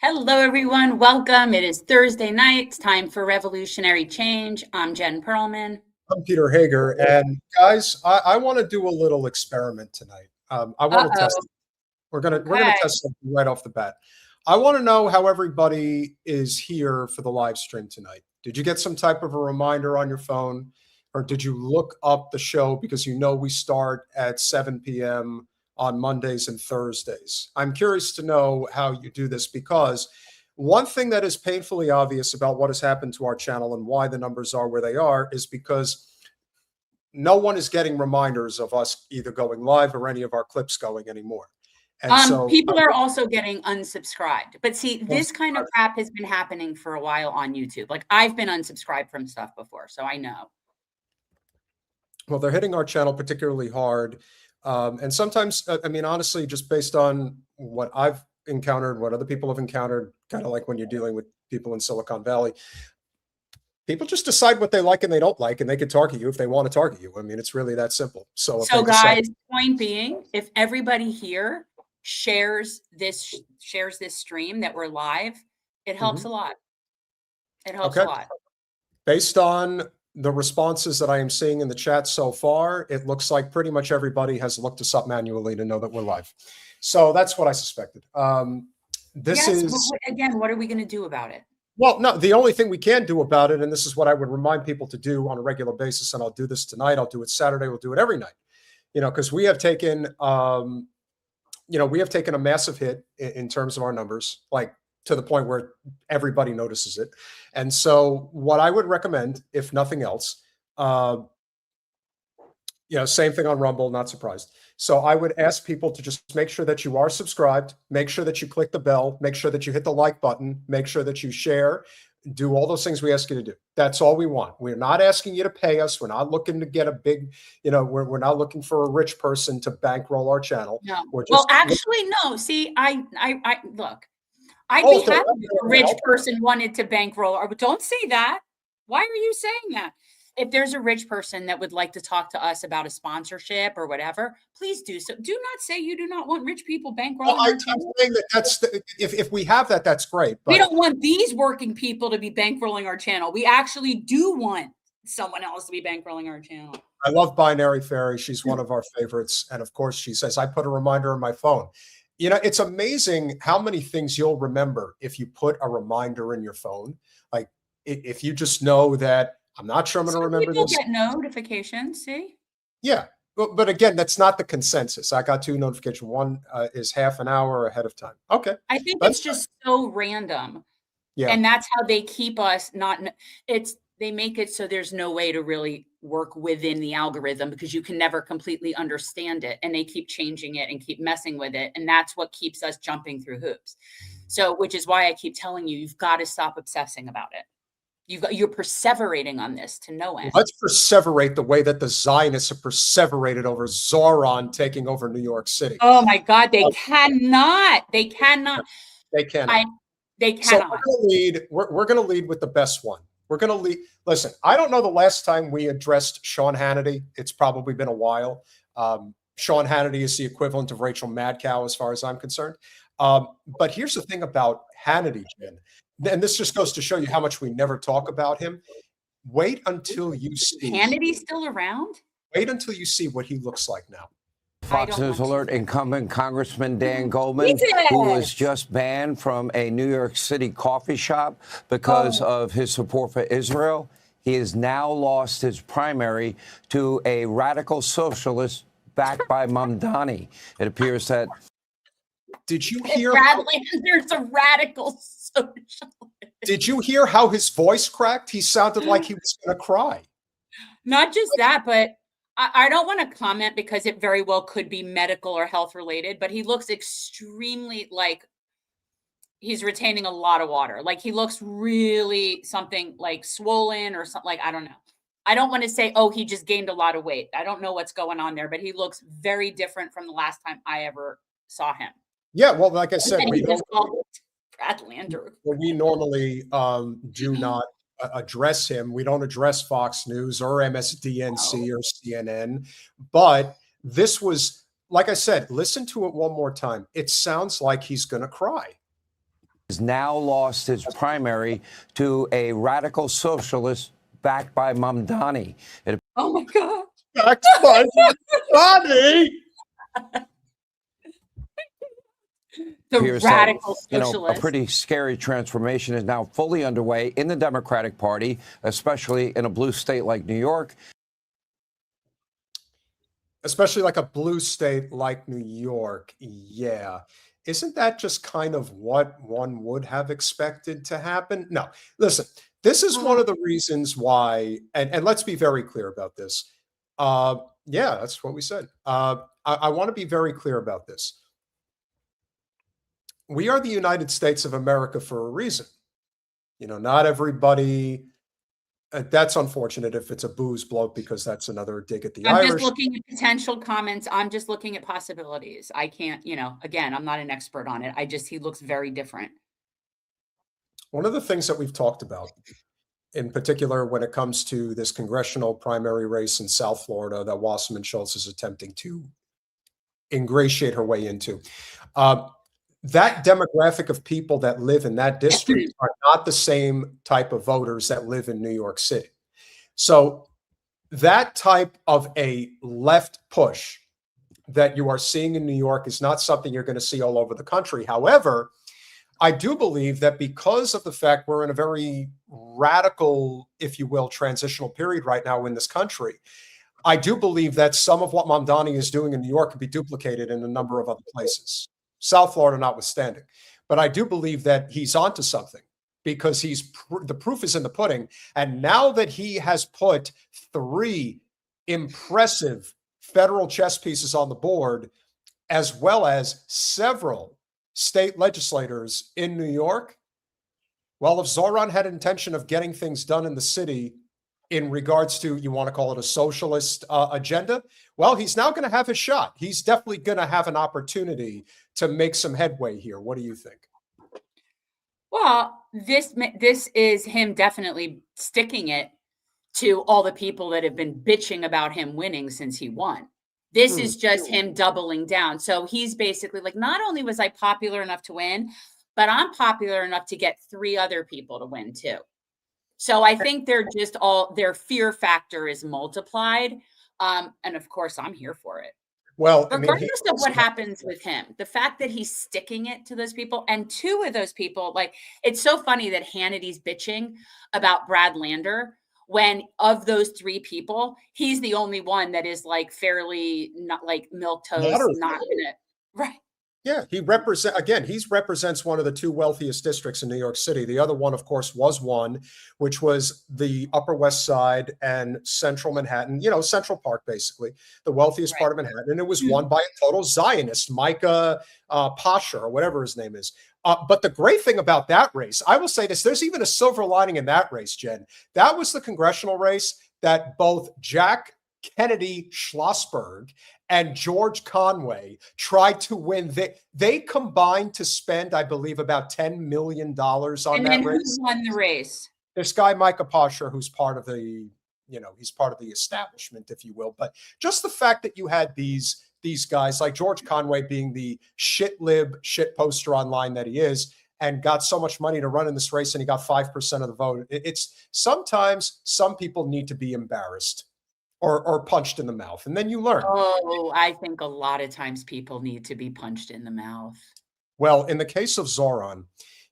Hello, everyone. Welcome. It is Thursday night. It's time for Revolutionary Change. I'm Jen Perelman. I'm Peter Hager. And guys, I want to do a little experiment tonight. I want to test. We're gonna test something right off the bat. I want to know how everybody is here for the live stream tonight. Did you get some type of a reminder on your phone, or did you look up the show because you know we start at 7 p.m. on Mondays and Thursdays? I'm curious to know how you do this, because one thing that is painfully obvious about what has happened to our channel and why the numbers are where they are is because no one is getting reminders of us either going live or any of our clips going anymore. And so people are also getting unsubscribed. But see, this kind of crap has been happening for a while on YouTube. Like, I've been unsubscribed from stuff before, so I know. Well, they're hitting our channel particularly hard. And sometimes, I mean, honestly, just based on what I've encountered, what other people have encountered, kind of like when you're dealing with people in Silicon Valley, people just decide what they like and they don't like, and they can target you if they want to target you. I mean, it's really that simple. So guys, point being, if everybody here shares this stream that we're live, it helps a lot. It helps a lot. Based on the responses that I am seeing in the chat so far, it looks like pretty much everybody has looked us up manually to know that we're live. So that's what I suspected. This is, again, what are we going to do about it? Well, no, the only thing we can do about it, and this is what I would remind people to do on a regular basis, and I'll do this tonight, I'll do it Saturday, we'll do it every night, because we have taken, we have taken a massive hit in terms of our numbers, like to the point where everybody notices it. And so what I would recommend, if nothing else, same thing on Rumble, not surprised. So I would ask people to just make sure that you are subscribed, make sure that you click the bell, make sure that you hit the like button, make sure that you share, do all those things we ask you to do. That's all we want. We're not asking you to pay us. We're not looking to get a big, we're not looking for a rich person to bankroll our channel. No. Well, actually, no. See, I look, I'd be happy if a rich person wanted to bankroll, but don't say that. Why are you saying that? If there's a rich person that would like to talk to us about a sponsorship or whatever, please do so. Do not say you do not want rich people bankrolling. Well, I'm saying that if we have that, that's great. But we don't want these working people to be bankrolling our channel. We actually do want someone else to be bankrolling our channel. I love Binary Fairy. She's one of our favorites. And of course, she says, I put a reminder on my phone. It's amazing how many things you'll remember if you put a reminder in your phone. Like, if you just know that, I'm not sure I'm going to remember this. People get notifications, see? Yeah. But again, that's not the consensus. I got 2 notifications. One is half an hour ahead of time. Okay. I think it's just so random. Yeah. And that's how they keep us they make it so there's no way to really work within the algorithm, because you can never completely understand it. And they keep changing it and keep messing with it. And that's what keeps us jumping through hoops. So, which is why I keep telling you, you've got to stop obsessing about it. You're perseverating on this to no end. Let's perseverate the way that the Zionists have perseverated over Zohran taking over New York City. Oh my God, they cannot. They cannot. They cannot. They cannot. So we're going to lead with the best one. We're going to lead. Listen, I don't know the last time we addressed Sean Hannity. It's probably been a while. Sean Hannity is the equivalent of Rachel Madcow as far as I'm concerned. But here's the thing about Hannity, Jen. And this just goes to show you how much we never talk about him. Wait until you see. Hannity's still around? Wait until you see what he looks like now. Fox News alert: incumbent Congressman Dan Goldman, who was just banned from a New York City coffee shop because of his support for Israel. He has now lost his primary to a radical socialist backed by Mamdani. It appears that. Did you hear? There's a radical socialist. Did you hear how his voice cracked? He sounded like he was going to cry. Not just that, but I don't want to comment because it very well could be medical or health related, but he looks extremely like he's retaining a lot of water. Like, he looks really something like swollen or something, like, I don't know. I don't want to say, oh, he just gained a lot of weight. I don't know what's going on there, but he looks very different from the last time I ever saw him. Yeah, well, like I said, we normally do not address him. We don't address Fox News or MSDNC or CNN. But this was, like I said, listen to it one more time. It sounds like he's going to cry. has now lost his primary to a radical socialist backed by Mamdani. Oh my God. Backed by Mamdani. The radical that, socialist. a pretty scary transformation is now fully underway in the Democratic Party, especially in a blue state like New York. Especially like a blue state like New York. Yeah. Isn't that just kind of what one would have expected to happen? No, listen, this is one of the reasons why, and let's be very clear about this. Yeah, that's what we said. I want to be very clear about this. We are the United States of America for a reason. Not everybody. That's unfortunate if it's a booze bloke, because that's another dig at the Irish. I'm just looking at potential comments. I'm just looking at possibilities. I can't, again, I'm not an expert on it. He looks very different. One of the things that we've talked about, in particular, when it comes to this congressional primary race in South Florida that Wasserman Schultz is attempting to ingratiate her way into, that demographic of people that live in that district are not the same type of voters that live in New York City. So that type of a left push that you are seeing in New York is not something you're going to see all over the country. However, I do believe that because of the fact we're in a very radical, if you will, transitional period right now in this country, I do believe that some of what Mamdani is doing in New York could be duplicated in a number of other places. South Florida notwithstanding. But I do believe that he's onto something, because the proof is in the pudding. And now that he has put 3 impressive federal chess pieces on the board, as well as several state legislators in New York, well, if Zohran had intention of getting things done in the city in regards to, you want to call it a socialist agenda, well, he's now going to have his shot. He's definitely going to have an opportunity to make some headway here. What do you think? Well, this is him definitely sticking it to all the people that have been bitching about him winning since he won. This is just him doubling down. So he's basically like, not only was I popular enough to win, but I'm popular enough to get 3 other people to win too. So I think they're just their fear factor is multiplied. And of course, I'm here for it. Well, regardless of what happens with him, the fact that he's sticking it to those people, and 2 of those people, like, it's so funny that Hannity's bitching about Brad Lander, when of those 3 people, he's the only one that is like fairly not like milquetoast, not gonna, right. Yeah, he represents one of the 2 wealthiest districts in New York City. The other one, of course, was one, which was the Upper West Side and Central Manhattan, Central Park, basically, the wealthiest part of Manhattan. And it was won by a total Zionist, Micah Pasha, or whatever his name is. But the great thing about that race, I will say this, there's even a silver lining in that race, Jen. That was the congressional race that both Jack Kennedy Schlossberg and George Conway tried to win. They combined to spend, I believe, about $10 million on that race. Who won the race? This guy, Micah Pasha, who's part of the, he's part of the establishment, if you will. But just the fact that you had these guys like George Conway being the shit poster online that he is, and got so much money to run in this race, and he got 5% of the vote. It's sometimes some people need to be embarrassed or punched in the mouth, and then you learn. Oh, I think a lot of times people need to be punched in the mouth. Well, in the case of Zohran,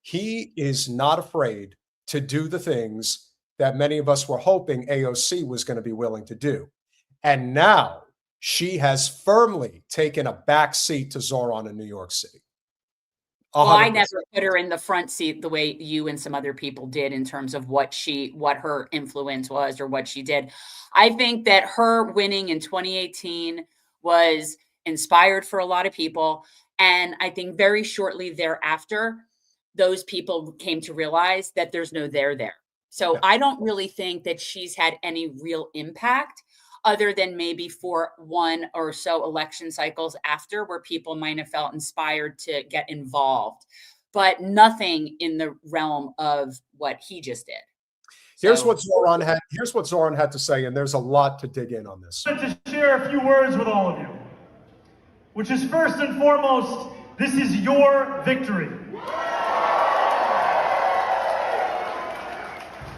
he is not afraid to do the things that many of us were hoping AOC was going to be willing to do. And now she has firmly taken a back seat to Zohran in New York City. 100%. Well, I never put her in the front seat the way you and some other people did in terms of what her influence was or what she did. I think that her winning in 2018 was inspired for a lot of people. And I think very shortly thereafter, those people came to realize that there's no there there. So I don't really think that she's had any real impact, other than maybe for 1 or so election cycles after, where people might have felt inspired to get involved, but nothing in the realm of what he just did. Here's what Zohran had to say, and there's a lot to dig in on this. I wanted to share a few words with all of you, which is, first and foremost, this is your victory.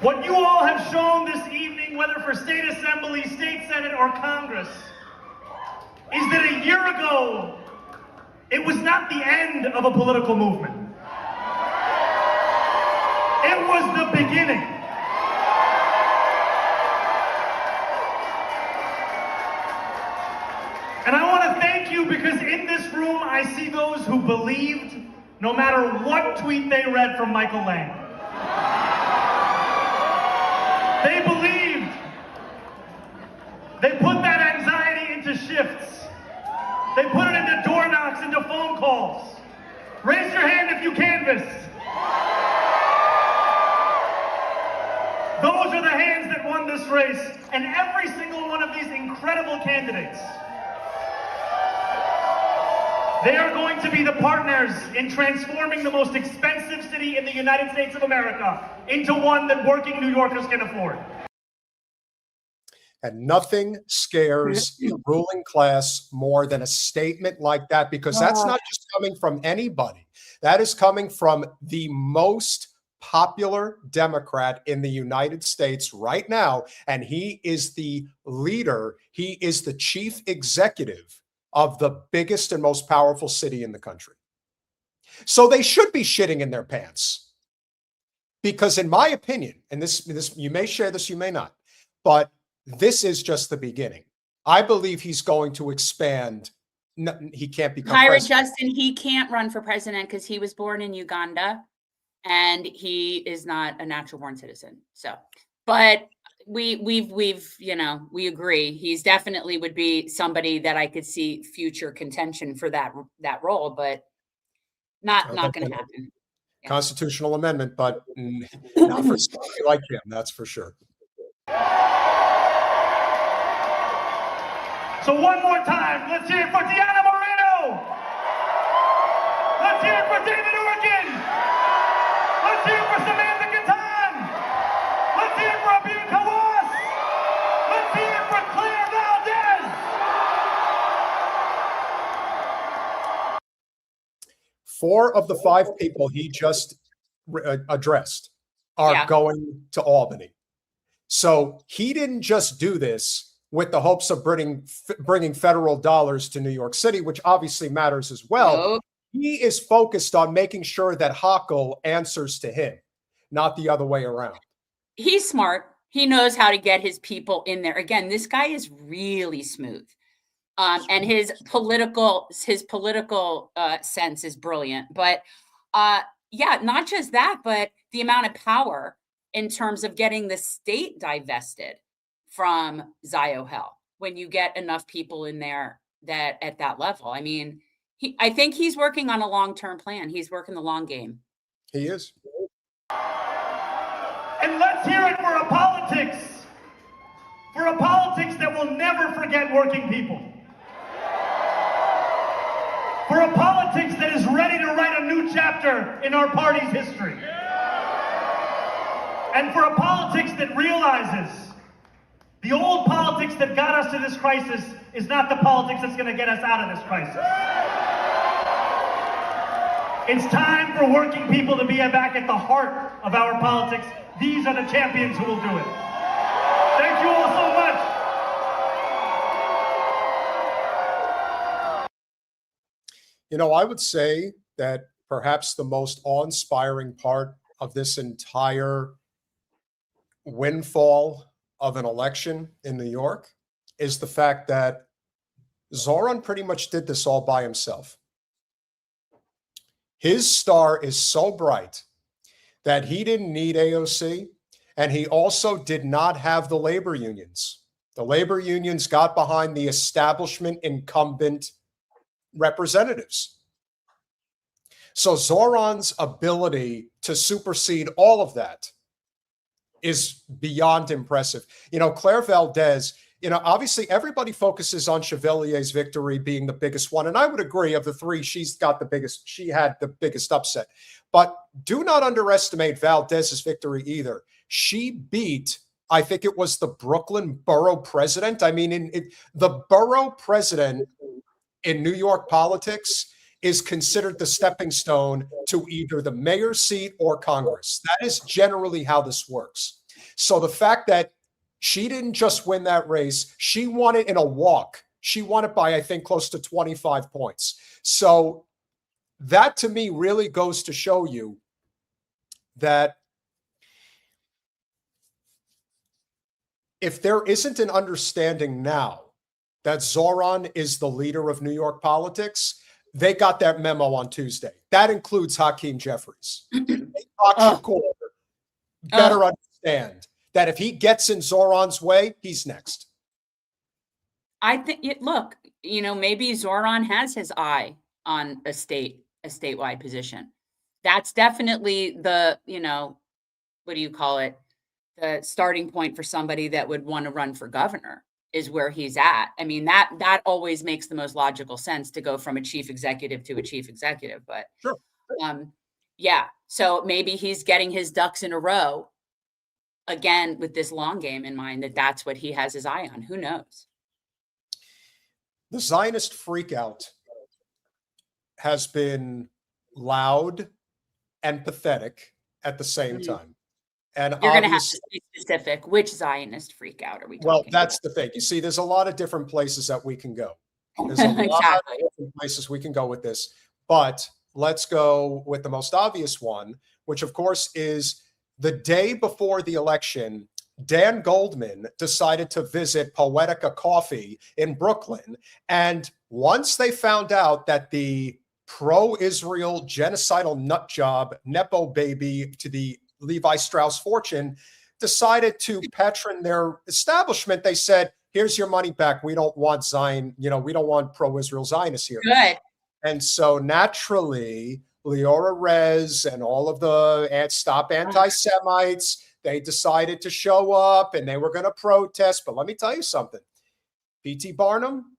What you all have shown this evening, whether for state assembly, state senate, or Congress, is that a year ago, it was not the end of a political movement. It was the beginning. And I want to thank you, because in this room I see those who believed no matter what tweet they read from Michael Lang. They believed. They put that anxiety into shifts. They put it into door knocks, into phone calls. Raise your hand if you canvassed. Those are the hands that won this race, and every single one of these incredible candidates, they are going to be the partners in transforming the most expensive city in the United States of America into one that working New Yorkers can afford. And nothing scares the ruling class more than a statement like that, because that's not just coming from anybody. That is coming from the most popular Democrat in the United States right now. And he is the leader. He is the chief executive of the biggest and most powerful city in the country. So they should be shitting in their pants. Because in my opinion, and this you may share this, you may not, but this is just the beginning. I believe he's going to expand. No, he can't become president. Justin, he can't run for president because he was born in Uganda and he is not a natural born citizen. So, but we've we agree. He's definitely would be somebody that I could see future contention for that role, but not going to happen. Yeah. Constitutional amendment, but not for somebody like him, that's for sure. So one more time, let's hear it for Deanna Moreno. Let's hear it for David Orkin. Let's hear it for Samantha Gatan. Let's hear it for Abir Kawas. Let's hear it for Claire Valdez. 4 of the 5 people he just addressed are going to Albany. So he didn't just do this with the hopes of bringing federal dollars to New York City, which obviously matters as well. Oh. He is focused on making sure that Hochul answers to him, not the other way around. He's smart. He knows how to get his people in there. Again, this guy is really smooth. And his political sense is brilliant. But yeah, not just that, but the amount of power in terms of getting the state divested from Ziohel when you get enough people in there that at that level. I mean, I think he's working on a long-term plan. He's working the long game. He is. And let's hear it for a politics that will never forget working people. For a politics that is ready to write a new chapter in our party's history. And for a politics that realizes the old politics that got us to this crisis is not the politics that's going to get us out of this crisis. It's time for working people to be back at the heart of our politics. These are the champions who will do it. Thank you all so much. You know, I would say that perhaps the most awe-inspiring part of this entire windfall of an election in New York is the fact that Zohran pretty much did this all by himself. His star is so bright that he didn't need AOC, and he also did not have the labor unions. The labor unions got behind the establishment incumbent representatives. So Zohran's ability to supersede all of that is beyond impressive. You know, Claire Valdez, you know, obviously everybody focuses on Chevalier's victory being the biggest one. And I would agree, of the 3, she had the biggest upset. But do not underestimate Valdez's victory either. She beat, I think it was the Brooklyn borough president. I mean, the borough president in New York politics is considered the stepping stone to either the mayor's seat or Congress. That is generally how this works. So the fact that she didn't just win that race, she won it in a walk. She won it by, I think, close to 25 points. So that to me really goes to show you that if there isn't an understanding now that Zohran is the leader of New York politics, they got that memo on Tuesday. That includes Hakeem Jeffries. Better understand that if he gets in Zohran's way, he's next. I think, look, you know, maybe Zohran has his eye on a statewide position. That's definitely the, you know, what do you call it? The starting point for somebody that would want to run for governor is where he's at. I mean, that always makes the most logical sense to go from a chief executive to a chief executive. But sure. Yeah, so maybe he's getting his ducks in a row again with this long game in mind, that's what he has his eye on. Who knows? The Zionist freakout has been loud and pathetic at the same time. And you're going to have to be specific. Which Zionist freakout are we talking Well, that's the thing. You see, there's a lot of different places that we can go. There's a lot of different places we can go with this. But let's go with the most obvious one, which, of course, is the day before the election, Dan Goldman decided to visit Poetica Coffee in Brooklyn. And once they found out that the pro-Israel genocidal nut job, Nepo baby to the Levi Strauss fortune, decided to patron their establishment, they said, here's your money back. We don't want Zion, we don't want pro-Israel Zionists here. Good. And so naturally, Leora Rez and all of the Stop Anti-Semites, they decided to show up and they were going to protest. But let me tell you something. P.T. Barnum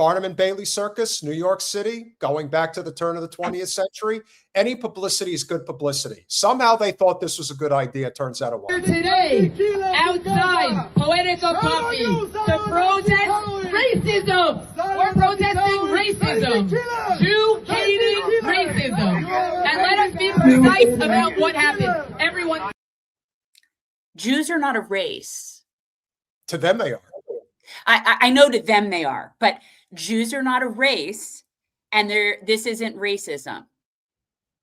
and Bailey Circus, New York City, going back to the turn of the 20th century, any publicity is good publicity. Somehow they thought this was a good idea. Turns out it wasn't. Today, outside Poetica Coffee, to protest racism. We're protesting racism. Jew-hating racism. And let us be precise about what happened. Everyone. Jews are not a race. To them, they are. I know to them they are, but Jews are not a race, and this isn't racism.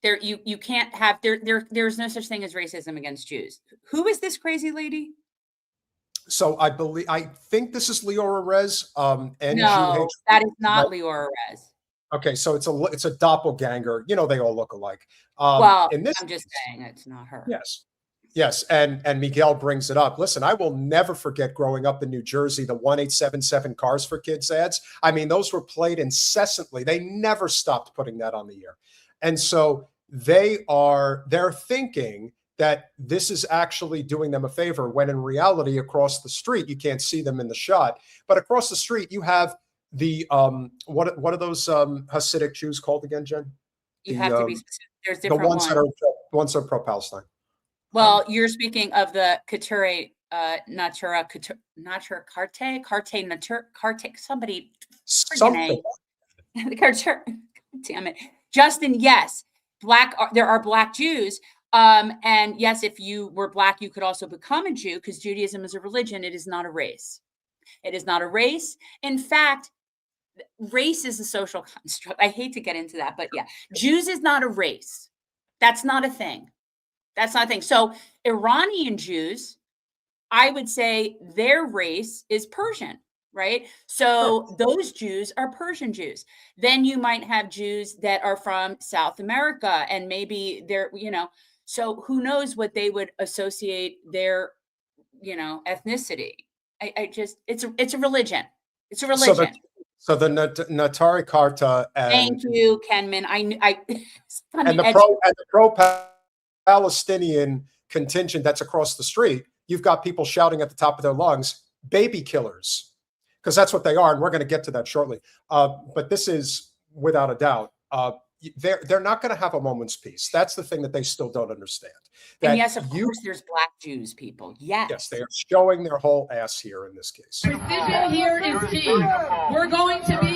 You can't have there's no such thing as racism against Jews. Who is this crazy lady? So I think this is Leora Rez. No, that is not Leora Rez. Okay, so it's a doppelganger. They all look alike. Well, I'm just saying it's not her. Yes, and Miguel brings it up. Listen, I will never forget growing up in New Jersey, the 1877 Cars for Kids ads. I mean, those were played incessantly. They never stopped putting that on the air. And so they're thinking that this is actually doing them a favor, when in reality, across the street, you can't see them in the shot, but across the street, you have the, what are those Hasidic Jews called again, Jen? You have to be specific. There's different ones. The ones that are pro-Palestine. Well, you're speaking of the Couture, Natura, Carte, somebody. Something. The Couture, damn it. Justin, yes. There are Black Jews. And yes, if you were Black, you could also become a Jew, because Judaism is a religion. It is not a race. It is not a race. In fact, race is a social construct. I hate to get into that, but yeah, Jews is not a race. That's not a thing. That's not a thing. So Iranian Jews, I would say their race is Persian, right? So those Jews are Persian Jews. Then you might have Jews that are from South America, and maybe they're, so who knows what they would associate their, ethnicity. It's a religion. It's a religion. So the Natari Karta. Thank you, Kenman. And the pro-Palestinian contingent that's across the street, you've got people shouting at the top of their lungs, baby killers, because that's what they are. And we're going to get to that shortly. But this is, without a doubt, they're not going to have a moment's peace. That's the thing that they still don't understand. And yes, of course, there's Black Jews, people. Yes, they are showing their whole ass here in this case. Precision here is key. We're going to be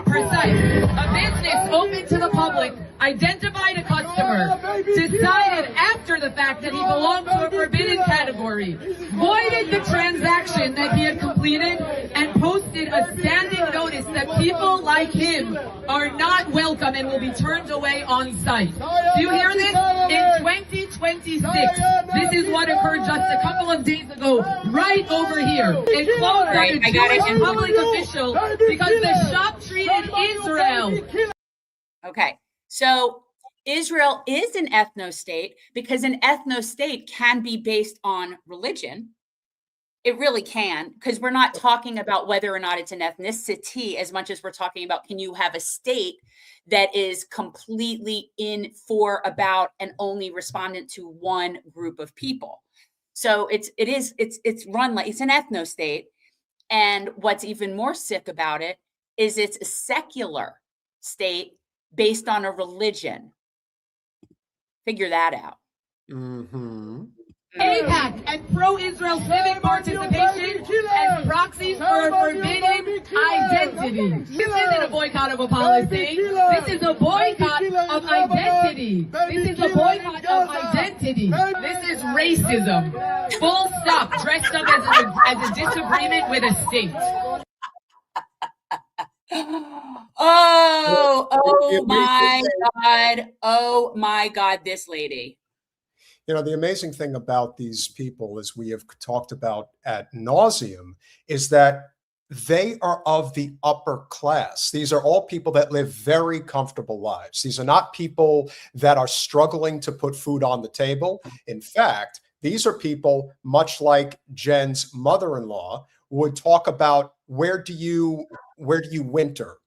precise. A business open to the public, identify the customer, takeover, decided after the fact that he belonged to a forbidden category, voided the transaction that he had completed, and posted a standing notice that people like him are not welcome and will be turned away on sight. Do you hear this? In 2026, this is what occurred just a couple of days ago, right over here. It closed on a Jewish public official because the shop treated Israel. Okay, so Israel is an ethno-state because an ethno-state can be based on religion. It really can, because we're not talking about whether or not it's an ethnicity as much as we're talking about, can you have a state that is completely in, for, about, and only respondent to one group of people. So it's run like it's an ethno-state. And what's even more sick about it is it's a secular state based on a religion. Figure that out. Mm-hmm. AIPAC and pro-Israel civic participation as proxies for a forbidden identity. This isn't a boycott of a policy. This is a boycott of identity. This is a boycott of identity. This is racism. Full stop. Dressed up as a disagreement with a state. Oh my God. Oh my God, this lady. You know, the amazing thing about these people, as we have talked about ad nauseum, is that they are of the upper class. These are all people that live very comfortable lives. These are not people that are struggling to put food on the table. In fact, these are people, much like Jen's mother-in-law, would talk about where do you winter?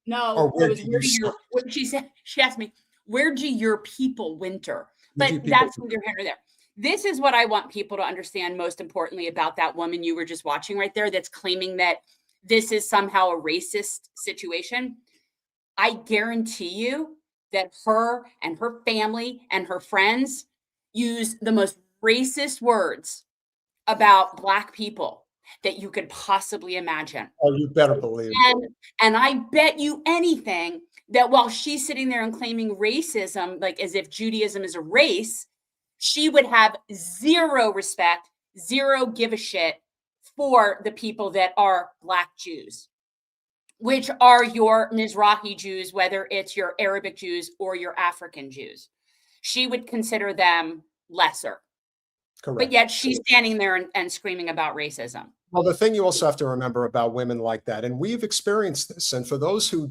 No, Or where it was do you where do start? what she said, she asked me, where do your people winter? Where do But people that's neither here nor there. This is what I want people to understand most importantly about that woman you were just watching right there that's claiming that this is somehow a racist situation. I guarantee you that her and her family and her friends use the most racist words about Black people that you could possibly imagine. Oh, you better believe it. And I bet you anything that while she's sitting there and claiming racism, like as if Judaism is a race, she would have zero respect, zero give a shit for the people that are Black Jews, which are your Mizrahi Jews, whether it's your Arabic Jews or your African Jews. She would consider them lesser. Correct. But yet she's standing there and screaming about racism. Well, the thing you also have to remember about women like that, and we've experienced this, and for those who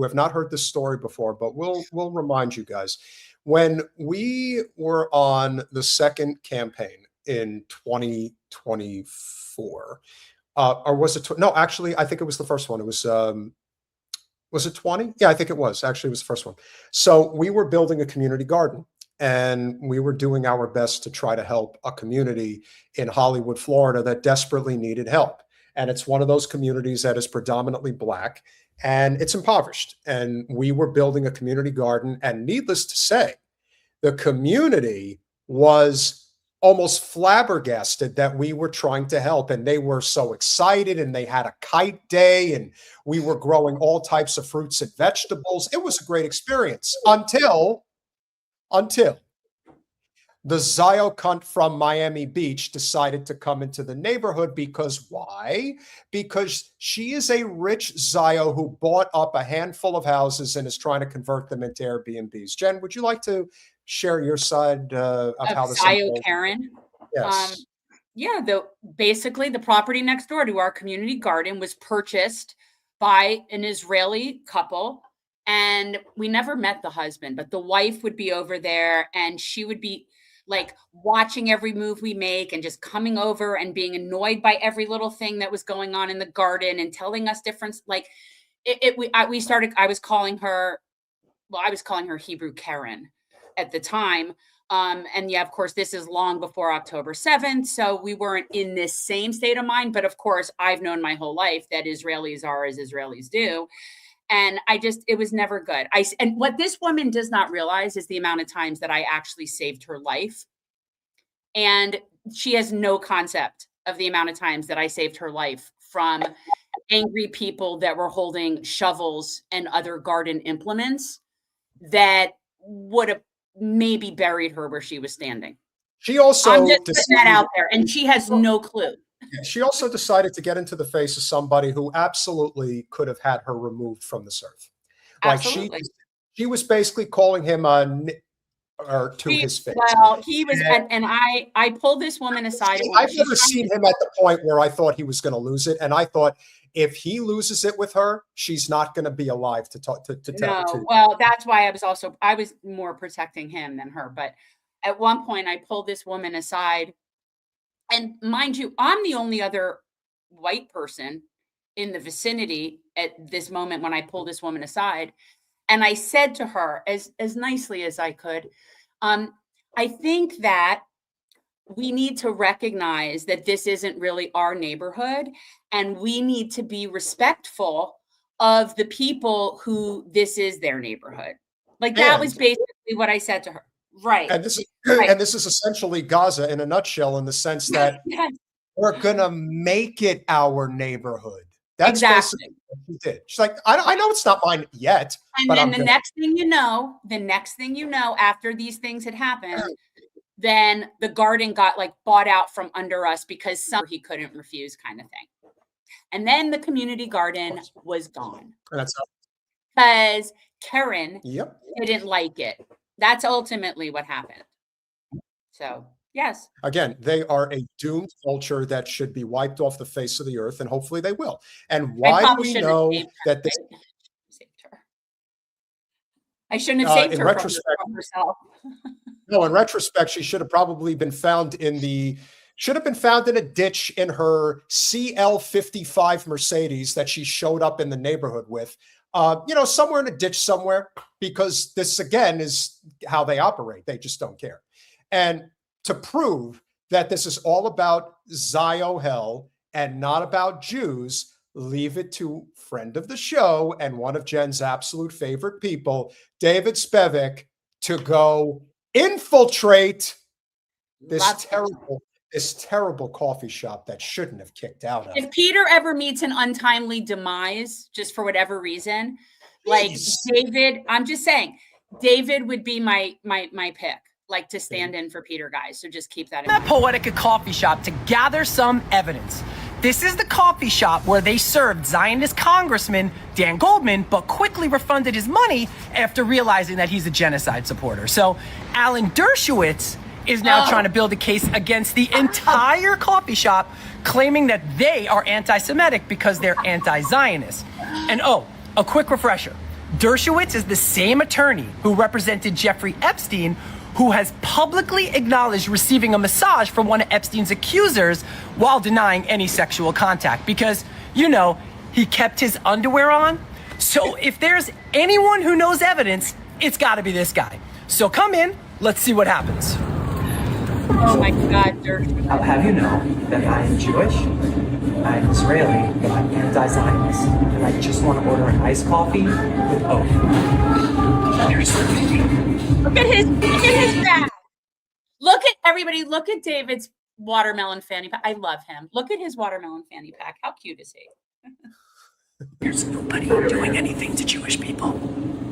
have not heard this story before, but we'll remind you guys, when we were on the second campaign in 2024, or was it? No, actually, I think it was the first one. It was it 20? Yeah, I think it was. Actually, it was the first one. So we were building a community garden. And we were doing our best to try to help a community in Hollywood, Florida that desperately needed help. And it's one of those communities that is predominantly Black and it's impoverished. And we were building a community garden. And needless to say, the community was almost flabbergasted that we were trying to help. And they were so excited and they had a kite day and we were growing all types of fruits and vegetables. It was a great experience until the Zio cunt from Miami Beach decided to come into the neighborhood. Because why? Because she is a rich Zio who bought up a handful of houses and is trying to convert them into Airbnbs. Jen, would you like to share your side of how this Zio Karen? Yes. Yeah, basically the property next door to our community garden was purchased by an Israeli couple. And we never met the husband, but the wife would be over there and she would be like watching every move we make and just coming over and being annoyed by every little thing that was going on in the garden and telling us different, like I was calling her Hebrew Karen at the time. And yeah, of course, this is long before October 7th. So we weren't in this same state of mind. But of course, I've known my whole life that Israelis are as Israelis do. And it was never good. And what this woman does not realize is the amount of times that I actually saved her life. And she has no concept of the amount of times that I saved her life from angry people that were holding shovels and other garden implements that would have maybe buried her where she was standing. She also I'm just putting that out there, and she has no clue. She also decided to get into the face of somebody who absolutely could have had her removed from this earth. Like Absolutely. she was basically calling him or to his face. Well, he was, and I pulled this woman aside. I've never seen him at the point where I thought he was going to lose it, and I thought if he loses it with her, she's not going to be alive to talk to tell. No, well, that's why I was more protecting him than her. But at one point, I pulled this woman aside, and mind you, I'm the only other white person in the vicinity at this moment when I pulled this woman aside. And I said to her as nicely as I could, I think that we need to recognize that this isn't really our neighborhood, and we need to be respectful of the people who this is their neighborhood. Like that was basically what I said to her. Right. And this is essentially Gaza in a nutshell, in the sense that we're gonna make it our neighborhood. That's basically what she did. She's like, I know it's not mine yet. And then the next thing you know, after these things had happened, then the garden got like bought out from under us because he couldn't refuse, kind of thing. And then the community garden was gone. Because Karen didn't like it. That's ultimately what happened. So, yes. Again, they are a doomed culture that should be wiped off the face of the earth, and hopefully they will. And why do we know that this? I shouldn't have saved her from herself. No, in retrospect, she should have probably been found in a ditch in her CL55 Mercedes that she showed up in the neighborhood with. Somewhere in a ditch somewhere, because this, again, is how they operate. They just don't care. And to prove that this is all about Zio hell and not about Jews, leave it to friend of the show and one of Jen's absolute favorite people, David Spivak, to go infiltrate this terrible coffee shop that shouldn't have kicked out of. If Peter ever meets an untimely demise, just for whatever reason, like David, I'm just saying, David would be my pick, like to stand in for Peter, guys. So just keep that in mind. Poetica coffee shop to gather some evidence. This is the coffee shop where they served Zionist Congressman Dan Goldman, but quickly refunded his money after realizing that he's a genocide supporter. So Alan Dershowitz is now trying to build a case against the entire coffee shop, claiming that they are anti-Semitic because they're anti-Zionist. And a quick refresher. Dershowitz is the same attorney who represented Jeffrey Epstein, who has publicly acknowledged receiving a massage from one of Epstein's accusers while denying any sexual contact because, he kept his underwear on. So if there's anyone who knows evidence, it's got to be this guy. So come in, let's see what happens. Oh my God, Dershowitz. I'll have you know that I am Jewish, I'm Israeli, but I'm anti-Zionist, and I just want to order an iced coffee with oat. Look at his bag. Look at David's watermelon fanny pack. I love him. Look at his watermelon fanny pack. How cute is he? There's nobody doing anything to Jewish people.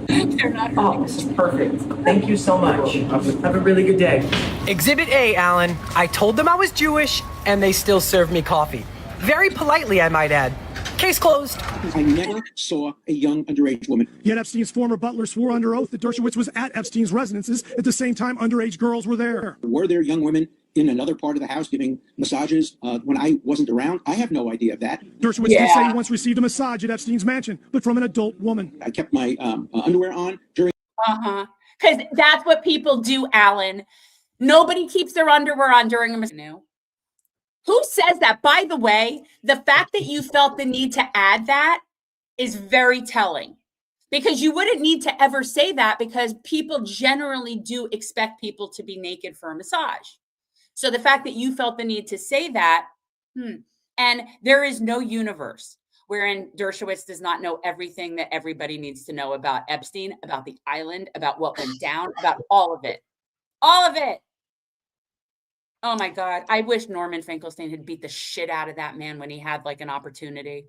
They're not. Oh, this is perfect. Thank you so much. Have a really good day. Exhibit A, Alan. I told them I was Jewish, and they still served me coffee. Very politely, I might add. Case closed. I never saw a young underage woman. Yet Epstein's former butler swore under oath that Dershowitz was at Epstein's residences at the same time underage girls were there. Were there young women in another part of the house giving massages when I wasn't around? I have no idea of that. Dershowitz did say he once received a massage at Epstein's mansion, but from an adult woman. I kept my underwear on during. Because that's what people do, Alan. Nobody keeps their underwear on during a massage. Who says that? By the way, the fact that you felt the need to add that is very telling, because you wouldn't need to ever say that because people generally do expect people to be naked for a massage. So the fact that you felt the need to say that, and there is no universe wherein Dershowitz does not know everything that everybody needs to know about Epstein, about the island, about what went down, about all of it. All of it. Oh my God. I wish Norman Finkelstein had beat the shit out of that man when he had like an opportunity.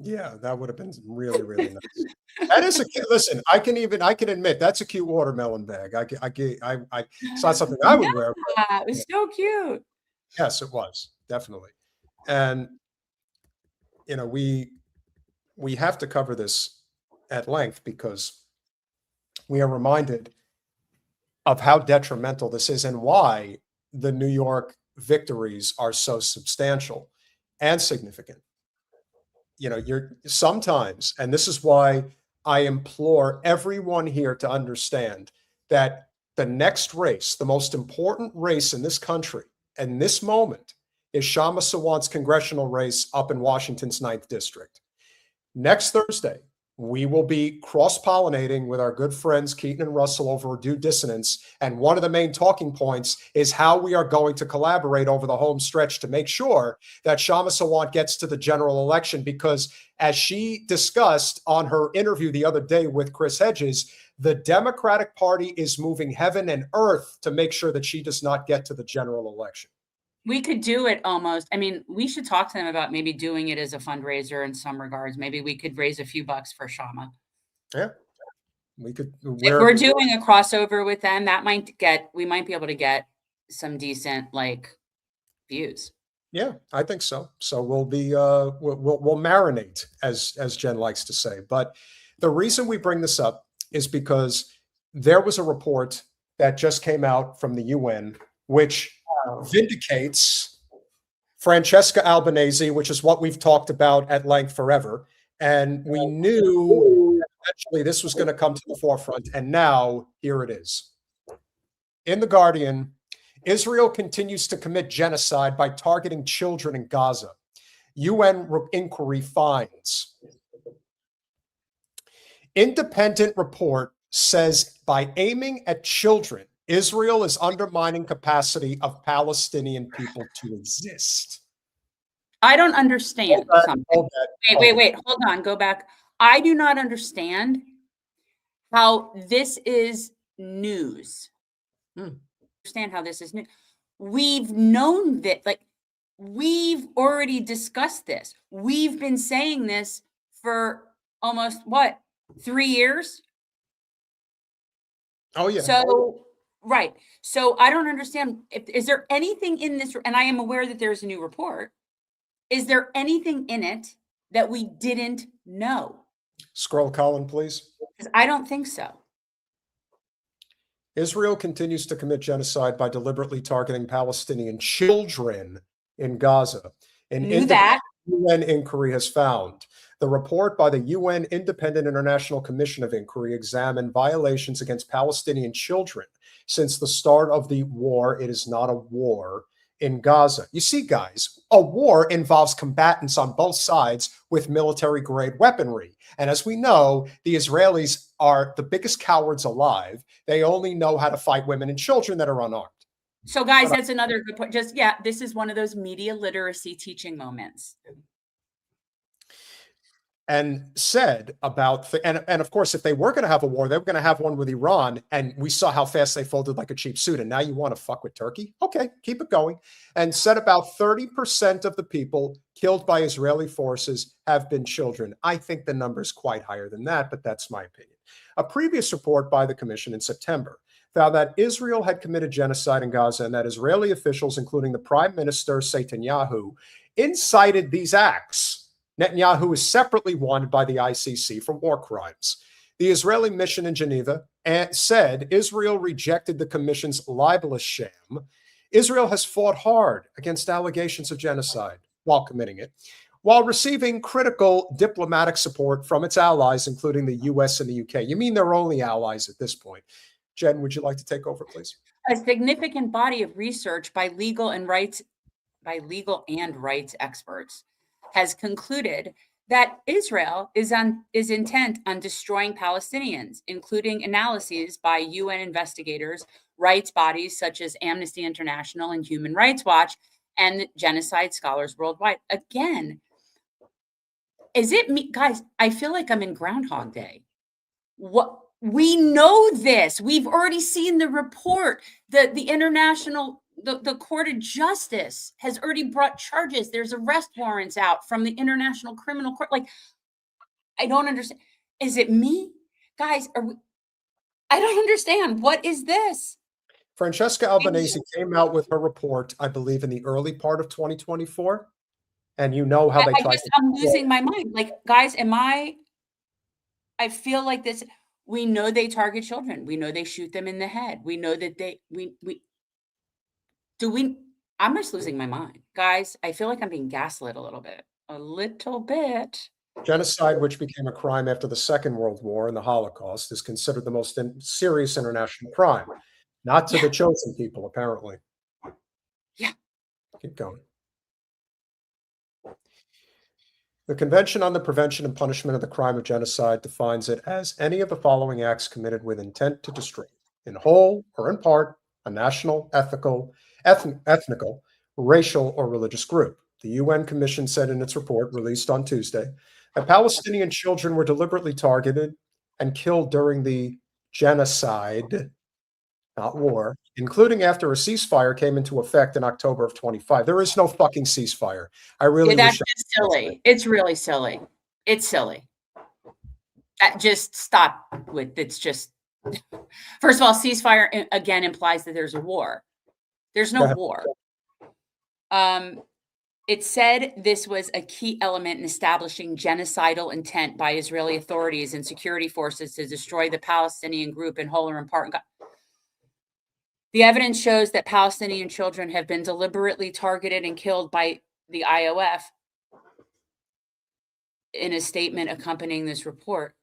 Yeah, that would have been really, really nice. That is a listen. I can admit that's a cute watermelon bag. It's not something I would wear. Yeah, it was so cute. Yes, it was definitely, and we have to cover this at length because we are reminded of how detrimental this is and why the New York victories are so substantial and significant. You're sometimes, and this is why I implore everyone here to understand that the next race, the most important race in this country and this moment, is Shama Sawant's congressional race up in Washington's 9th District. Next Thursday, we will be cross-pollinating with our good friends Keaton and Russell over Due Dissonance. And one of the main talking points is how we are going to collaborate over the home stretch to make sure that Shama Sawant gets to the general election. Because as she discussed on her interview the other day with Chris Hedges, the Democratic Party is moving heaven and earth to make sure that she does not get to the general election. We could do it almost. I mean, we should talk to them about maybe doing it as a fundraiser in some regards. Maybe we could raise a few bucks for Shama. Yeah, we could. If we're doing a crossover with them, we might be able to get some decent views. Yeah, I think so. So we'll be we'll marinate, as Jen likes to say. But the reason we bring this up is because there was a report that just came out from the UN, which vindicates Francesca Albanese, which is what we've talked about at length forever. And we knew eventually this was going to come to the forefront. And now here it is. In The Guardian, Israel continues to commit genocide by targeting children in Gaza. UN inquiry finds. Independent report says by aiming at children, Israel is undermining capacity of Palestinian people to exist. I don't understand something. Wait. Hold on. Go back. I do not understand how this is news. Understand how this is news. We've known that, we've already discussed this. We've been saying this for almost 3 years? Oh, yeah. So, right. So I don't understand. Is there anything in this, and I am aware that there's a new report. Is there anything in it that we didn't know? Scroll, Colin, please. Because I don't think so. Israel continues to commit genocide by deliberately targeting Palestinian children in Gaza. An UN inquiry has found. The report by the UN Independent International Commission of Inquiry examined violations against Palestinian children since the start of the war. It is not a war in Gaza. You see, guys, a war involves combatants on both sides with military-grade weaponry. And as we know, the Israelis are the biggest cowards alive. They only know how to fight women and children that are unarmed. So, guys, that's another good point. This is one of those media literacy teaching moments. And said about, and of course, if they were going to have a war, they were going to have one with Iran. And we saw how fast they folded like a cheap suit. And now you want to fuck with Turkey? Okay, keep it going. And said about 30% of the people killed by Israeli forces have been children. I think the number is quite higher than that, but that's my opinion. A previous report by the commission in September found that Israel had committed genocide in Gaza and that Israeli officials, including the Prime Minister Netanyahu, incited these acts. Netanyahu is separately wanted by the ICC for war crimes. The Israeli mission in Geneva said Israel rejected the commission's libelous sham. Israel has fought hard against allegations of genocide while committing it, while receiving critical diplomatic support from its allies, including the US and the UK. You mean they're only allies at this point? Jen, would you like to take over, please? A significant body of research by legal and rights experts has concluded that Israel is intent on destroying Palestinians, including analyses by UN investigators, rights bodies such as Amnesty International and Human Rights Watch, and genocide scholars worldwide. Again, is it me? Guys, I feel like I'm in Groundhog Day. We know this. We've already seen the report. The international the court of justice has already brought charges. There's arrest warrants out from the International Criminal Court. Like, I don't understand. Is it me? Guys, I don't understand. What is this? Francesca Albanese came out with her report, I believe, in the early part of 2024. And you know how they tried to. I'm losing my mind. Like, guys, I feel like this. We know they target children. We know they shoot them in the head. We know that I'm just losing my mind. Guys, I feel like I'm being gaslit a little bit. A little bit. Genocide, which became a crime after the Second World War and the Holocaust, is considered the most serious international crime. Not to the chosen people, apparently. Yeah. Keep going. The Convention on the Prevention and Punishment of the Crime of Genocide defines it as any of the following acts committed with intent to destroy, in whole or in part, a national, ethnical, racial, or religious group. The UN Commission said in its report, released on Tuesday, that Palestinian children were deliberately targeted and killed during the genocide, not war, including after a ceasefire came into effect in October of 25. There is no fucking ceasefire. I really that's just silly. It's really silly. It's silly. Just stop with it's just first of all, ceasefire again implies that there's a war. There's no war. It said this was a key element in establishing genocidal intent by Israeli authorities and security forces to destroy the Palestinian group in whole or in part. The evidence shows that Palestinian children have been deliberately targeted and killed by the IOF in a statement accompanying this report.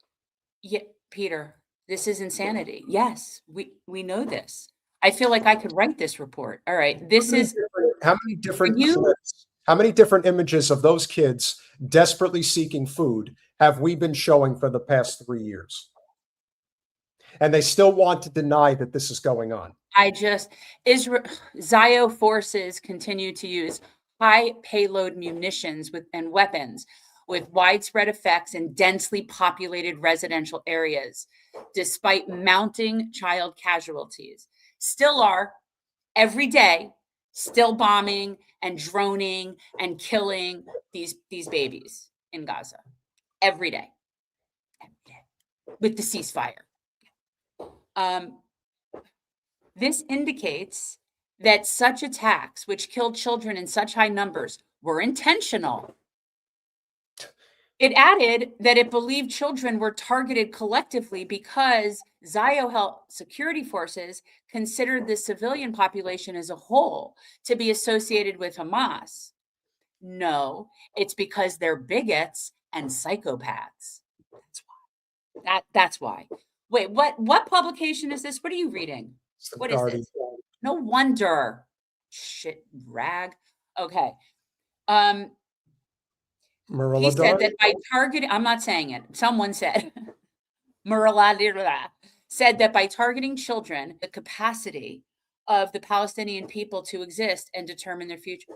Yeah, Peter, this is insanity. Yes, we know this. I feel like I could write this report. All right, this is how many different clips, how many different images of those kids desperately seeking food have we been showing for the past 3 years? And they still want to deny that this is going on. Zio forces continue to use high payload munitions and weapons with widespread effects in densely populated residential areas, despite mounting child casualties. Still are, every day, still bombing and droning and killing these babies in Gaza. Every day. With the ceasefire. This indicates that such attacks, which killed children in such high numbers, were intentional. It added that it believed children were targeted collectively because Zio Health security forces considered the civilian population as a whole to be associated with Hamas. No, it's because they're bigots and psychopaths. That's why. That's why. Wait, what publication is this? What are you reading? What is this? No wonder. Shit rag. Okay. He said that by targeting, I'm not saying it. Someone said, said that by targeting children, the capacity of the Palestinian people to exist and determine their future.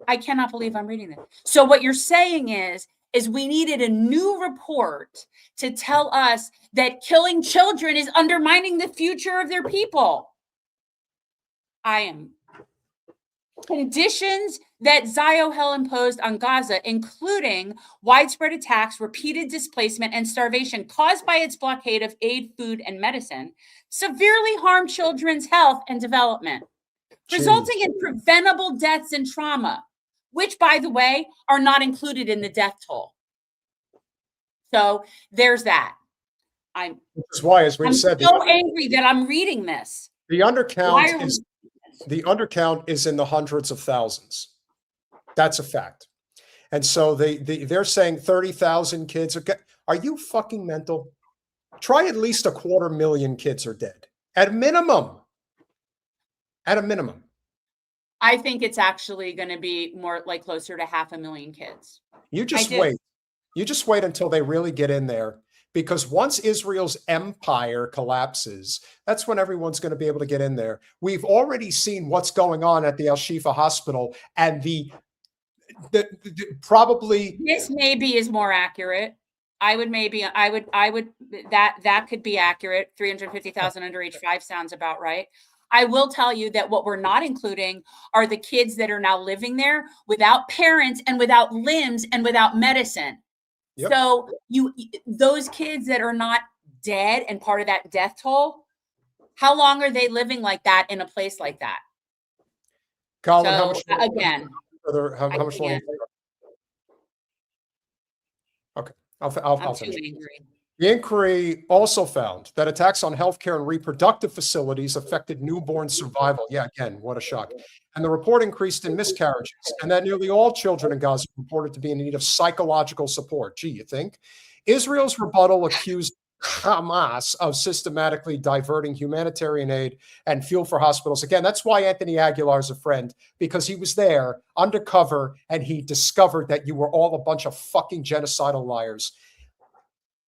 I cannot believe I'm reading that. So what you're saying is we needed a new report to tell us that killing children is undermining the future of their people. Conditions that Ziohel imposed on Gaza, including widespread attacks, repeated displacement, and starvation caused by its blockade of aid, food, and medicine, severely harmed children's health and development, resulting in preventable deaths and trauma, which, by the way, are not included in the death toll. So there's that. Which is why, as we've said, so angry that I'm reading this. The undercount is in the hundreds of thousands. That's a fact. And so they're saying 30,000 kids are you fucking mental? Try at least 250,000 kids are dead. At a minimum. At a minimum. I think it's actually going to be more like closer to 500,000 kids. You just wait. You just wait until they really get in there. Because once Israel's empire collapses, that's when everyone's going to be able to get in there. We've already seen what's going on at the Al-Shifa hospital, and the probably this maybe is more accurate. I would that could be accurate. 350,000 under age 5 sounds about right. I will tell you that what we're not including are the kids that are now living there without parents and without limbs and without medicine. Yep. So those kids that are not dead and part of that death toll, how long are they living like that in a place like that? Colin, so, how much again, how much longer? Okay, I'll finish. Angry. The inquiry also found that attacks on healthcare and reproductive facilities affected newborn survival. Yeah, again, what a shock. And the report increased in miscarriages, and that nearly all children in Gaza reported to be in need of psychological support. Gee, you think? Israel's rebuttal accused Hamas of systematically diverting humanitarian aid and fuel for hospitals. Again, that's why Anthony Aguilar is a friend, because he was there undercover and he discovered that you were all a bunch of fucking genocidal liars.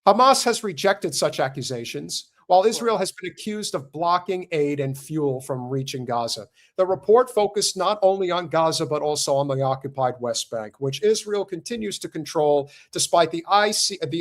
Hamas has rejected such accusations, while Israel has been accused of blocking aid and fuel from reaching Gaza. The report focused not only on Gaza, but also on the occupied West Bank, which Israel continues to control, despite the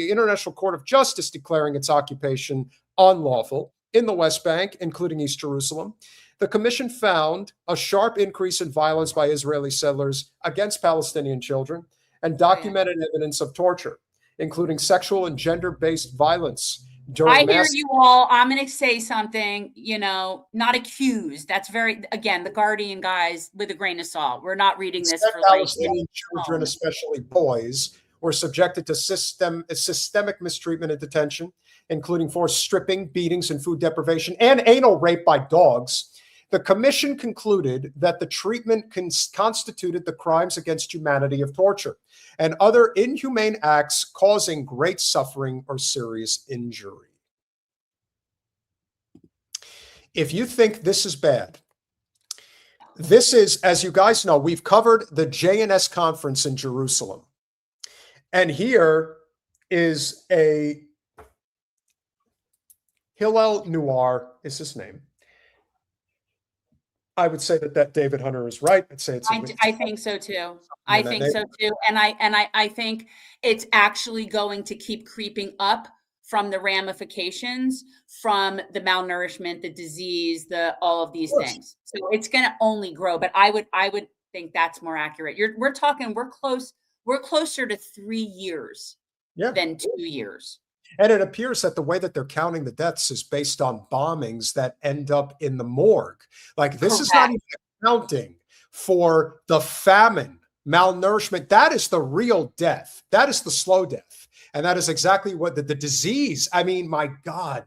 International Court of Justice declaring its occupation unlawful in the West Bank, including East Jerusalem. The commission found a sharp increase in violence by Israeli settlers against Palestinian children and documented evidence of torture, including sexual and gender-based violence. I hear you all. I'm going to say something, not accused. That's again, the Guardian guys with a grain of salt. We're not reading this for Palestinian children, especially boys, were subjected to systemic mistreatment and detention, including forced stripping, beatings, and food deprivation, and anal rape by dogs. The commission concluded that the treatment constituted the crimes against humanity of torture and other inhumane acts causing great suffering or serious injury. If you think this is bad, this is, as you guys know, we've covered the JNS conference in Jerusalem. And here is a Hillel Noir is his name. I would say that David Hunter is right. I'd say I think so too. I think so too. And I think it's actually going to keep creeping up from the ramifications from the malnourishment, the disease, all of these things. So it's going to only grow. But I would think that's more accurate. We're closer to 3 years than 2 years. And it appears that the way that they're counting the deaths is based on bombings that end up in the morgue. Like, this is not even accounting for the famine, malnourishment. That is the real death. That is the slow death. And that is exactly what the disease. I mean, my God.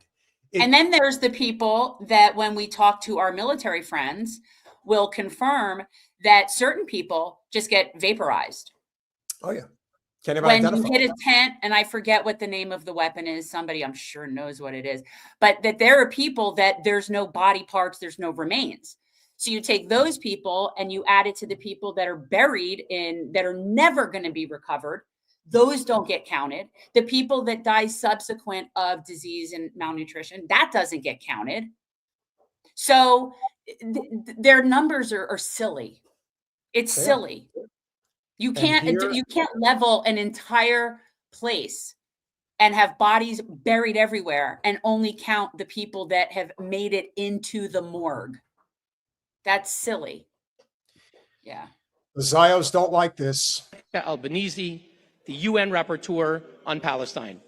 And then there's the people that when we talk to our military friends will confirm that certain people just get vaporized. Oh, yeah. When you hit a tent, and I forget what the name of the weapon is, somebody I'm sure knows what it is, but that there are people that there's no body parts, there's no remains. So you take those people and you add it to the people that are buried that are never going to be recovered. Those don't get counted. The people that die subsequent of disease and malnutrition, that doesn't get counted. So their numbers are silly. It's silly. You can't level an entire place and have bodies buried everywhere and only count the people that have made it into the morgue. That's silly. Yeah. The Zios don't like this. Albanese, the UN rapporteur on Palestine.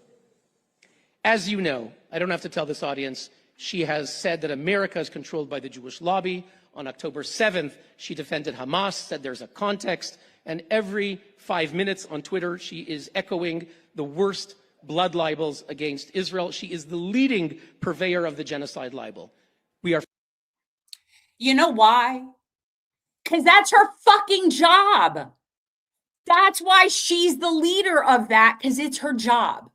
As you know, I don't have to tell this audience, she has said that America is controlled by the Jewish lobby. On October 7th, she defended Hamas, said there's a context. And every 5 minutes on Twitter, she is echoing the worst blood libels against Israel. She is the leading purveyor of the genocide libel. You know why? Because that's her fucking job. That's why she's the leader of that, because it's her job,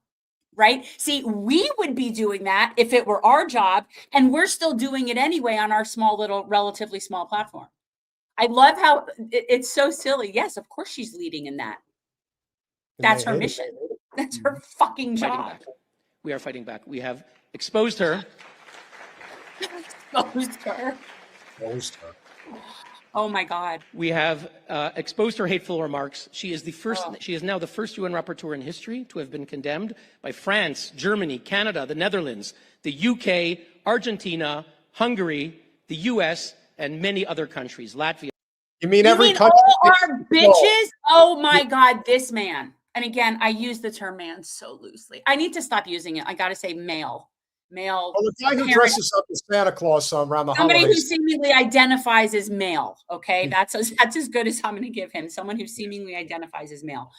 right? See, we would be doing that if it were our job, and we're still doing it anyway on our small little, relatively small platform. I love how it's so silly. Yes, of course she's leading in that. That's her mission. That's her fucking job. We are fighting back. We have exposed her. Exposed her. Exposed her. Oh my God. We have exposed her hateful remarks. She is the first. She is now the first UN rapporteur in history to have been condemned by France, Germany, Canada, the Netherlands, the UK, Argentina, Hungary, the U.S., and many other countries, Latvia. You mean You every mean country? all our bitches? Oh my God, this man. And again, I use the term man so loosely. I need to stop using it. I got to say male. Male. Well, the guy who parent, dresses up as Santa Claus around the somebody who holidays. seemingly identifies as male. Okay, that's as good as I'm going to give him. Someone who seemingly identifies as male.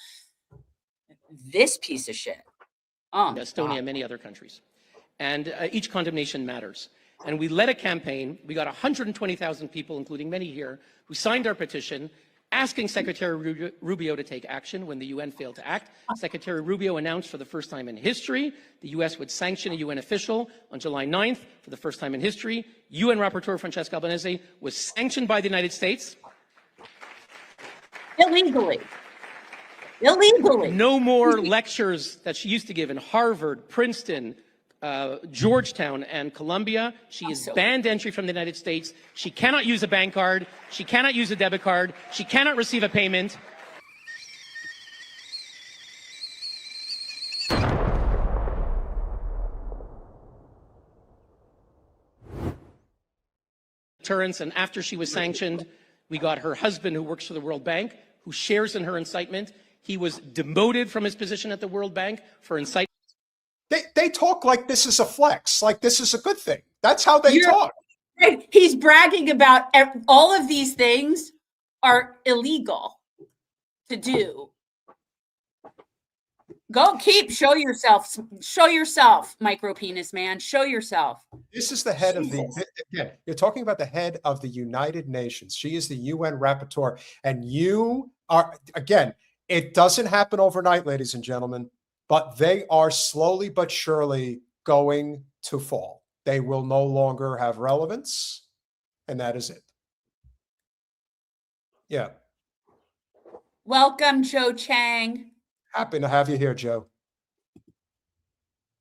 This piece of shit. Estonia, and many other countries. And each condemnation matters. And we led a campaign. We got 120,000 people, including many here, who signed our petition asking Secretary Rubio to take action when the UN failed to act. Secretary Rubio announced for the first time in history the U.S. would sanction a UN official on July 9th. For the first time in history, UN Rapporteur Francesca Albanese was sanctioned by the United States. Illegally. Illegally. No more lectures that she used to give in Harvard, Princeton, Georgetown, and Colombia. She is banned entry from the United States. She cannot use a bank card. She cannot use a debit card. She cannot receive a payment. Deterrence, and after she was sanctioned, we got her husband, who works for the World Bank, who shares in her incitement. He was demoted from his position at the World Bank for incitement. They talk like this is a flex, like this is a good thing. That's how they talk. Right. He's bragging about all of these things are illegal to do. Go show yourself, micro penis man. Show yourself. This is the head of again, you're talking about the head of the United Nations. She is the UN rapporteur. And you are, again, it doesn't happen overnight, ladies and gentlemen, but they are slowly but surely going to fall. They will no longer have relevance, and that is it. Yeah. Welcome, Joe Chang. Happy to have you here, Joe.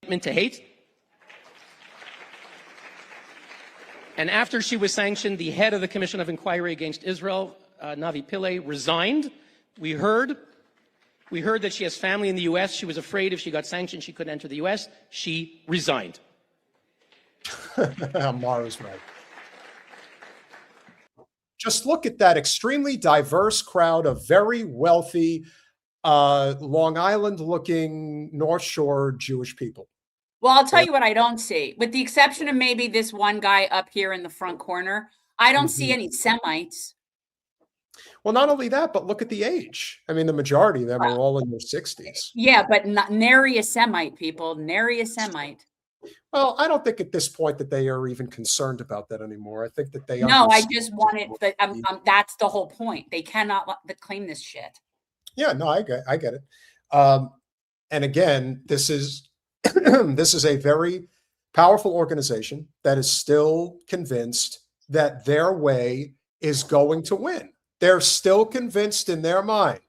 To hate. And after she was sanctioned, the head of the Commission of Inquiry against Israel, Navi Pillay, resigned. We heard that she has family in the U.S. She was afraid if she got sanctioned, she couldn't enter the U.S. She resigned. Mara's right. Just look at that extremely diverse crowd of very wealthy, Long Island-looking North Shore Jewish people. Well, I'll tell you what I don't see. With the exception of maybe this one guy up here in the front corner, I don't see any Semites. Well, not only that, but look at the age. I mean, the majority of them are all in their 60s. Yeah, but nary a Semite, people. Nary a Semite. Well, I don't think at this point that they are even concerned about that anymore. I think that they No, I just want it. But that's the whole point. They cannot claim this shit. Yeah, no, I get it. And again, this is this is a very powerful organization that is still convinced that their way is going to win. They're still convinced in their mind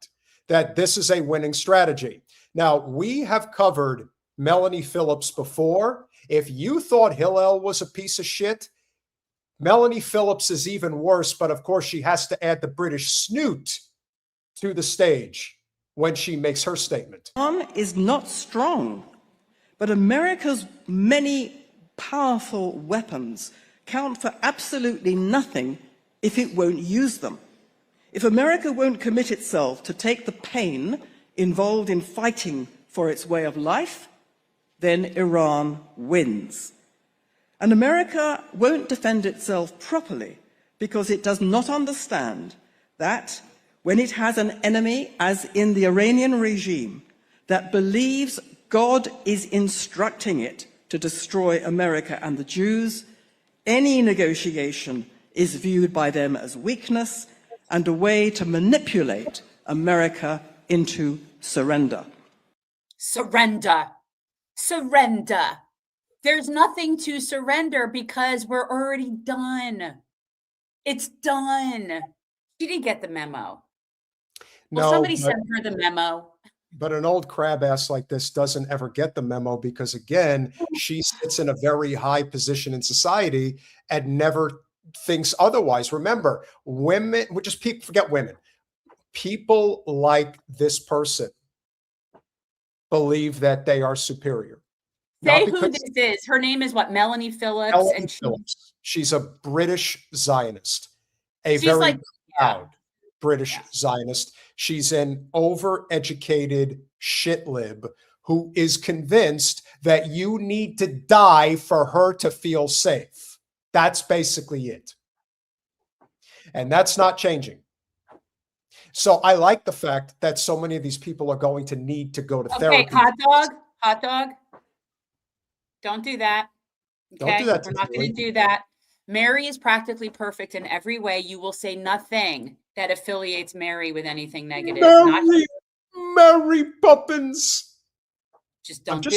that this is a winning strategy. Now, we have covered Melanie Phillips before. If you thought Hillel was a piece of shit, Melanie Phillips is even worse, but of course she has to add the British snoot to the stage when she makes her statement. Iran is not strong, but America's many powerful weapons count for absolutely nothing if it won't use them. If America won't commit itself to take the pain involved in fighting for its way of life, then Iran wins. And America won't defend itself properly because it does not understand that when it has an enemy, as in the Iranian regime, that believes God is instructing it to destroy America and the Jews, any negotiation is viewed by them as weakness and a way to manipulate America into surrender. Surrender. Surrender. There's nothing to surrender because we're already done. It's done. She didn't get the memo. Well, somebody sent her the memo. But an old crab ass like this doesn't ever get the memo because, again, she sits in a very high position in society and never thinks otherwise. Remember, women, forget women. People like this person believe that they are superior. Say who this is. Her name is what? Melanie Phillips. Melanie Phillips. She's a British Zionist, a she's very like, proud British Zionist. She's an overeducated shitlib who is convinced that you need to die for her to feel safe. That's basically it. And that's not changing. So I like the fact that so many of these people are going to need to go to therapy. Hot dog. Don't do that. Okay? Don't do that. We're not going to do that. Mary is practically perfect in every way. You will say nothing that affiliates Mary with anything negative. Mary Poppins. Just don't do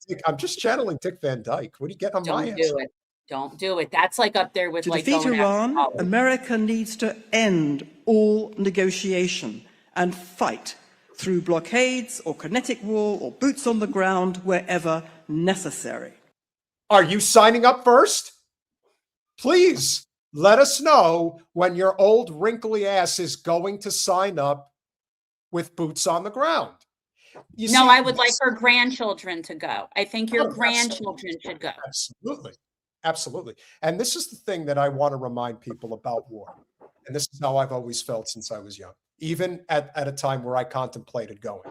it. I'm just channeling Dick Van Dyke. What are you getting on my ass? Don't do it. Don't do it. That's like up there with to like defeat going Iran, after America needs to end all negotiation and fight through blockades or kinetic war or boots on the ground wherever necessary. Are you signing up first? Please let us know when your old wrinkly ass is going to sign up with boots on the ground. I would like her grandchildren to go. I think your grandchildren should go. Absolutely. Absolutely. And this is the thing that I want to remind people about war. And this is how I've always felt since I was young, even at a time where I contemplated going.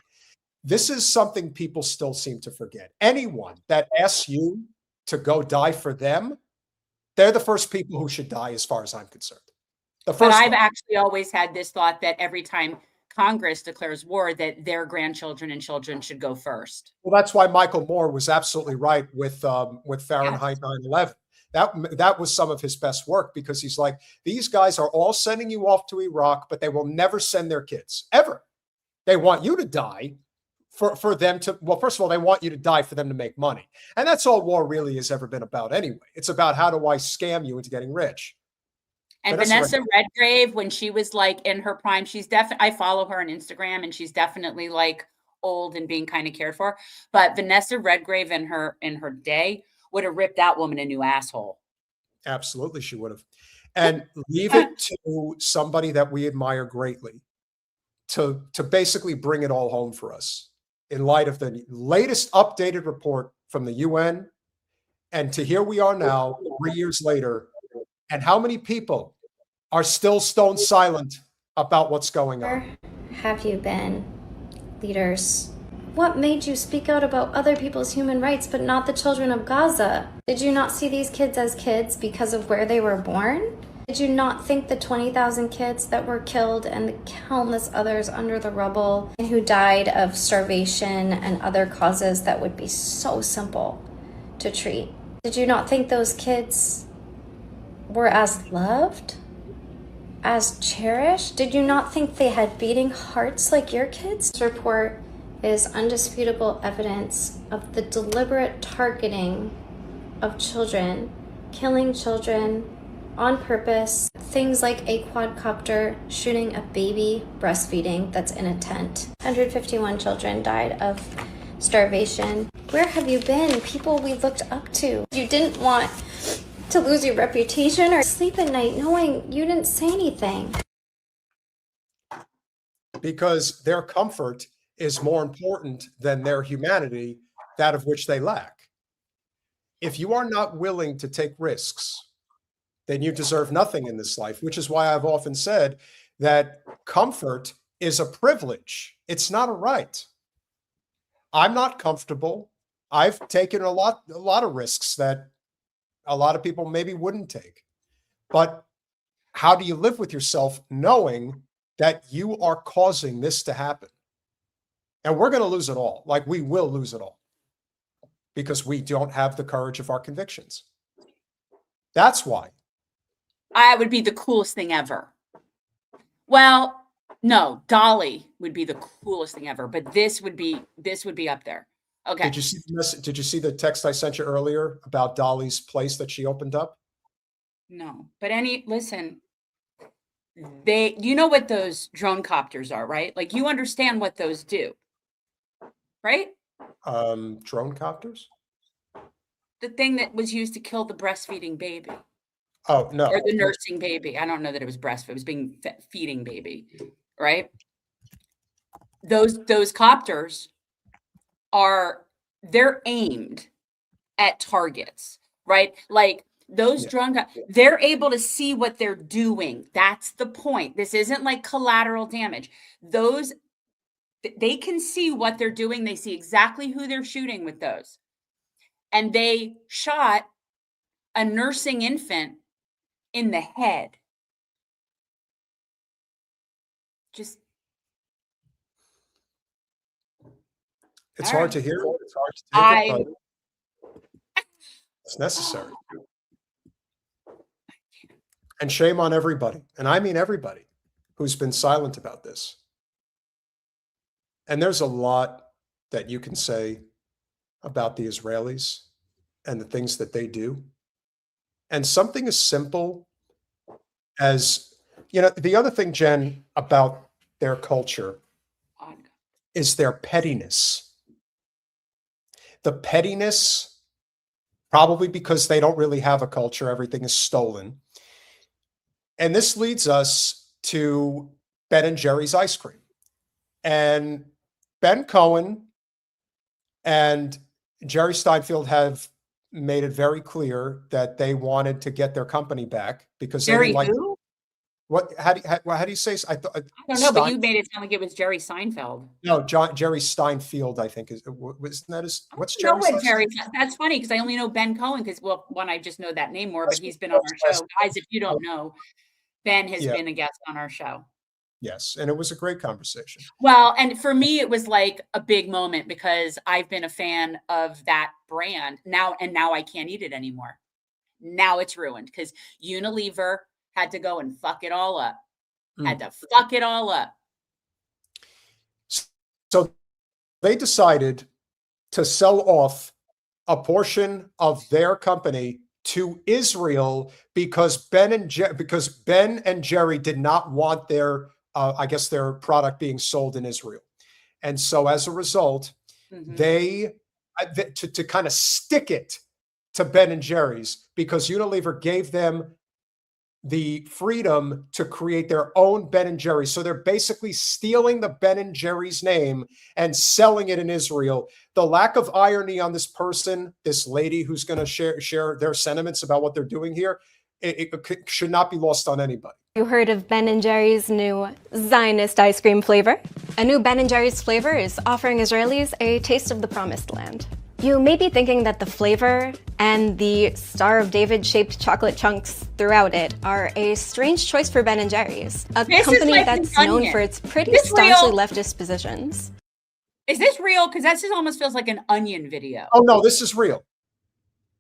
This is something people still seem to forget. Anyone that asks you to go die for them, they're the first people who should die as far as I'm concerned. But I've actually always had this thought that every time Congress declares war, that their grandchildren and children should go first. Well, that's why Michael Moore was absolutely right with Fahrenheit 9/11. That was some of his best work, because he's like, these guys are all sending you off to Iraq, but they will never send their kids ever. They want you to die for them to, well, first of all, they want you to die for them to make money. And that's all war really has ever been about anyway. It's about, how do I scam you into getting rich? And Vanessa Redgrave, when she was like in her prime, she's definitely, I follow her on Instagram, and she's definitely like old and being kind of cared for. But Vanessa Redgrave in her day would have ripped that woman a new asshole. Absolutely, she would have. And leave it to somebody that we admire greatly to basically bring it all home for us in light of the latest updated report from the UN. And to here we are now, 3 years later, and how many people are still stone silent about what's going on? Where have you been, leaders? What made you speak out about other people's human rights but not the children of Gaza? Did you not see these kids as kids because of where they were born? Did you not think the 20,000 kids that were killed and the countless others under the rubble and who died of starvation and other causes that would be so simple to treat? Did you not think those kids were as loved, as cherished? Did you not think they had beating hearts like your kids? This report is undisputable evidence of the deliberate targeting of children, killing children on purpose. Things like a quadcopter shooting a baby breastfeeding that's in a tent. 151 children died of starvation. Where have you been, people we looked up to? You didn't want to lose your reputation or sleep at night knowing you didn't say anything. Because their comfort is more important than their humanity, that of which they lack. If you are not willing to take risks, then you deserve nothing in this life, which is why I've often said that comfort is a privilege. It's not a right. I'm not comfortable. I've taken a lot of risks that a lot of people maybe wouldn't take. But how do you live with yourself knowing that you are causing this to happen? And we're going to lose it all. Like, we will lose it all because we don't have the courage of our convictions. That's why. I would be the coolest thing ever. Well, no, Dolly would be the coolest thing ever, but this would be up there. Okay. Did you see the text I sent you earlier about Dolly's place that she opened up? No, but listen, you know what those drone copters are, right? Like, you understand what those do, right? Drone copters? The thing that was used to kill the breastfeeding baby. Oh, no. Or the nursing baby. I don't know that it was breastfeed. It was being feeding baby, right? Those copters they're aimed at targets, right? Like those drunk, they're able to see what they're doing. That's the point. This isn't like collateral damage. Those, they can see what they're doing. They see exactly who they're shooting with those. And they shot a nursing infant in the head. Just. It's hard to hear. It's hard to take it, but it's necessary. And shame on everybody, and I mean everybody, who's been silent about this. And there's a lot that you can say about the Israelis and the things that they do. And something as simple as, you know, the other thing, Jen, about their culture is their pettiness. The pettiness, probably because they don't really have a culture, everything is stolen. And this leads us to Ben and Jerry's ice cream. And Ben Cohen and Jerry Steinfeld have made it very clear that they wanted to get their company back because they didn't like who? What? How do you say? I don't know, but you made it sound like it was Jerry Seinfeld. No, Jerry Steinfeld, I think wasn't that his? What's Jerry? Jerry? That's funny because I only know Ben Cohen because, well, one, I just know that name more, but he's been on our show. Guys, if you don't know, Ben has been a guest on our show. Yes, and it was a great conversation. Well, and for me, it was like a big moment because I've been a fan of that brand now, and now I can't eat it anymore. Now it's ruined because Unilever had to go and fuck it all up. Had to fuck it all up. So they decided to sell off a portion of their company to Israel because Ben and Jerry did not want their, I guess, their product being sold in Israel. And so as a result, they to kind of stick it to Ben and Jerry's, because Unilever gave them the freedom to create their own Ben and Jerry's. So they're basically stealing the Ben and Jerry's name and selling it in Israel. The lack of irony on this person, this lady who's going to share their sentiments about what they're doing here, it should not be lost on anybody. You heard of Ben & Jerry's new Zionist ice cream flavor? A new Ben & Jerry's flavor is offering Israelis a taste of the promised land. You may be thinking that the flavor and the Star of David shaped chocolate chunks throughout it are a strange choice for Ben & Jerry's, a company like that's known for its pretty staunchly leftist positions. Is this real? Because that just almost feels like an Onion video. Oh no, this is real.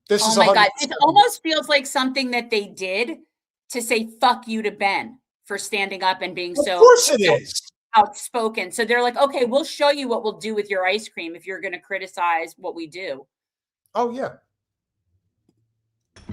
This is oh my God. It almost feels like something that they did to say fuck you to Ben for standing up and being so outspoken. So they're like, okay, we'll show you what we'll do with your ice cream if you're going to criticize what we do. Oh, yeah.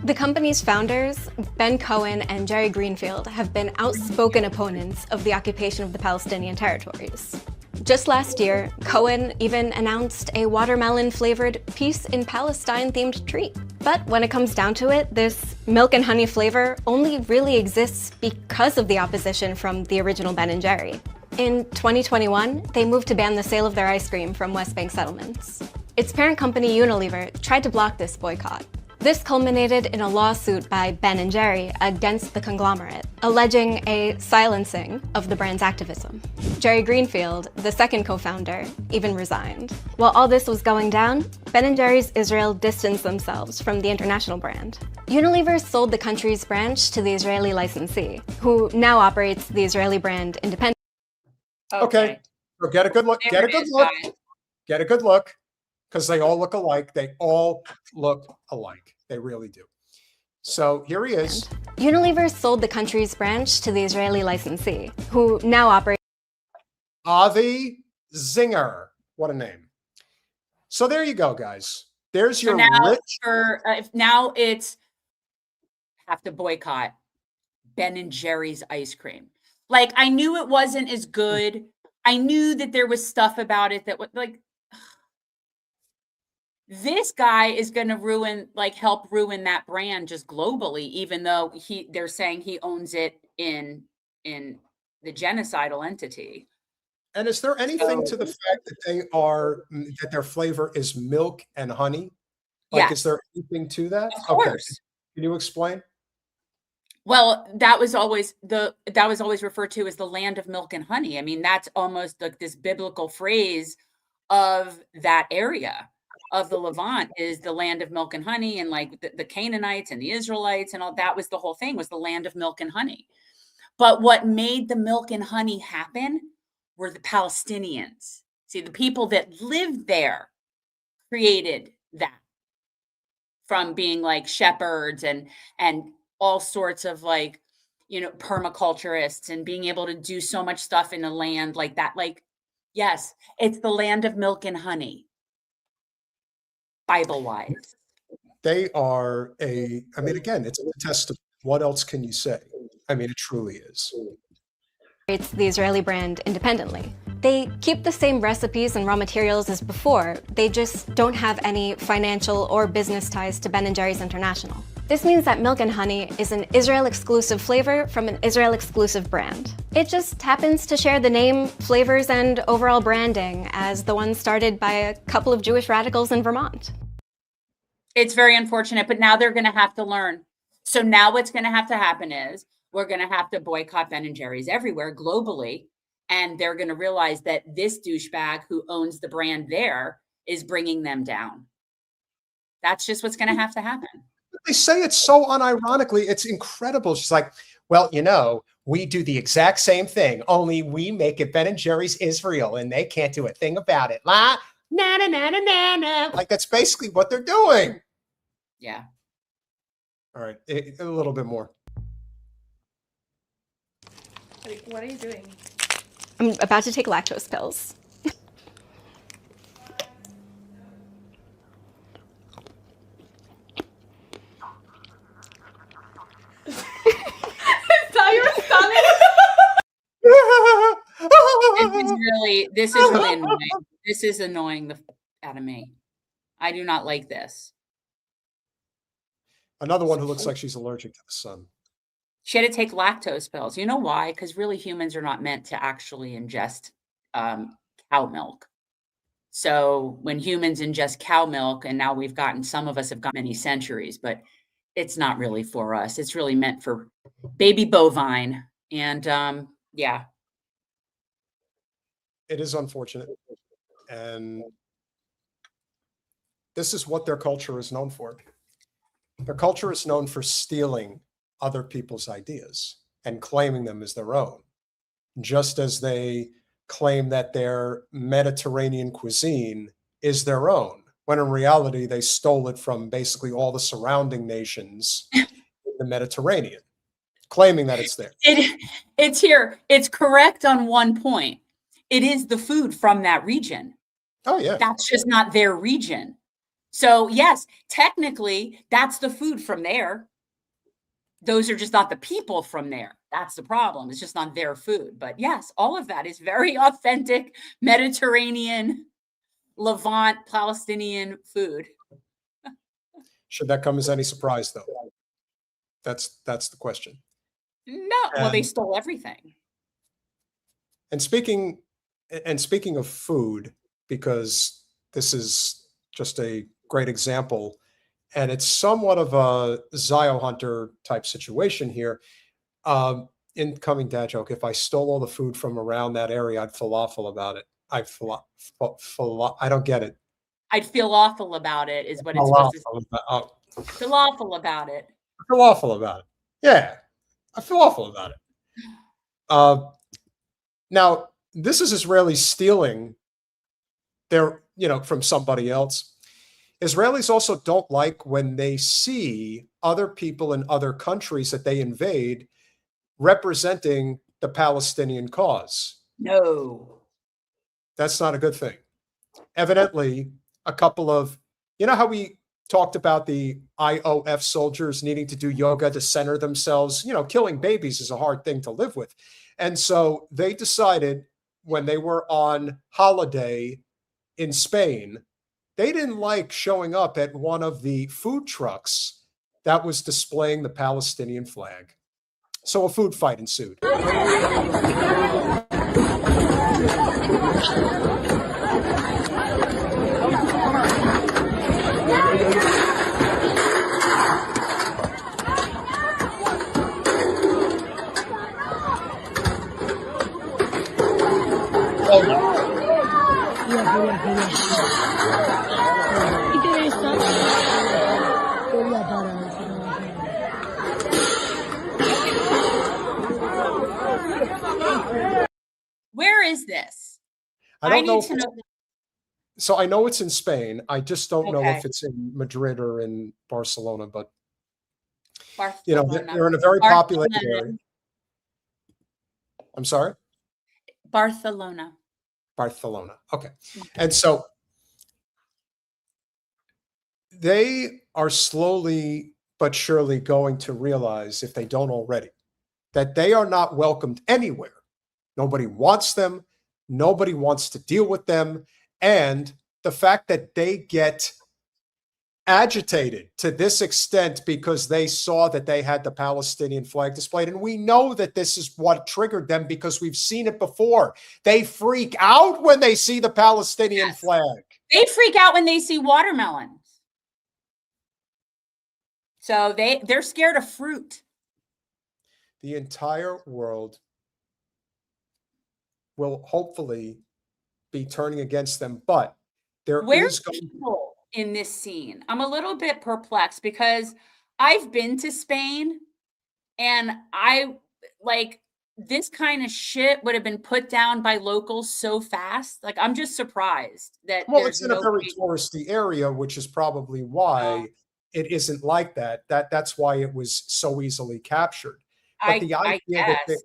The company's founders, Ben Cohen and Jerry Greenfield, have been outspoken opponents of the occupation of the Palestinian territories. Just last year, Cohen even announced a watermelon-flavored Peace in Palestine-themed treat. But when it comes down to it, this milk and honey flavor only really exists because of the opposition from the original Ben & Jerry. In 2021, they moved to ban the sale of their ice cream from West Bank settlements. Its parent company, Unilever, tried to block this boycott. This culminated in a lawsuit by Ben & Jerry against the conglomerate, alleging a silencing of the brand's activism. Jerry Greenfield, the second co-founder, even resigned. While all this was going down, Ben & Jerry's Israel distanced themselves from the international brand. Unilever sold the country's branch to the Israeli licensee, who now operates the Israeli brand independently. Okay, so get a good look. Get a good look. Get a good look, because they all look alike. They all look alike. They really do. So here he is. Unilever sold the country's branch to the Israeli licensee, who now operates. Avi Zinger. What a name. So there you go, guys. There's your now it's have to boycott Ben & Jerry's ice cream. Like, I knew it wasn't as good. I knew that there was stuff about it that was like, this guy is going to help ruin that brand just globally, even though they're saying he owns it in the genocidal entity. And is there anything to the fact that that their flavor is milk and honey? Like, is there anything to that? Of course. Okay. Can you explain? Well, that was always referred to as the land of milk and honey. I mean, that's almost like this biblical phrase of that area of the Levant is the land of milk and honey, and like the Canaanites and the Israelites and all that was the whole thing, was the land of milk and honey. But what made the milk and honey happen were the Palestinians. See, the people that lived there created that, from being like shepherds and all sorts of like, you know, permaculturists, and being able to do so much stuff in a land like that. Like, yes, it's the land of milk and honey, Bible-wise. They are I mean, again, it's a testament. What else can you say? I mean, it truly is. It's the Israeli brand independently. They keep the same recipes and raw materials as before, they just don't have any financial or business ties to Ben & Jerry's International. This means that milk and honey is an Israel-exclusive flavor from an Israel-exclusive brand. It just happens to share the name, flavors, and overall branding as the one started by a couple of Jewish radicals in Vermont. It's very unfortunate, but now they're going to have to learn. So now what's going to have to happen is we're going to have to boycott Ben & Jerry's everywhere globally. And they're going to realize that this douchebag who owns the brand there is bringing them down. That's just what's going to have to happen. They say it so unironically. It's incredible. She's like, well, you know, we do the exact same thing, only we make it Ben & Jerry's Israel, and they can't do a thing about it. La, na, na, na, na, na, na. Like, that's basically what they're doing. Yeah. All right. A little bit more. What are you doing? I'm about to take lactose pills. I thought you were stunning. This is really annoying. This is annoying the out of me. I do not like this. Another one who looks like she's allergic to the sun. She had to take lactose pills. You know why? Because really humans are not meant to actually ingest cow milk. So when humans ingest cow milk, and now some of us have got many centuries, but it's not really for us. It's really meant for baby bovine. And yeah. It is unfortunate. And this is what their culture is known for. Their culture is known for stealing other people's ideas and claiming them as their own, just as they claim that their Mediterranean cuisine is their own, when in reality, they stole it from basically all the surrounding nations in the Mediterranean, claiming that it's there. It's here. It's correct on one point. It is the food from that region. Oh, yeah. That's just not their region. So yes, technically, that's the food from there. Those are just not the people from there. That's the problem. It's just not their food. But yes, all of that is very authentic Mediterranean, Levant, Palestinian food. Should that come as any surprise, though? That's the question. No, well, they stole everything. And speaking of food, because this is just a great example, and it's somewhat of a Zio Hunter type situation here. Incoming dad joke. If I stole all the food from around that area, I'd falafel about it. I don't get it. I'd feel awful about it is what it's supposed to say. Feel awful about it. I feel awful about it. Yeah. I feel awful about it. Now, this is Israelis stealing from somebody else. Israelis also don't like when they see other people in other countries that they invade representing the Palestinian cause. No. That's not a good thing. Evidently, a couple of, how we talked about the IOF soldiers needing to do yoga to center themselves, killing babies is a hard thing to live with. And so they decided when they were on holiday in Spain, they didn't like showing up at one of the food trucks that was displaying the Palestinian flag. So a food fight ensued. Where is this? I don't know. Need to know. So I know it's in Spain. I just don't know Okay. if it's in Madrid or in Barcelona, but you Barcelona. know, they're in a very populated area. I'm sorry? Barcelona. Barcelona. Okay. And so they are slowly but surely going to realize, if they don't already, that they are not welcomed anywhere. Nobody wants them. Nobody wants to deal with them. And the fact that they get agitated to this extent because they saw that they had the Palestinian flag displayed. And we know that this is what triggered them because we've seen it before. They freak out when they see the Palestinian flag. They freak out when they see watermelons. So they're scared of fruit. The entire world will hopefully be turning against them, but Where's people in this scene? I'm a little bit perplexed because I've been to Spain and this kind of shit would have been put down by locals so fast. Like, I'm just surprised that. Well, it's in a very touristy area, which is probably why it isn't like that. That's why it was so easily captured. But the idea that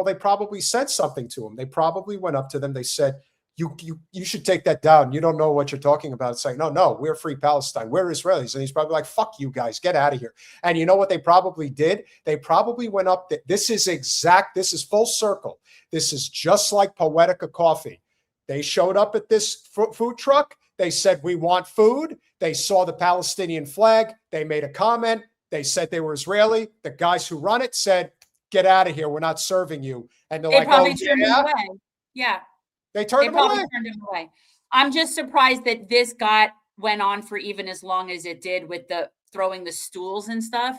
they probably said something to them. They probably went up to them. They said, you should take that down. You don't know what you're talking about. It's like, no, we're free Palestine. We're Israelis. And he's probably like, fuck you guys, get out of here. And you know what they probably did? They probably went up. This is full circle. This is just like Poetica coffee. They showed up at this food truck. They said, we want food. They saw the Palestinian flag. They made a comment. They said they were Israeli. The guys who run it said, get out of here. We're not serving you. And they're like, probably turned him away. Yeah. They turned him away. I'm just surprised that this went on for even as long as it did with the throwing the stools and stuff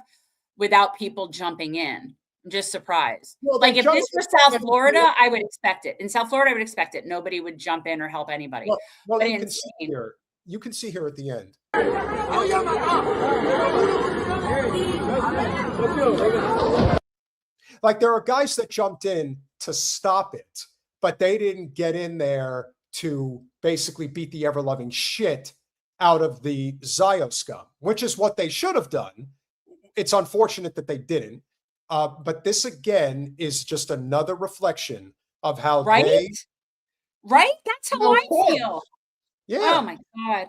without people jumping in. I'm just surprised. Well, like if this were South Florida, I would expect it. In South Florida, I would expect it. Nobody would jump in or help anybody. Well, you can see here at the end. Like there are guys that jumped in to stop it, but they didn't get in there to basically beat the ever-loving shit out of the Zio scum, which is what they should have done. It's unfortunate that they didn't. But this, again, is just another reflection of how Right? That's how I feel. Yeah. Oh, my God.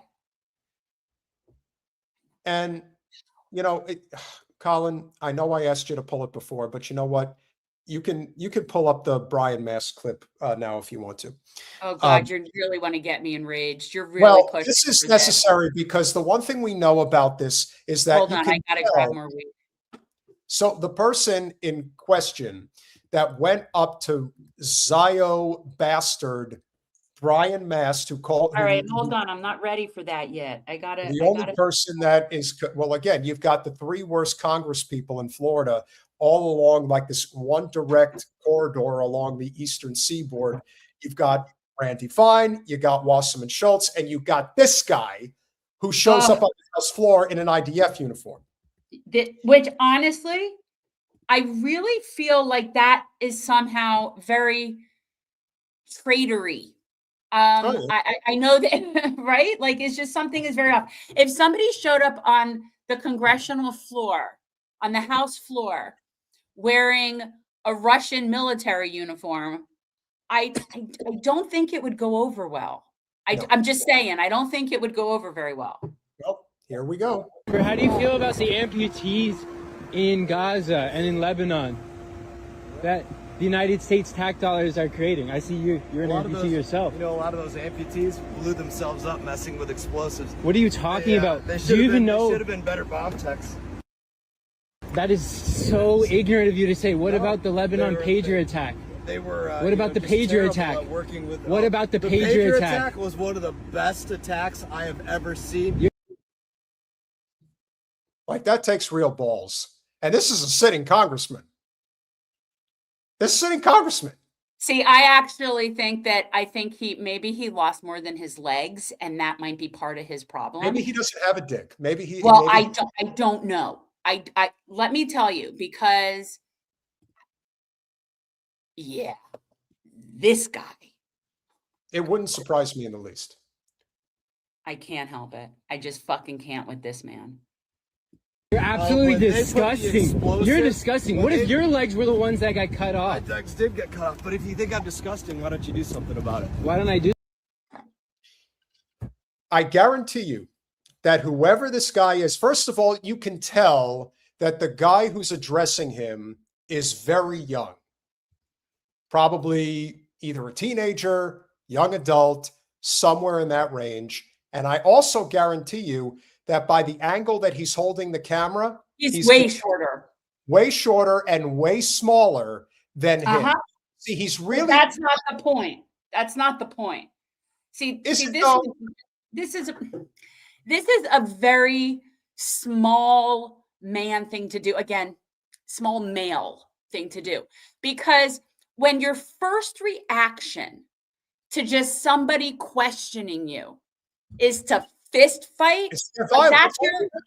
And, Colin, I know I asked you to pull it before, but you know what? You can pull up the Brian Mast clip now if you want to. Oh God, you really want to get me enraged. You're really pushing. This is necessary because the one thing we know about this is that hold on, I gotta grab more weed. So the person in question that went up to Zio bastard Brian Mast, who called. All right, hold on. I'm not ready for that yet. The only person that is, well, again, you've got the three worst Congress people in Florida all along like this one direct corridor along the eastern seaboard. You've got Randy Fine, you got Wasserman Schultz, and you got this guy who shows up on the House floor in an IDF uniform. Which honestly, I really feel like that is somehow very traitory. I know that, right? Like it's just something is very off. If somebody showed up on the congressional floor, on the House floor, wearing a Russian military uniform, I don't think it would go over well. I'm just saying, I don't think it would go over very well. Well, here we go. How do you feel about the amputees in Gaza and in Lebanon that the United States tax dollars are creating? I see you're an amputee yourself. A lot of those amputees blew themselves up messing with explosives. What are you talking about? Do you even know? They should have been better bomb techs. That is so ignorant of you to say. What about the Lebanon pager attack? They were. What about the pager attack? What about the pager attack? Was one of the best attacks I have ever seen. Like that takes real balls. And this is a sitting congressman. This sitting congressman. See, I actually think that maybe he lost more than his legs, and that might be part of his problem. Maybe he doesn't have a dick. Maybe he. Well, maybe I don't know. I let me tell you, because yeah, this guy. It wouldn't surprise me in the least. I can't help it. I just fucking can't with this man. You're absolutely disgusting. You're disgusting. What if your legs were the ones that got cut off? My legs did get cut off, but if you think I'm disgusting, why don't you do something about it? Why don't I do? I guarantee you that whoever this guy is, first of all, you can tell that the guy who's addressing him is very young. Probably either a teenager, young adult, somewhere in that range. And I also guarantee you that by the angle that he's holding the camera, he's way shorter and way smaller than him. See, he's really. But that's not the point. That's not the point. See, this is a very small man thing to do. Again, small male thing to do, because when your first reaction to just somebody questioning you is to fist fight, like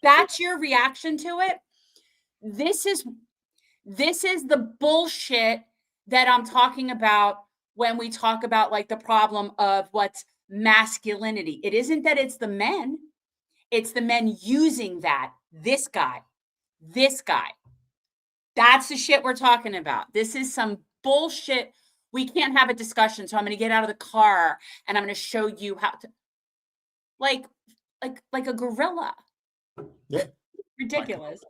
that's your reaction to it. This is the bullshit that I'm talking about when we talk about like the problem of what's masculinity. It isn't that it's the men using that. This guy, that's the shit we're talking about. This is some bullshit. We can't have a discussion. So I'm going to get out of the car and I'm going to show you how to, like a gorilla. Yeah. Ridiculous.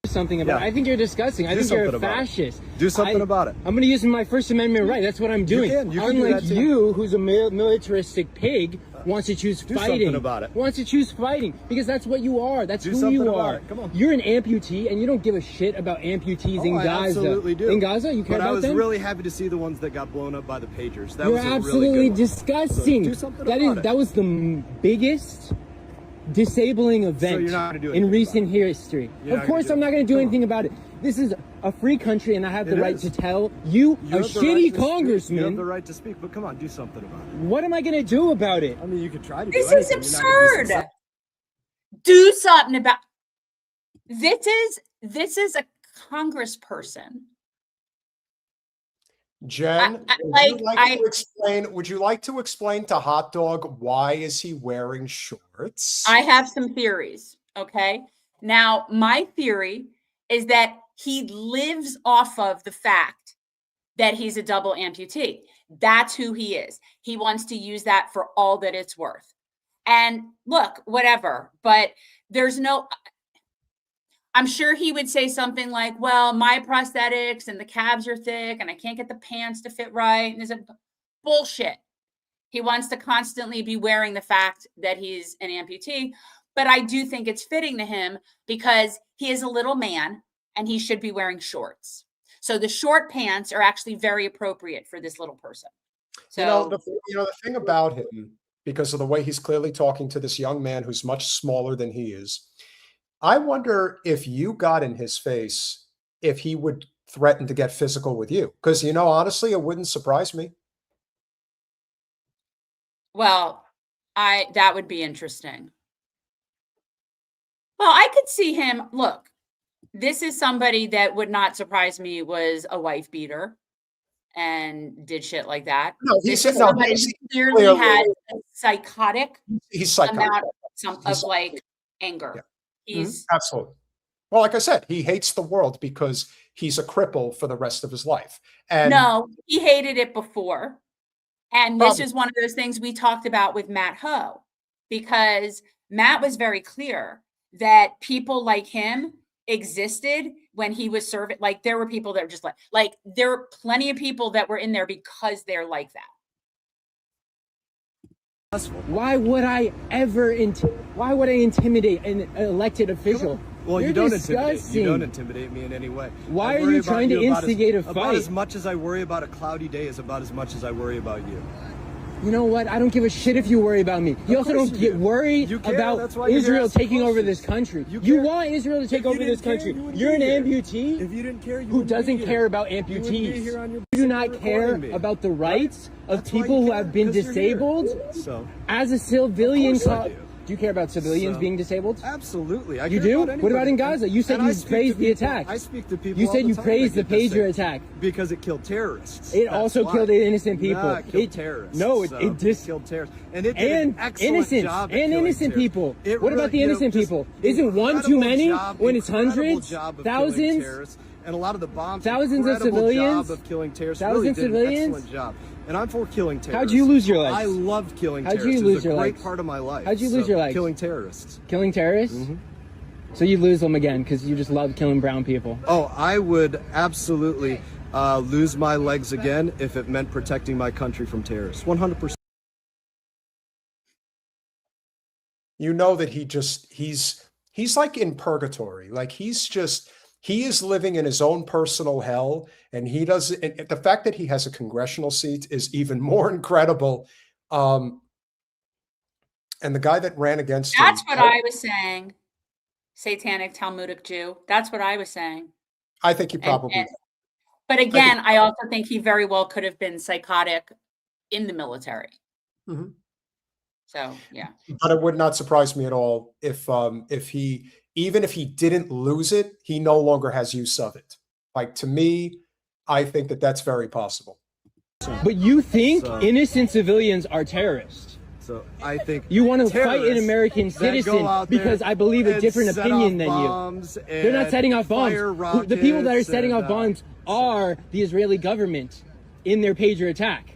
Something about it. I think you're disgusting. I think you're a fascist. Do something about it. I'm going to use my First Amendment right. That's what I'm doing. You can Unlike you, who's a militaristic pig, wants to choose fighting. Do something about it. Wants to choose fighting because that's what you are. That's who you are. Come on. You're an amputee, and you don't give a shit about amputees in Gaza. I absolutely do. In Gaza, you care about them? But I was really happy to see the ones that got blown up by the pagers. You're absolutely really good disgusting. So do something about it. That was the biggest disabling event in recent history. Of course, I'm not going to do anything about it. This is a free country, and I have the right to tell you, a shitty congressman. You have the right to speak, but come on, do something about it. What am I going to do about it? I mean, you could try to. This is absurd. Do something about. This is a congressperson. Jen, would you like to explain to Hot Dog why is he wearing shorts? I have some theories, okay? Now, my theory is that he lives off of the fact that he's a double amputee. That's who he is. He wants to use that for all that it's worth. And look, whatever, but there's no... I'm sure he would say something like, well, my prosthetics and the calves are thick and I can't get the pants to fit right. And there's a bullshit. He wants to constantly be wearing the fact that he's an amputee. But I do think it's fitting to him because he is a little man and he should be wearing shorts. So the short pants are actually very appropriate for this little person. So the thing about him, because of the way he's clearly talking to this young man who's much smaller than he is, I wonder if you got in his face, if he would threaten to get physical with you. Because, honestly, it wouldn't surprise me. Well, that would be interesting. Well, I could see him. Look, this is somebody that would not surprise me was a wife beater and did shit like that. No, he clearly had a psychotic amount of like anger. Yeah. Absolutely. Well, like I said, he hates the world because he's a cripple for the rest of his life. And no, he hated it before. And this is one of those things we talked about with Matt Ho, because Matt was very clear that people like him existed when he was serving. Like there were people that were just like there were plenty of people that were in there because they're like that. Why would I intimidate an elected official? Well, you don't intimidate me in any way. Why are you trying to instigate a fight? About as much as I worry about a cloudy day is about as much as I worry about you. You know what? I don't give a shit if you worry about me. You also don't get worried about Israel taking over this country. You want Israel to take over this country. You're an amputee If you didn't care, who doesn't care about amputees. You do not care about the rights of people who have been disabled. So, As a civilian, Of course I do. do you care about civilians being disabled? absolutely. You do? What about in Gaza? You said you praised the attack. I speak to people. You all said the you time praised that the get this pager thing. attack. Because it killed terrorists. It That's also why. killed innocent people. Nah, it killed It- terrorists. No, So, it just killed terrorists. And it did an excellent innocent job at and killing innocent terrorists. people. It What really, about the you know, innocent just people? Isn't one too many incredible when it's incredible hundreds, job of killing thousands? terrorists. And a lot of the bombs. Thousands of incredible civilians? Job of killing terrorists. Thousands Really of did an civilians? excellent job. And I'm for killing terrorists. How'd you lose your legs? I love killing How'd you terrorists. lose It's a your great legs? part of my life. How'd you lose your legs? Killing terrorists. Killing terrorists? So you lose them again because you just love killing brown people. Oh, I would absolutely lose my legs again if it meant protecting my country from terrorists. 100%. You know that he's like in purgatory. Like he is living in his own personal hell, and he doesn't. And the fact that he has a congressional seat is even more incredible. And the guy that ran against him. That's what I was saying. Satanic Talmudic Jew. That's what I was saying. I think he probably. But again, I also think he very well could have been psychotic in the military. Mhm. So yeah. But it would not surprise me at all if he, even if he didn't lose it, he no longer has use of it. Like, to me, I think that that's very possible. But you think innocent civilians are terrorists? So I think you want to fight an terrorists American that go citizen out there because I believe a and different set opinion off than bombs you. They're not and setting off bombs. fire The people that are rockets setting and, off bombs are the Israeli government in their pager attack.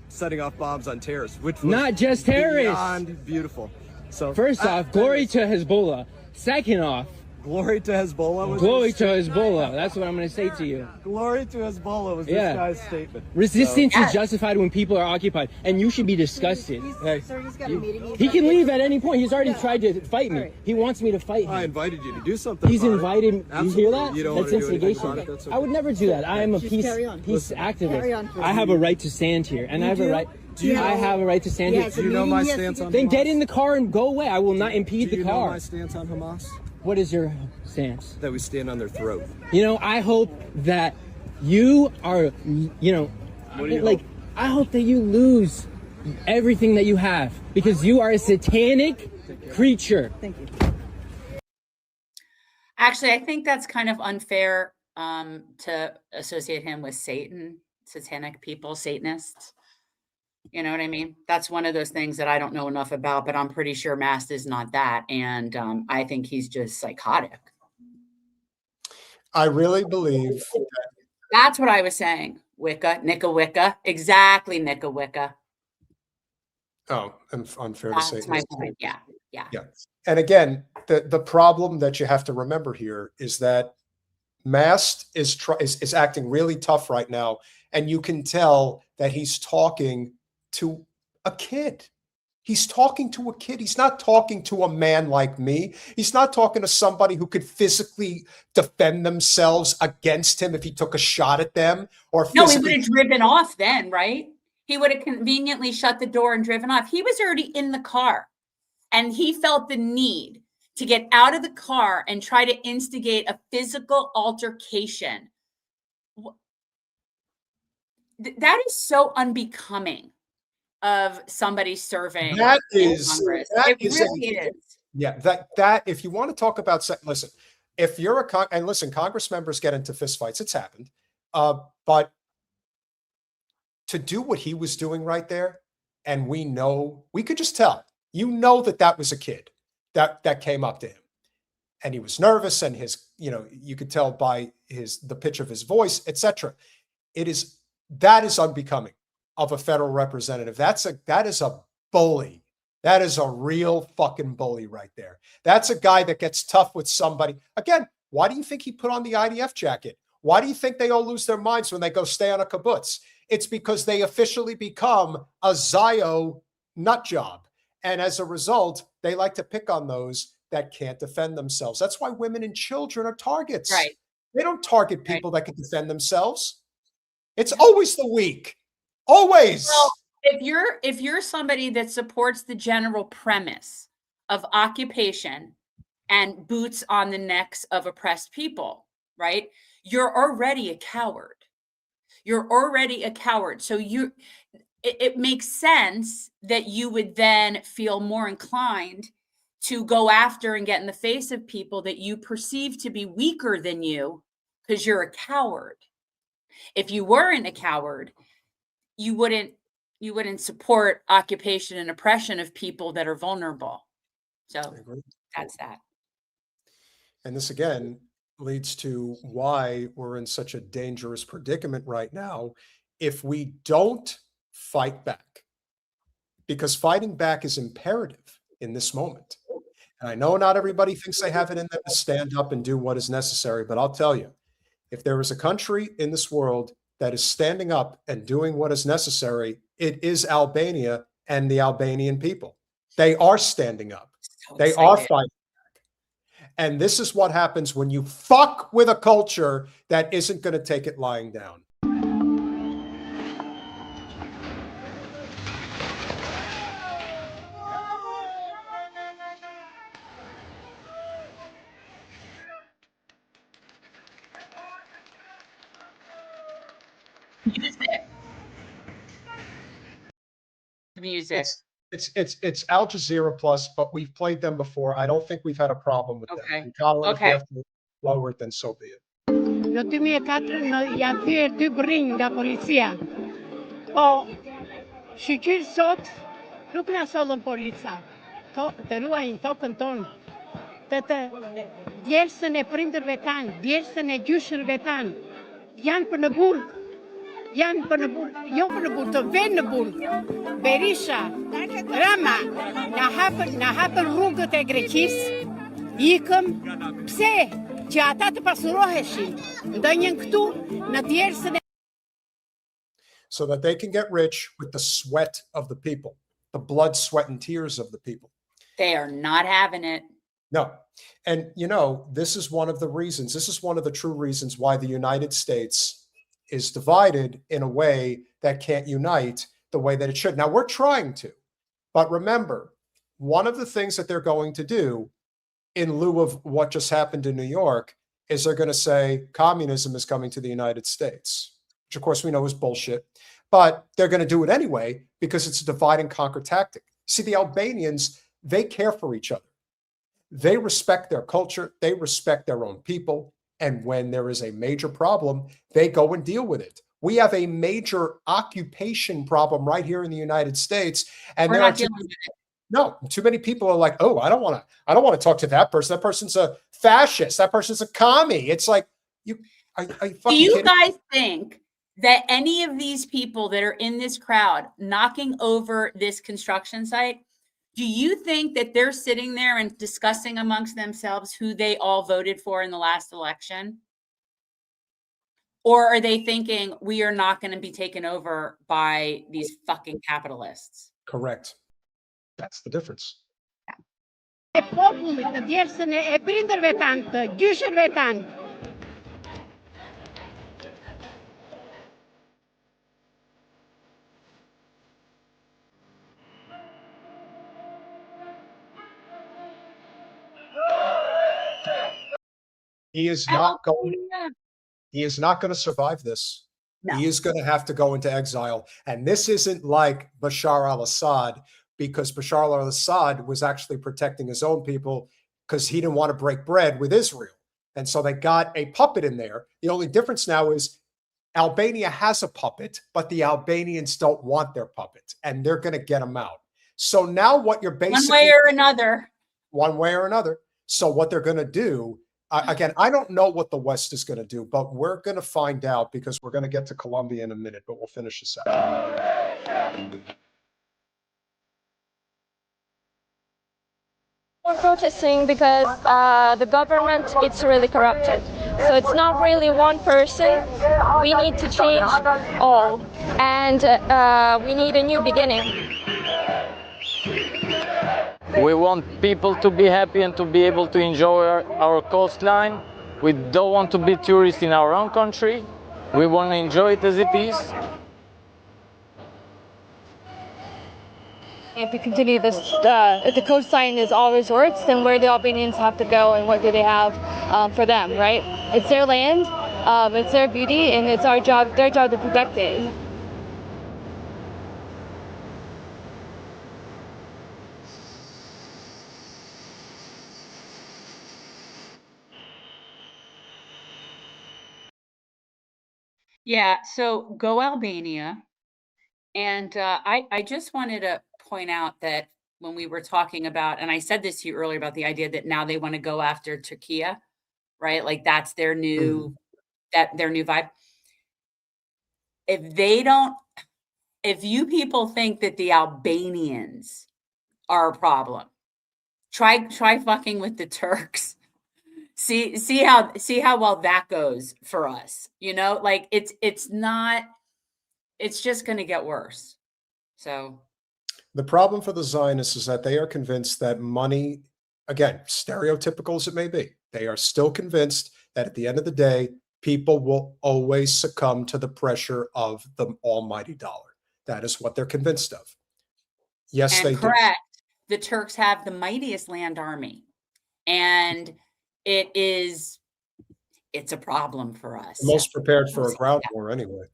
setting off bombs on terrorists, which was Not just terrorists. beyond beautiful. So First off, glory to Hezbollah. Second off, glory to Hezbollah. Was glory to Hezbollah. That's what I'm going to say to you. Glory to Hezbollah was Yeah. this guy's statement. Resistance So- is justified when people are occupied, and you should be disgusted. Sir, he's got a meeting. He can leave at any point. He's already tried to fight me. He wants me to fight him. I invited you to do something. He's about it. invited. You Absolutely. hear that? You don't That's wanna do anything instigation. about it, that's okay. I would never do that. I am a Just peace carry on. activist. Carry on, please. I have a right to stand here, and I have a right. I have a right to stand here. Do you know my stance on Then Hamas? get in the car and go away. I will not impede Do the you know car. my stance on Hamas? What is your stance? That we stand on their throat. You know, I hope that you are, you know, What do you like, hope? I hope that you lose everything that you have because you are a satanic creature. Thank you. Actually, I think that's kind of unfair to associate him with Satan, satanic people, Satanists. You know what I mean? That's one of those things that I don't know enough about, but I'm pretty sure Mast is not that. And I think he's just psychotic. I really believe That's what I was saying. Wicca, Nicka Wicca. Exactly, Nicka Wicca. unfair to That's say. my point. Yeah. Yeah. Yeah. And again, the problem that you have to remember here is that Mast is acting really tough right now, and you can tell that he's talking to a kid. He's talking to a kid. He's not talking to a man like me. He's not talking to somebody who could physically defend themselves against him if he took a shot at them, or No, he physically. would have driven off then, right? He would have conveniently shut the door and driven off. He was already in the car, and he felt the need to get out of the car and try to instigate a physical altercation. That is so unbecoming of somebody serving That in is Congress. that It is really is. Yeah, that if you want to talk about listen, if you're and listen, Congress members get into fistfights. It's happened, but to do what he was doing right there, and we could just tell, that was a kid that came up to him, and he was nervous, and you could tell by the pitch of his voice, etc. That is unbecoming of a federal representative. That is a bully. That is a real fucking bully right there. That's a guy that gets tough with somebody. Again, why do you think he put on the IDF jacket? Why do you think they all lose their minds when they go stay on a kibbutz? It's because they officially become a Zio nut job. And as a result, they like to pick on those that can't defend themselves. That's why women and children are targets. Right. They don't target people that can defend themselves. It's always the weak. Always. Well, if you're somebody that supports the general premise of occupation and boots on the necks of oppressed people, right? You're already a coward. You're already a coward. So it makes sense that you would then feel more inclined to go after and get in the face of people that you perceive to be weaker than you because you're a coward. If you weren't a coward, you wouldn't support occupation and oppression of people that are vulnerable. So that's that. And this again leads to why we're in such a dangerous predicament right now if we don't fight back. Because fighting back is imperative in this moment. And I know not everybody thinks they have it in them to stand up and do what is necessary, but I'll tell you, if there is a country in this world that is standing up and doing what is necessary, it is Albania and the Albanian people. They are standing up. They are fighting back. And this is what happens when you fuck with a culture that isn't going to take it lying down. Music. It's Al Jazeera Plus, but we've played them before. I don't think we've had a problem with them. And Colin, if we have to lower it, then so be it. Në 2004 janë thyer 2 brinj nga policia. Po, shqyr sot nuk na sollën polica. Të ruajnë tokën tonë. Të djersën e prindërve tanë, djersën e gjyshërve tanë. Janë për në burg. Janë për në burg, jo për në burg, të venë në burg. Berisha, Rama, na hapën rrugët e Greqisë, ikëm, pse? Që ata të pasuroheshin, ndonjën këtu në djersën e... So that they can get rich with the sweat of the people, the blood, sweat, and tears of the people. They are not having it. No. And, you know, this is one of the reasons, this is one of the true reasons why the United States is divided in a way that can't unite the way that it should. Now, we're trying to, but remember, one of the things that they're going to do in lieu of what just happened in New York is they're going to say communism is coming to the United States, which of course we know is bullshit, but they're going to do it anyway because it's a divide and conquer tactic. See, the Albanians, they care for each other. They respect their culture. They respect their own people. And when there is a major problem, they go and deal with it. We have a major occupation problem right here in the United States. And there are too many people are like, oh, I don't want to talk to that person. That person's a fascist. That person's a commie. It's like, do you guys think that any of these people that are in this crowd knocking over this construction site, do you think that they're sitting there and discussing amongst themselves who they all voted for in the last election? Or are they thinking we are not going to be taken over by these fucking capitalists? Correct. That's the difference. E popullit, të djersën e prindërve tanë, të gjyshërve tanë. He is not going to survive this. No. He is going to have to go into exile. And this isn't like Bashar al-Assad, because Bashar al-Assad was actually protecting his own people because he didn't want to break bread with Israel. And so they got a puppet in there. The only difference now is Albania has a puppet, but the Albanians don't want their puppet, and they're going to get them out. So now what you're basically... One way or another. One way or another. So what they're going to do... Again, I don't know what the West is going to do, but we're going to find out because we're going to get to Colombia in a minute, but we'll finish this out. We're protesting because the government, it's really corrupted. So it's not really one person. We need to change all. And we need a new beginning. We want people to be happy and to be able to enjoy our coastline. We don't want to be tourists in our own country. We want to enjoy it as it is. If we continue this, if the coastline is all resorts, then where do the Albanians have to go, and what do they have for them, right? It's their land, it's their beauty, and it's their job to protect it. Yeah, so go Albania. And I just wanted to point out that when we were talking about, and I said this to you earlier about the idea that now they want to go after Turkey, right? Like that's their new their new vibe. If you people think that the Albanians are a problem, try fucking with the Turks. See how well that goes for us. You know, like it's just going to get worse. So the problem for the Zionists is that they are convinced that money, again, stereotypical as it may be, they are still convinced that at the end of the day, people will always succumb to the pressure of the almighty dollar. That is what they're convinced of. Yes, they correct. The Turks have the mightiest land army, and it's a problem for us. The most prepared for a ground war anyway.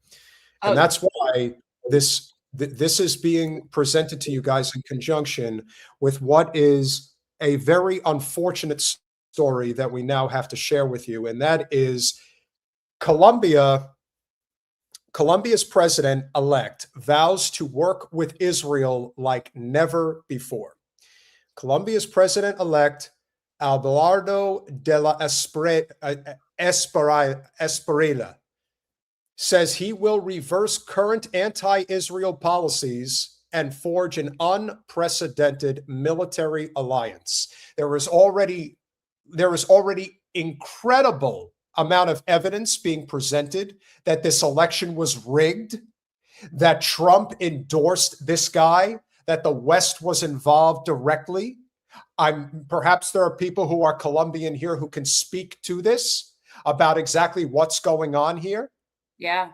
And that's why this is being presented to you guys in conjunction with what is a very unfortunate story that we now have to share with you. And that is Colombia's president-elect vows to work with Israel like never before. Colombia's president-elect, Abelardo de la Espriella, says he will reverse current anti-Israel policies and forge an unprecedented military alliance. There is already incredible amount of evidence being presented that this election was rigged, that Trump endorsed this guy, that the West was involved directly. Perhaps there are people who are Colombian here who can speak to this about exactly what's going on here. Yeah.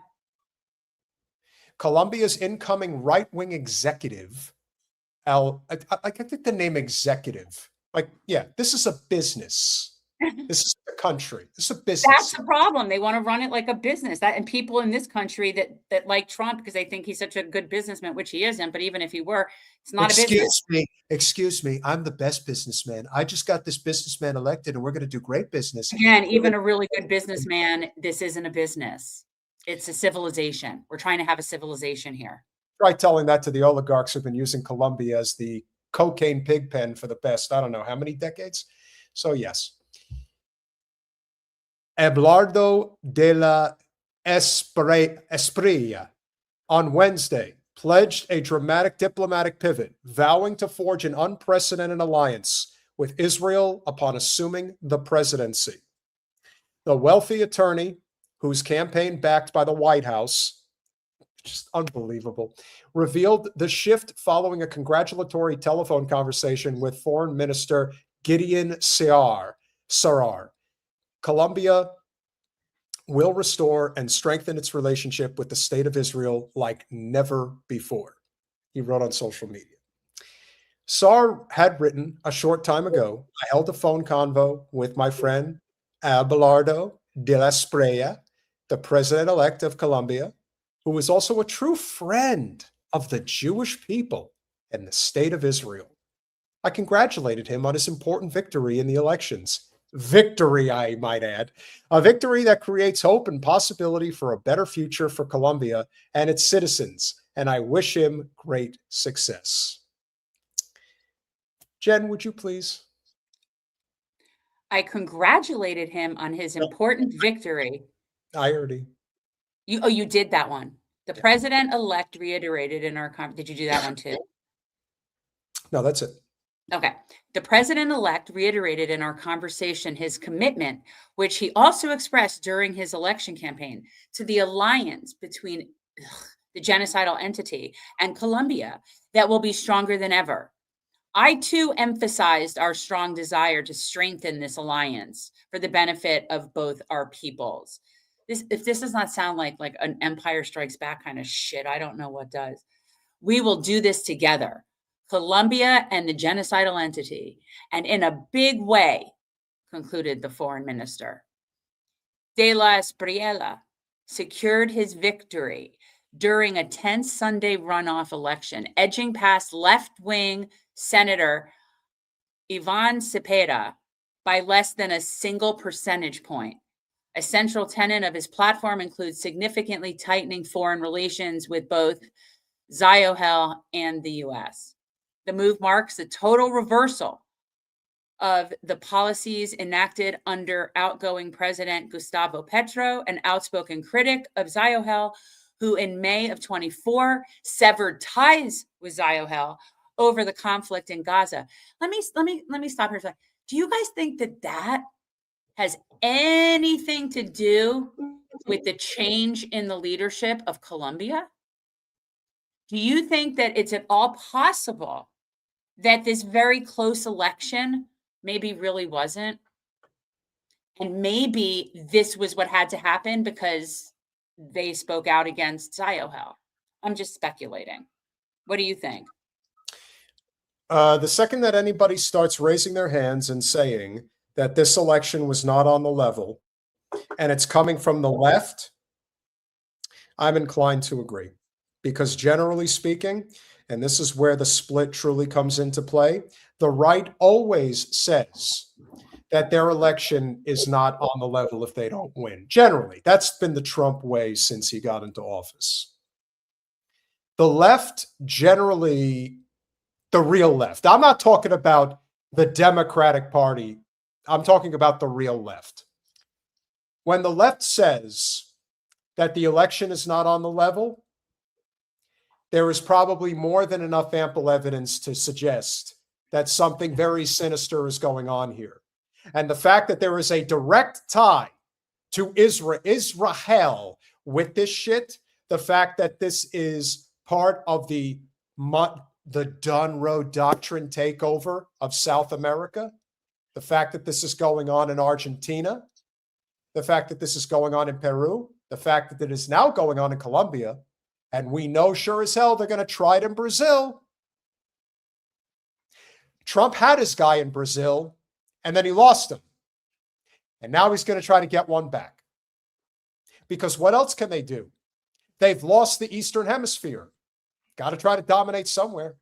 Colombia's incoming right-wing executive, I think the name executive, this is a business. This is a country. This is a business. That's the problem. They want to run it like a business. And people in this country that like Trump because they think he's such a good businessman, which he isn't. But even if he were, it's not a business. Excuse me. I'm the best businessman. I just got this businessman elected, and we're going to do great business. Again, even a really good businessman, this isn't a business. It's a civilization. We're trying to have a civilization here. Try telling that to the oligarchs who've been using Colombia as the cocaine pig pen for the past, I don't know how many decades. So yes. Abelardo de la Espriella on Wednesday pledged a dramatic diplomatic pivot, vowing to forge an unprecedented alliance with Israel upon assuming the presidency. The wealthy attorney, whose campaign backed by the White House, just unbelievable, revealed the shift following a congratulatory telephone conversation with Foreign Minister Gideon Saar. Colombia will restore and strengthen its relationship with the state of Israel like never before, he wrote on social media. Saar had written a short time ago, I held a phone convo with my friend Abelardo de la Espriella, the president-elect of Colombia, who is also a true friend of the Jewish people and the state of Israel. I congratulated him on his important victory in the elections. Victory, I might add. A victory that creates hope and possibility for a better future for Colombia and its citizens. And I wish him great success. Jen, would you please? I congratulated him on his important victory. I already. You did that one. The president-elect reiterated in our did you do that one too? No, that's it. Okay. The president-elect reiterated in our conversation his commitment, which he also expressed during his election campaign, to the alliance between the genocidal entity and Colombia that will be stronger than ever. I too emphasized our strong desire to strengthen this alliance for the benefit of both our peoples. If this does not sound like an Empire Strikes Back kind of shit, I don't know what does. We will do this together. Colombia and the genocidal entity, and in a big way, concluded the foreign minister. De la Espriella secured his victory during a tense Sunday runoff election, edging past left-wing Senator Ivan Cepeda by less than a single percentage point. A central tenet of his platform includes significantly tightening foreign relations with both Ziohel and the U.S. The move marks a total reversal of the policies enacted under outgoing President Gustavo Petro, an outspoken critic of Ziohel, who in May of 24 severed ties with Ziohel over the conflict in Gaza. Let me stop here for a second. Do you guys think that that has anything to do with the change in the leadership of Colombia? Do you think that it's at all possible that this very close election maybe really wasn't? And maybe this was what had to happen because they spoke out against Ziohel. I'm just speculating. What do you think? The second that anybody starts raising their hands and saying that this election was not on the level and it's coming from the left, I'm inclined to agree. Because generally speaking, and this is where the split truly comes into play, the right always says that their election is not on the level if they don't win. Generally, that's been the Trump way since he got into office. The left generally, the real left, I'm not talking about the Democratic Party, I'm talking about the real left. When the left says that the election is not on the level, there is probably more than enough ample evidence to suggest that something very sinister is going on here. And the fact that there is a direct tie to Israel with this shit, the fact that this is part of the Dunn Road Doctrine takeover of South America, the fact that this is going on in Argentina, the fact that this is going on in Peru, the fact that it is now going on in Colombia, and we know sure as hell they're going to try it in Brazil. Trump had his guy in Brazil, and then he lost him. And now he's going to try to get one back. Because what else can they do? They've lost the Eastern Hemisphere. Got to try to dominate somewhere.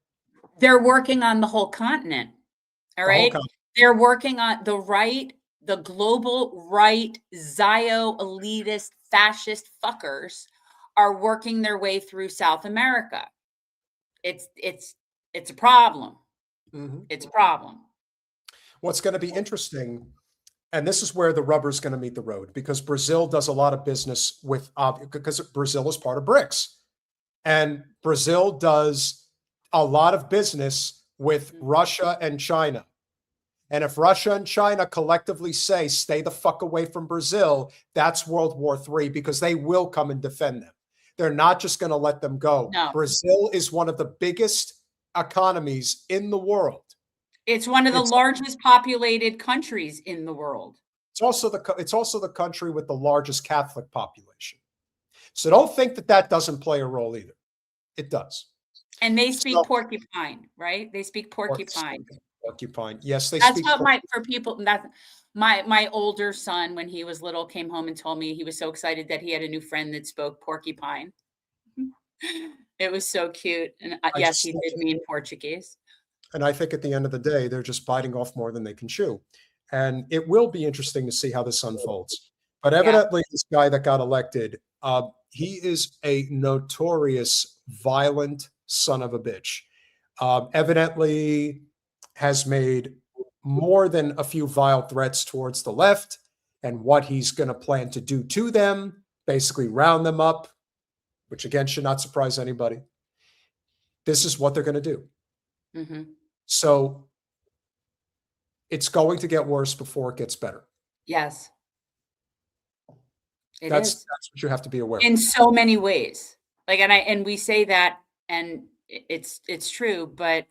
They're working on the whole continent. All right. They're working on the right, the global right, Zio elitist, fascist fuckers are working their way through South America. It's a problem. Mm-hmm. It's a problem. What's going to be interesting, and this is where the rubber's going to meet the road, because Brazil does a lot of business with, because Brazil is part of BRICS. And Brazil does a lot of business with Russia and China. And if Russia and China collectively say, stay the fuck away from Brazil, that's World War III, because they will come and defend them. They're not just going to let them go. No. Brazil is one of the biggest economies in the world. It's one of the largest populated countries in the world. It's also the country with the largest Catholic population. So don't think that that doesn't play a role either. It does. And they speak porcupine, right? They speak porcupine. Porcupine. Yes, they That's speak. That's what for people. That's my older son, when he was little, came home and told me he was so excited that he had a new friend that spoke porcupine. It was so cute. And yes, he did mean Portuguese. And I think at the end of the day, they're just biting off more than they can chew. And it will be interesting to see how this unfolds. But evidently, this guy that got elected, he is a notorious violent son of a bitch. Evidently has made more than a few vile threats towards the left and what he's going to plan to do to them, basically round them up, which again should not surprise anybody. This is what they're going to do. Mm-hmm. So it's going to get worse before it gets better. Yes. That's what you have to be aware of. In so many ways. Like, and we say that, and it's true, but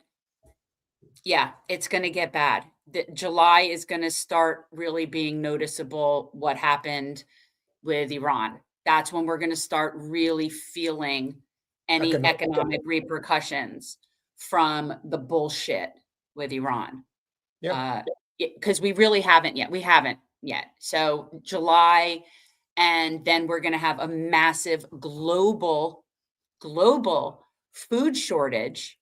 yeah, it's going to get bad. July is going to start really being noticeable what happened with Iran. That's when we're going to start really feeling any economic repercussions from the bullshit with Iran. Yeah. Because we really haven't yet. We haven't yet. So July, and then we're going to have a massive global food shortage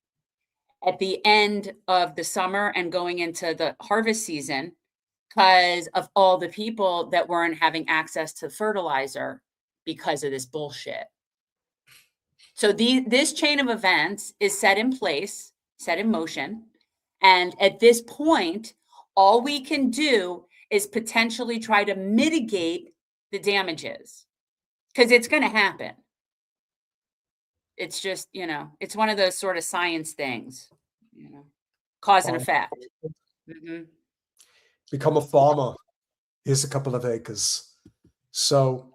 at the end of the summer and going into the harvest season because of all the people that weren't having access to fertilizer because of this bullshit. So this chain of events is set in place, set in motion. And at this point, all we can do is potentially try to mitigate the damages because it's going to happen. It's just, it's one of those sort of science things, cause and effect. Mm-hmm. Become a farmer. Here's a couple of acres. So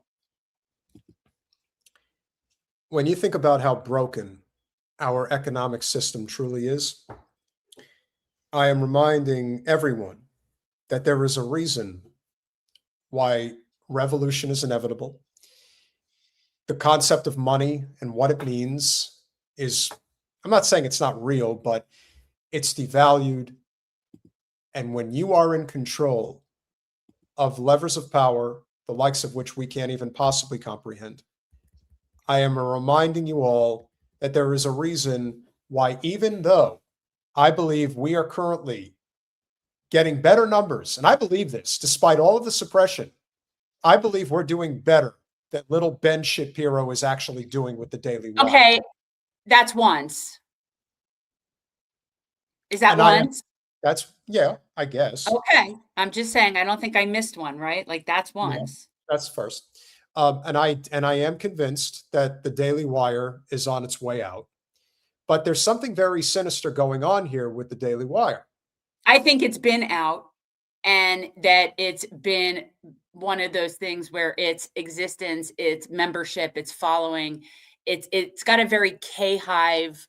when you think about how broken our economic system truly is, I am reminding everyone that there is a reason why revolution is inevitable. The concept of money and what it means is, I'm not saying it's not real, but it's devalued. And when you are in control of levers of power, the likes of which we can't even possibly comprehend, I am reminding you all that there is a reason why, even though I believe we are currently getting better numbers, and I believe this, despite all of the suppression, I believe we're doing better than little Ben Shapiro is actually doing with the Daily Wire. Okay, that's once. Is that once? Yeah, I guess. Okay, I'm just saying, I don't think I missed one, right? Like that's once. Yeah, that's first. And I am convinced that the Daily Wire is on its way out. But there's something very sinister going on here with the Daily Wire. I think it's been out, and that it's been one of those things where its existence, its membership, its following, it's got a very K-Hive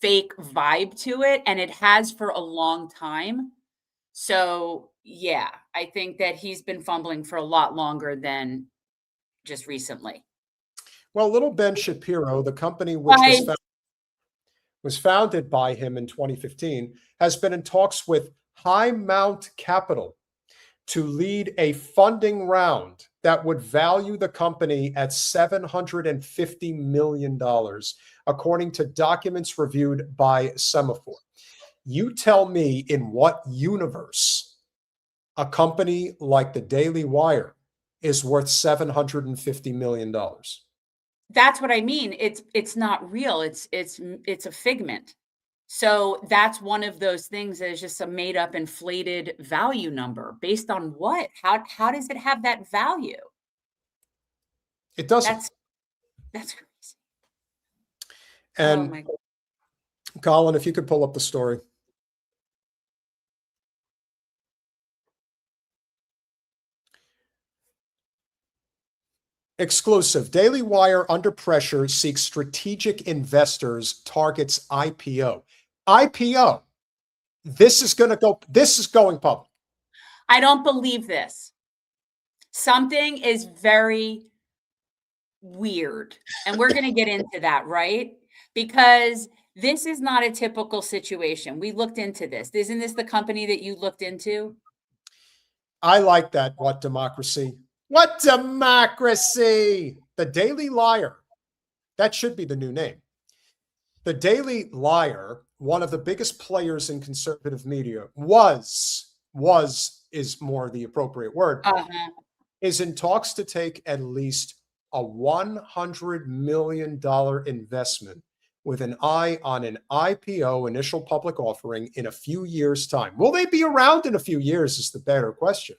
fake vibe to it, and it has for a long time. So yeah, I think that he's been fumbling for a lot longer than just recently. Well, little Ben Shapiro, the company which was founded by him in 2015, has been in talks with High Mount Capital to lead a funding round that would value the company at $750 million, according to documents reviewed by Semaphore. You tell me in what universe a company like the Daily Wire is worth $750 million. That's what I mean. It's not real. It's a figment. So that's one of those things that is just a made up inflated value number based on what? How does it have that value? It doesn't. That's crazy. And oh my God. Colin, if you could pull up the story. Exclusive. Daily Wire under pressure seeks strategic investors, targets IPO. IPO. This is going public. I don't believe this. Something is very weird. And we're going to get into that, right? Because this is not a typical situation. We looked into this. Isn't this the company that you looked into? I like that. What democracy? What democracy? The Daily Wire. That should be the new name. The Daily Wire, one of the biggest players in conservative media, is more the appropriate word, is in talks to take at least a $100 million investment with an eye on an IPO, initial public offering, in a few years' time. Will they be around in a few years is the better question.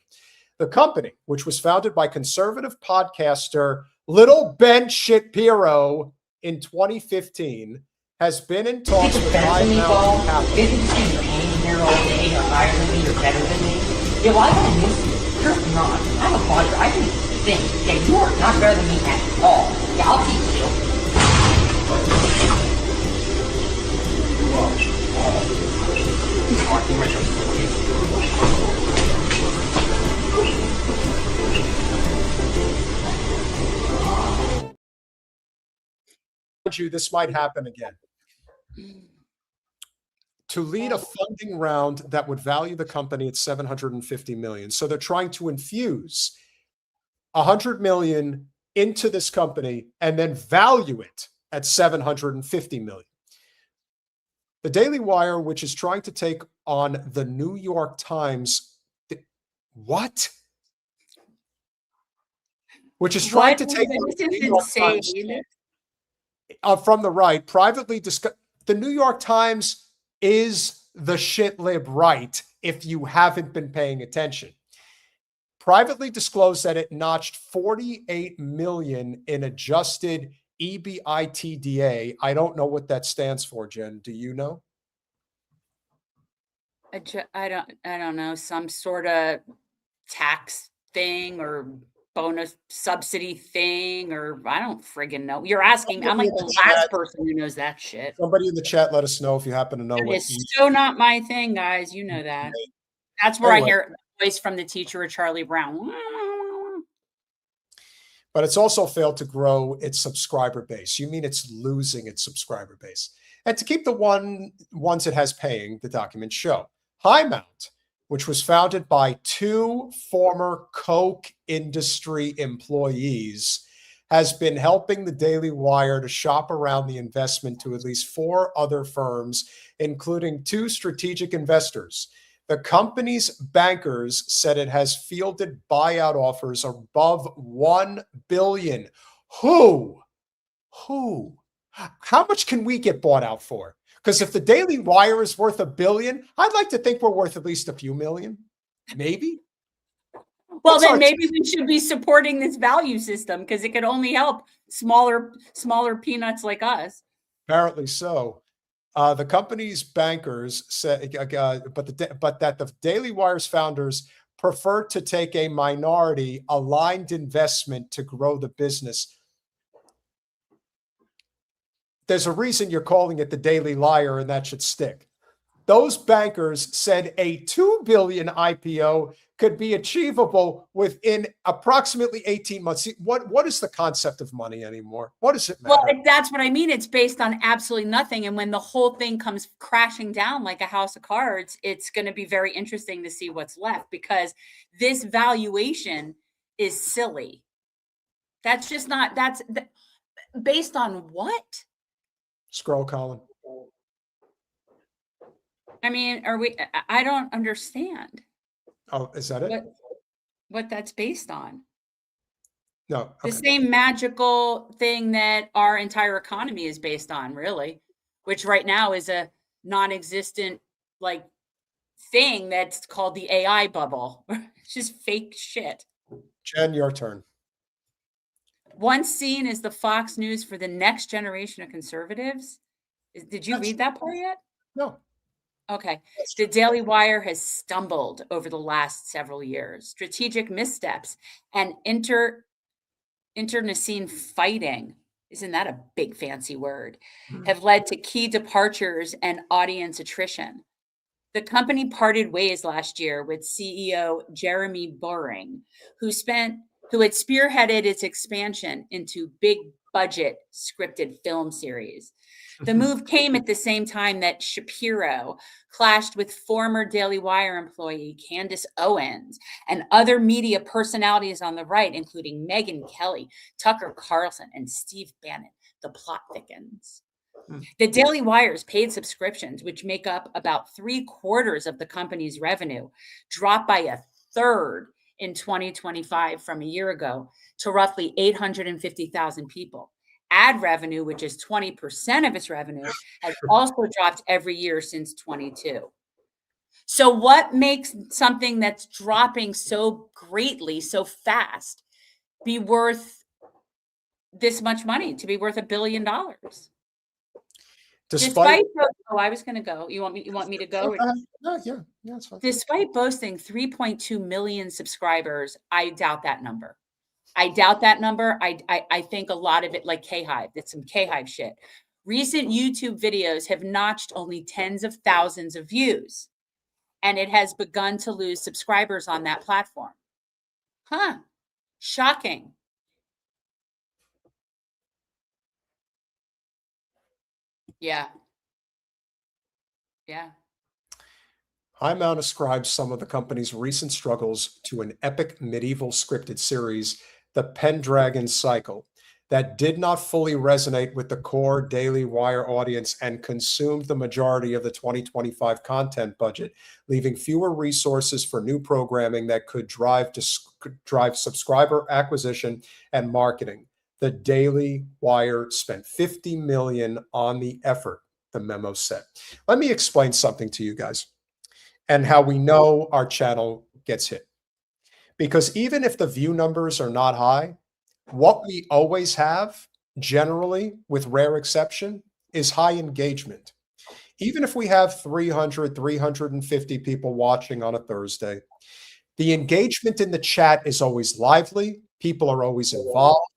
The company, which was founded by conservative podcaster Little Ben Shapiro in 2015, has been in talks with High Mount Capital. Didn't you say you're hanging here all day, you're higher than me, you're better than me? Yeah, well, I don't miss you. You're not. I'm a fighter. I can think. Yeah, you are not better than me at all. Yeah, I'll teach you. You, this might happen again. to lead a funding round that would value the company at $750 million. So they're trying to infuse $100 million into this company and then value it at $750 million. The Daily Wire, which is trying to take on the New York Times, what? Which is trying to take on the New York Times from the right, privately discuss. The New York Times is the shit lib right if you haven't been paying attention. Privately disclosed that it notched 48 million in adjusted EBITDA. I don't know what that stands for, Jen. Do you know? I don't know, some sort of tax thing or bonus subsidy thing, or I don't friggin' know. You're asking, I'm like the last person who knows that shit. Somebody in the chat, let us know if you happen to know what. It's so not my thing, guys. You know that. That's where I hear a voice from the teacher of Charlie Brown. But it's also failed to grow its subscriber base. You mean it's losing its subscriber base? And to keep the ones it has paying, the documents show. High Mount, which was founded by 2 former Coke industry employees, has been helping the Daily Wire to shop around the investment to at least 4 other firms, including 2 strategic investors. The company's bankers said it has fielded buyout offers above $1 billion. Who? How much can we get bought out for? Because if the Daily Wire is worth $1 billion, I'd like to think we're worth at least a few million, maybe. Well, then maybe we should be supporting this value system because it could only help smaller peanuts like us. Apparently so. The company's bankers said, but that the Daily Wire's founders prefer to take a minority aligned investment to grow the business. There's a reason you're calling it the Daily Liar, and that should stick. Those bankers said a $2 billion IPO could be achievable within approximately 18 months. See, what is the concept of money anymore? What does it matter? Well, that's what I mean. It's based on absolutely nothing. And when the whole thing comes crashing down like a house of cards, it's going to be very interesting to see what's left, because this valuation is silly. That's just not, based on what? Scroll, Colin. I mean, I don't understand. Oh, is that it? What that's based on. No. Okay. The same magical thing that our entire economy is based on, really, which right now is a non-existent thing that's called the AI bubble. It's just fake shit. Jen, your turn. Once seen as the Fox News for the next generation of conservatives. Did you read that part yet? No. Okay. The Daily Wire has stumbled over the last several years. Strategic missteps and internecine fighting, isn't that a big fancy word, have led to key departures and audience attrition. The company parted ways last year with CEO Jeremy Boring, who had spearheaded its expansion into big budget scripted film series. The move came at the same time that Shapiro clashed with former Daily Wire employee Candace Owens and other media personalities on the right, including Megyn Kelly, Tucker Carlson, and Steve Bannon. The plot thickens. The Daily Wire's paid subscriptions, which make up about 3/4 of the company's revenue, dropped by 1/3 in 2025 from a year ago to roughly 850,000 people. Ad revenue, which is 20% of its revenue, has also dropped every year since 22. So what makes something that's dropping so greatly, so fast, be worth this much money, to be worth $1 billion? Despite I was going to go. You want me to go? No, yeah, that's fine. Despite boasting 3.2 million subscribers, I doubt that number. I think a lot of it, like K-Hive, that's some K-Hive shit. Recent YouTube videos have notched only tens of thousands of views, and it has begun to lose subscribers on that platform. Shocking. Yeah. High Mount ascribes some of the company's recent struggles to an epic medieval scripted series, The Pendragon Cycle, that did not fully resonate with the core Daily Wire audience and consumed the majority of the 2025 content budget, leaving fewer resources for new programming that could drive subscriber acquisition and marketing. The Daily Wire spent $50 million on the effort, the memo said. Let me explain something to you guys and how we know our channel gets hit. Because even if the view numbers are not high, what we always have, generally, with rare exception, is high engagement. Even if we have 300, 350 people watching on a Thursday, the engagement in the chat is always lively. People are always involved.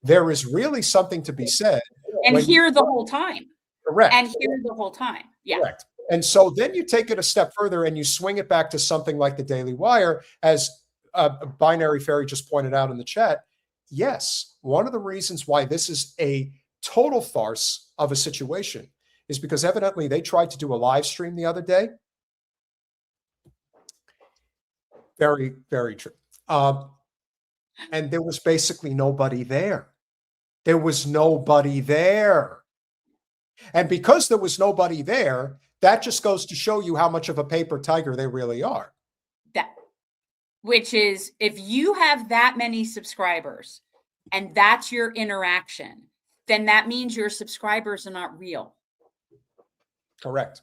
There is really something to be said. And here the whole time. Correct. And here the whole time. Yeah. Correct. And so then you take it a step further and you swing it back to something like the Daily Wire, as Binary Fairy just pointed out in the chat. Yes, one of the reasons why this is a total farce of a situation is because evidently they tried to do a live stream the other day. Very, very true. And there was basically nobody there. There was nobody there. And because there was nobody there, that just goes to show you how much of a paper tiger they really are. Which is, if you have that many subscribers and that's your interaction, then that means your subscribers are not real. Correct.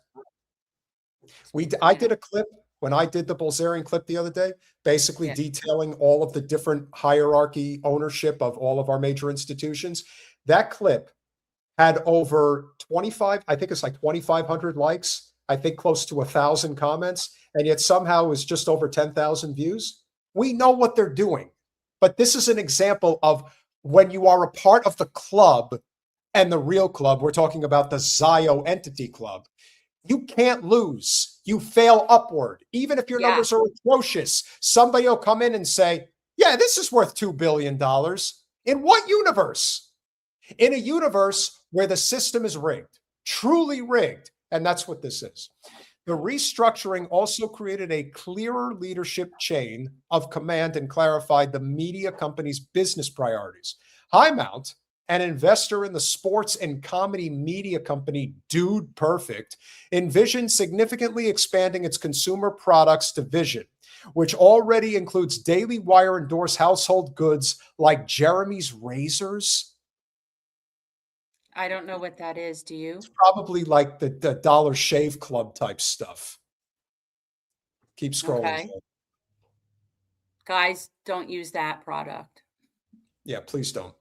I did a clip when I did the Bolzerian clip the other day, basically detailing all of the different hierarchy ownership of all of our major institutions. That clip had over 25, I think it's like 2,500 likes, I think close to 1,000 comments, and yet somehow is just over 10,000 views. We know what they're doing, but this is an example of when you are a part of the club and the real club. We're talking about the Zio entity club. You can't lose. You fail upward. Even if your numbers are atrocious, somebody will come in and say, yeah, this is worth $2 billion. In what universe? In a universe where the system is rigged, truly rigged. And that's what this is. The restructuring also created a clearer leadership chain of command and clarified the media company's business priorities. High Mount, an investor in the sports and comedy media company Dude Perfect, envisioned significantly expanding its consumer products division, which already includes Daily Wire endorsed household goods like Jeremy's razors. I don't know what that is. Do you? It's probably like the Dollar Shave Club type stuff. Keep scrolling. Okay. Guys, don't use that product. Yeah, please don't.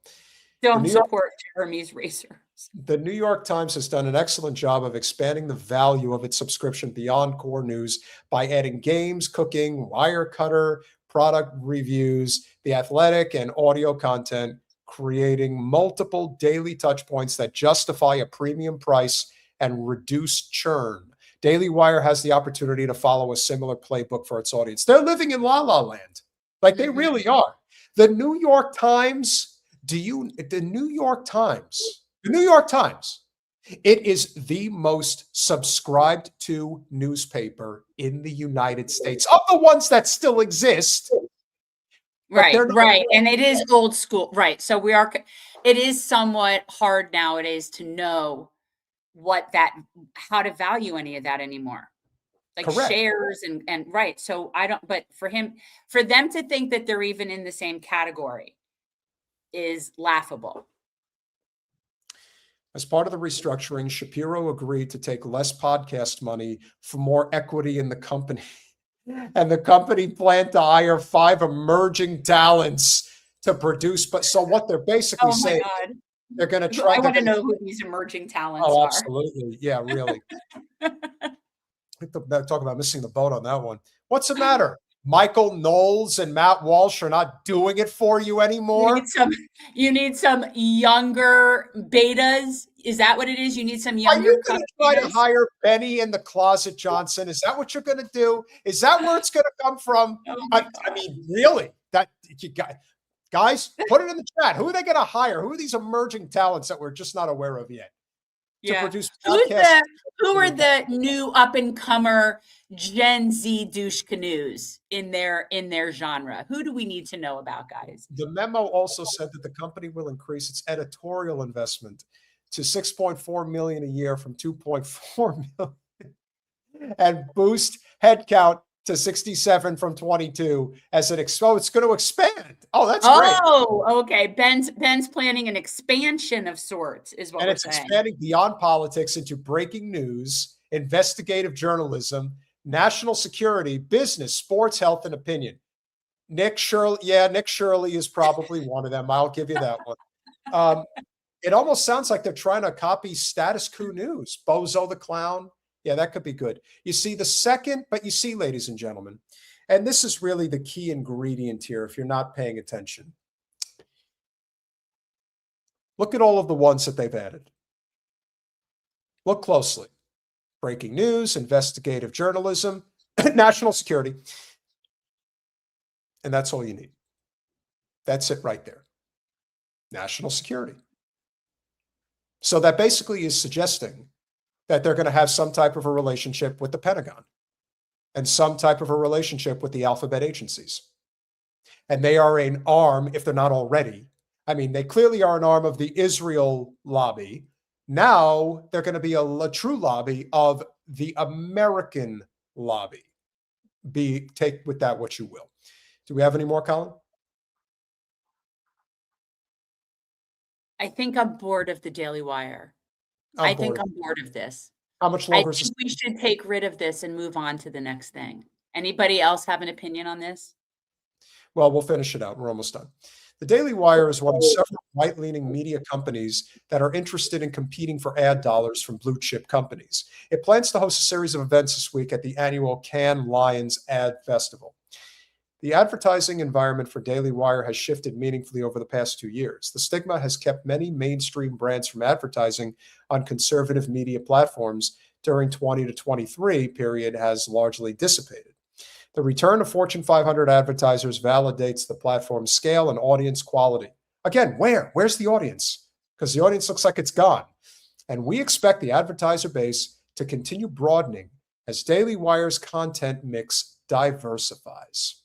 Don't support Jeremy's razors. The New York Times has done an excellent job of expanding the value of its subscription beyond core news by adding games, cooking, Wirecutter, product reviews, The Athletic, and audio content, creating multiple daily touch points that justify a premium price and reduce churn. Daily Wire has the opportunity to follow a similar playbook for its audience. They're living in La La Land. Like they really are. The New York Times, the New York Times, it is the most subscribed to newspaper in the United States of the ones that still exist. Right. And it is old school. Right. So it is somewhat hard nowadays to know how to value any of that anymore. Like Correct. Shares and right. So but for them to think that they're even in the same category is laughable. As part of the restructuring, Shapiro agreed to take less podcast money for more equity in the company. And the company planned to hire 5 emerging talents to produce. But so what they're basically saying, they're going to try. I want to know who these emerging talents are. Oh, absolutely. Yeah, really. Talk about missing the boat on that one. What's the matter? Michael Knowles and Matt Walsh are not doing it for you anymore. You need some younger betas. Is that what it is? You need some younger. Are you going to try to hire Benny in the Closet Johnson? Is that what you're going to do? Is that where it's going to come from? I mean, really? That you guys, put it in the chat. Who are they going to hire? Who are these emerging talents that we're just not aware of yet? to produce Who podcasts. are the new up-and-comer Gen Z douche canoes in their genre? Who do we need to know about, guys? The memo also said that the company will increase its editorial investment to $6.4 million a year from $2.4 million and boost headcount to 67 from 22 as it's going to expand. Oh, that's great. Oh, okay. Ben's planning an expansion of sorts, is what we're saying. And it's expanding beyond politics into breaking news, investigative journalism, national security, business, sports, health, and opinion. Nick Shirley is probably one of them. I'll give you that one. It almost sounds like they're trying to copy Status Quo News. Bozo the Clown. Yeah, that could be good. You see, ladies and gentlemen, and this is really the key ingredient here if you're not paying attention. Look at all of the ones that they've added. Look closely. Breaking news, investigative journalism, national security. And that's all you need. That's it right there. National security. So that basically is suggesting that they're going to have some type of a relationship with the Pentagon and some type of a relationship with the alphabet agencies. And they are an arm, if they're not already. I mean, they clearly are an arm of the Israel lobby. Now they're going to be a true lobby of the American lobby. Take with that what you will. Do we have any more, Colin? I think I'm bored of the Daily Wire. I think I'm bored of this. How much longer? I think we should take rid of this and move on to the next thing. Anybody else have an opinion on this? Well, we'll finish it out. We're almost done. The Daily Wire is one of several right-leaning media companies that are interested in competing for ad dollars from blue chip companies. It plans to host a series of events this week at the annual Cannes Lions Ad Festival. The advertising environment for Daily Wire has shifted meaningfully over the past 2 years. The stigma has kept many mainstream brands from advertising on conservative media platforms during 20 to 23 period has largely dissipated. The return of Fortune 500 advertisers validates the platform's scale and audience quality. Again, where's the audience? Because the audience looks like it's gone. And we expect the advertiser base to continue broadening as Daily Wire's content mix diversifies.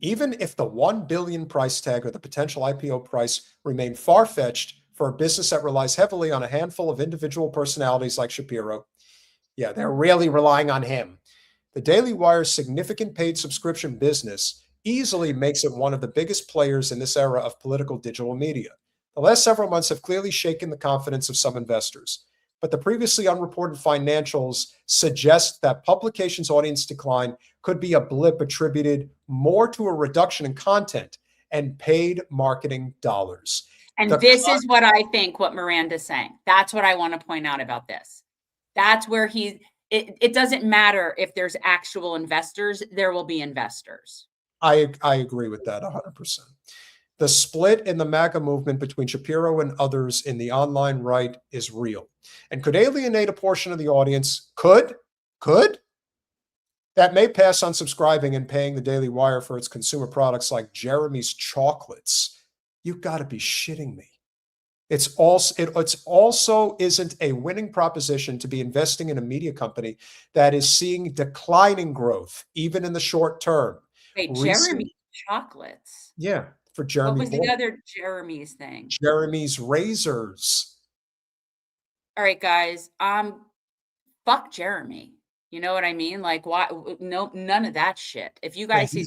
Even if the $1 billion price tag or the potential IPO price remain far-fetched for a business that relies heavily on a handful of individual personalities like Shapiro, yeah, they're really relying on him. The Daily Wire's significant paid subscription business easily makes it one of the biggest players in this era of political digital media. The last several months have clearly shaken the confidence of some investors, but the previously unreported financials suggest that publications' audience decline could be a blip attributed more to a reduction in content and paid marketing dollars. And this is what I think what Miranda's saying. That's what I want to point out about this. That's where it doesn't matter if there's actual investors, there will be investors. I agree with that 100%. The split in the MAGA movement between Shapiro and others in the online right is real and could alienate a portion of the audience. Could that may pass on subscribing and paying the Daily Wire for its consumer products like Jeremy's chocolates. You've got to be shitting me. It's also isn't a winning proposition to be investing in a media company that is seeing declining growth, even in the short term. Wait, Jeremy's chocolates? Yeah, for Jeremy. What was the other Jeremy's thing? Jeremy's razors. All right, guys. Fuck Jeremy. You know what I mean? Like, why? No, none of that shit. If you guys see,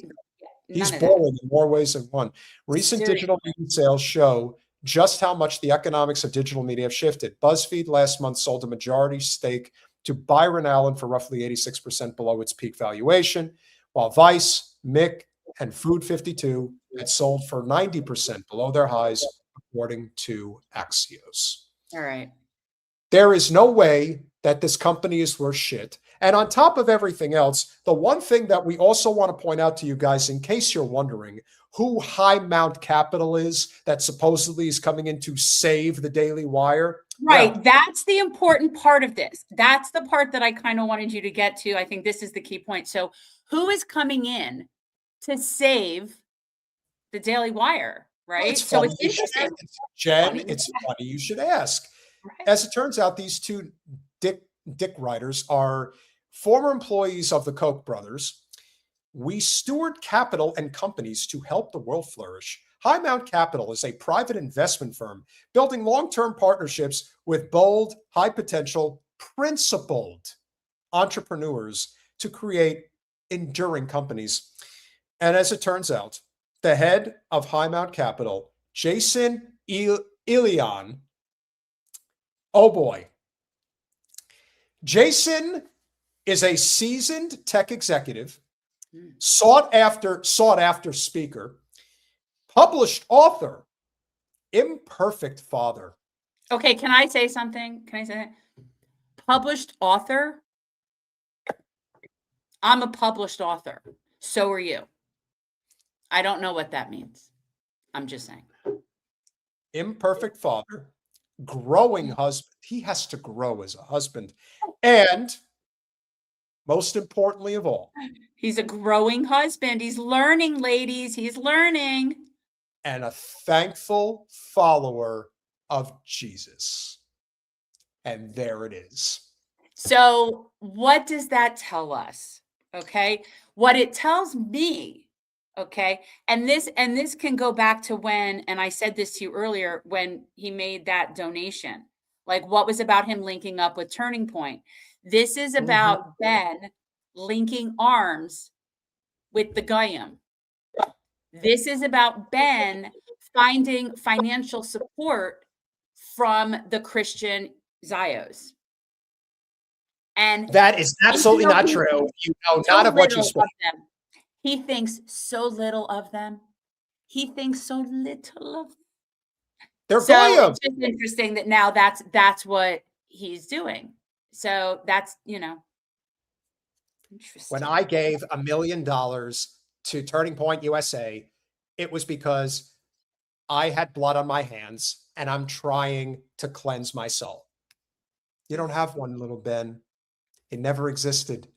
he's boring in more ways than one. Recent digital media sales show just how much the economics of digital media have shifted. BuzzFeed last month sold a majority stake to Byron Allen for roughly 86% below its peak valuation, while Vice, Mick, and Food 52 had sold for 90% below their highs, according to Axios. All right. There is no way that this company is worth shit. And on top of everything else, the one thing that we also want to point out to you guys, in case you're wondering who High Mount Capital is that supposedly is coming in to save the Daily Wire. Right. Yeah. That's the important part of this. That's the part that I kind of wanted you to get to. I think this is the key point. So who is coming in to save the Daily Wire? right? It's So funny it's interesting. Jen, it's funny you should ask. Right. As it turns out, these two dick writers are former employees of the Koch brothers. We steward capital and companies to help the world flourish. High Mount Capital is a private investment firm building long-term partnerships with bold, high-potential, principled entrepreneurs to create enduring companies. And as it turns out, the head of High Mount Capital, Jason Ilion, oh boy. Jason is a seasoned tech executive, sought after speaker, published author, imperfect father. Okay, can I say something? Can I say that? Published author? I'm a published author. So are you. I don't know what that means. I'm just saying. Imperfect father, growing husband. He has to grow as a husband. And most importantly of all, he's a growing husband. He's learning, ladies. He's learning. And a thankful follower of Jesus. And there it is. So what does that tell us? Okay. What it tells me, okay, and this can go back to when, and I said this to you earlier, when he made that donation, like what was about him linking up with Turning Point. This is about Ben linking arms with the Goyim. This is about Ben finding financial support from the Christian Zios. And that is absolutely not true. You know not of what you spoke. He thinks so little of them. He thinks so little of them. They're so Goyim. It's just interesting that now that's what he's doing. So that's, interesting. When I gave $1 million to Turning Point USA, it was because I had blood on my hands and I'm trying to cleanse my soul. You don't have one, little Ben. It never existed.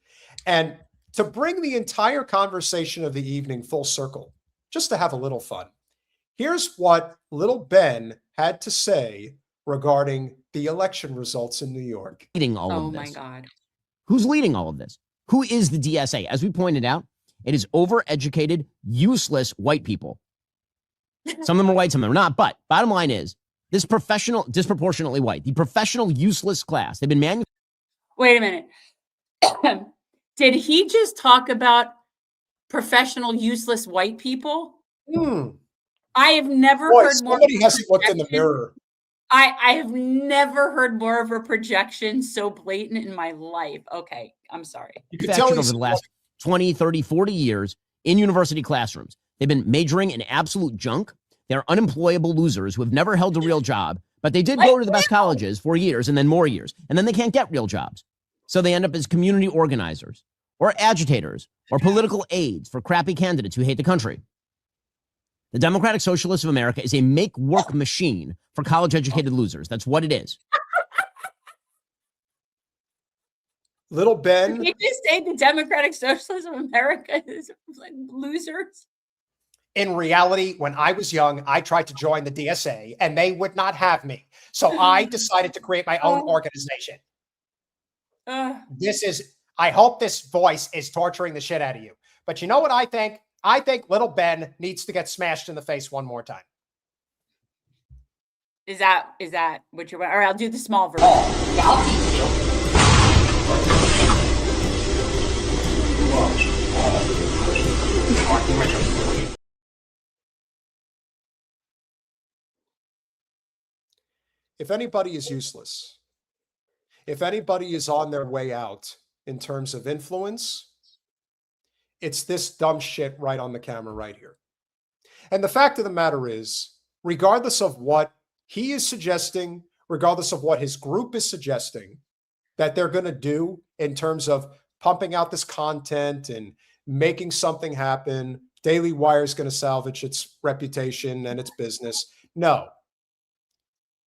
And to bring the entire conversation of the evening full circle, just to have a little fun, here's what little Ben had to say regarding the election results in New York. Leading all oh of this. My God. Who's leading all of this? Who is the DSA? As we pointed out, it is overeducated, useless white people. Some of them are white, some of them are not. But bottom line is, this professional, disproportionately white, the professional useless class, they've been Wait a minute. Did he just talk about professional useless white people? I have never heard more. Somebody hasn't looked in the mirror. I have never heard more of a projection so blatant in my life. Okay, I'm sorry. You could tell over the last 20, 30, 40 years in university classrooms. They've been majoring in absolute junk. They're unemployable losers who have never held a real job, but they did go to the best colleges for years and then more years, and then they can't get real jobs. So they end up as community organizers or agitators or political aides for crappy candidates who hate the country. The Democratic Socialists of America is a make-work machine for college-educated losers. That's what it is. Little Ben. Did you just say the Democratic Socialists of America is like losers? In reality, when I was young, I tried to join the DSA and they would not have me. So I decided to create my own organization. I hope this voice is torturing the shit out of you. But you know what I think? I think little Ben needs to get smashed in the face one more time. Is that what you're, or I'll do the small version. Yeah, I'll teach you. If anybody is useless, if anybody is on their way out in terms of influence, it's this dumb shit right on the camera right here. And the fact of the matter is, regardless of what he is suggesting, regardless of what his group is suggesting that they're going to do in terms of pumping out this content and making something happen, Daily Wire is going to salvage its reputation and its business. No.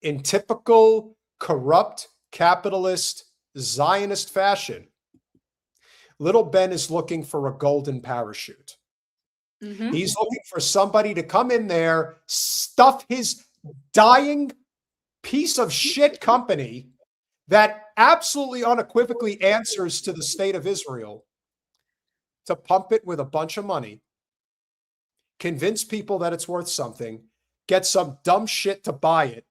In typical corrupt, capitalist, Zionist fashion, little Ben is looking for a golden parachute. He's looking for somebody to come in there, stuff his dying piece of shit company that absolutely unequivocally answers to the state of Israel, to pump it with a bunch of money, convince people that it's worth something, get some dumb shit to buy it,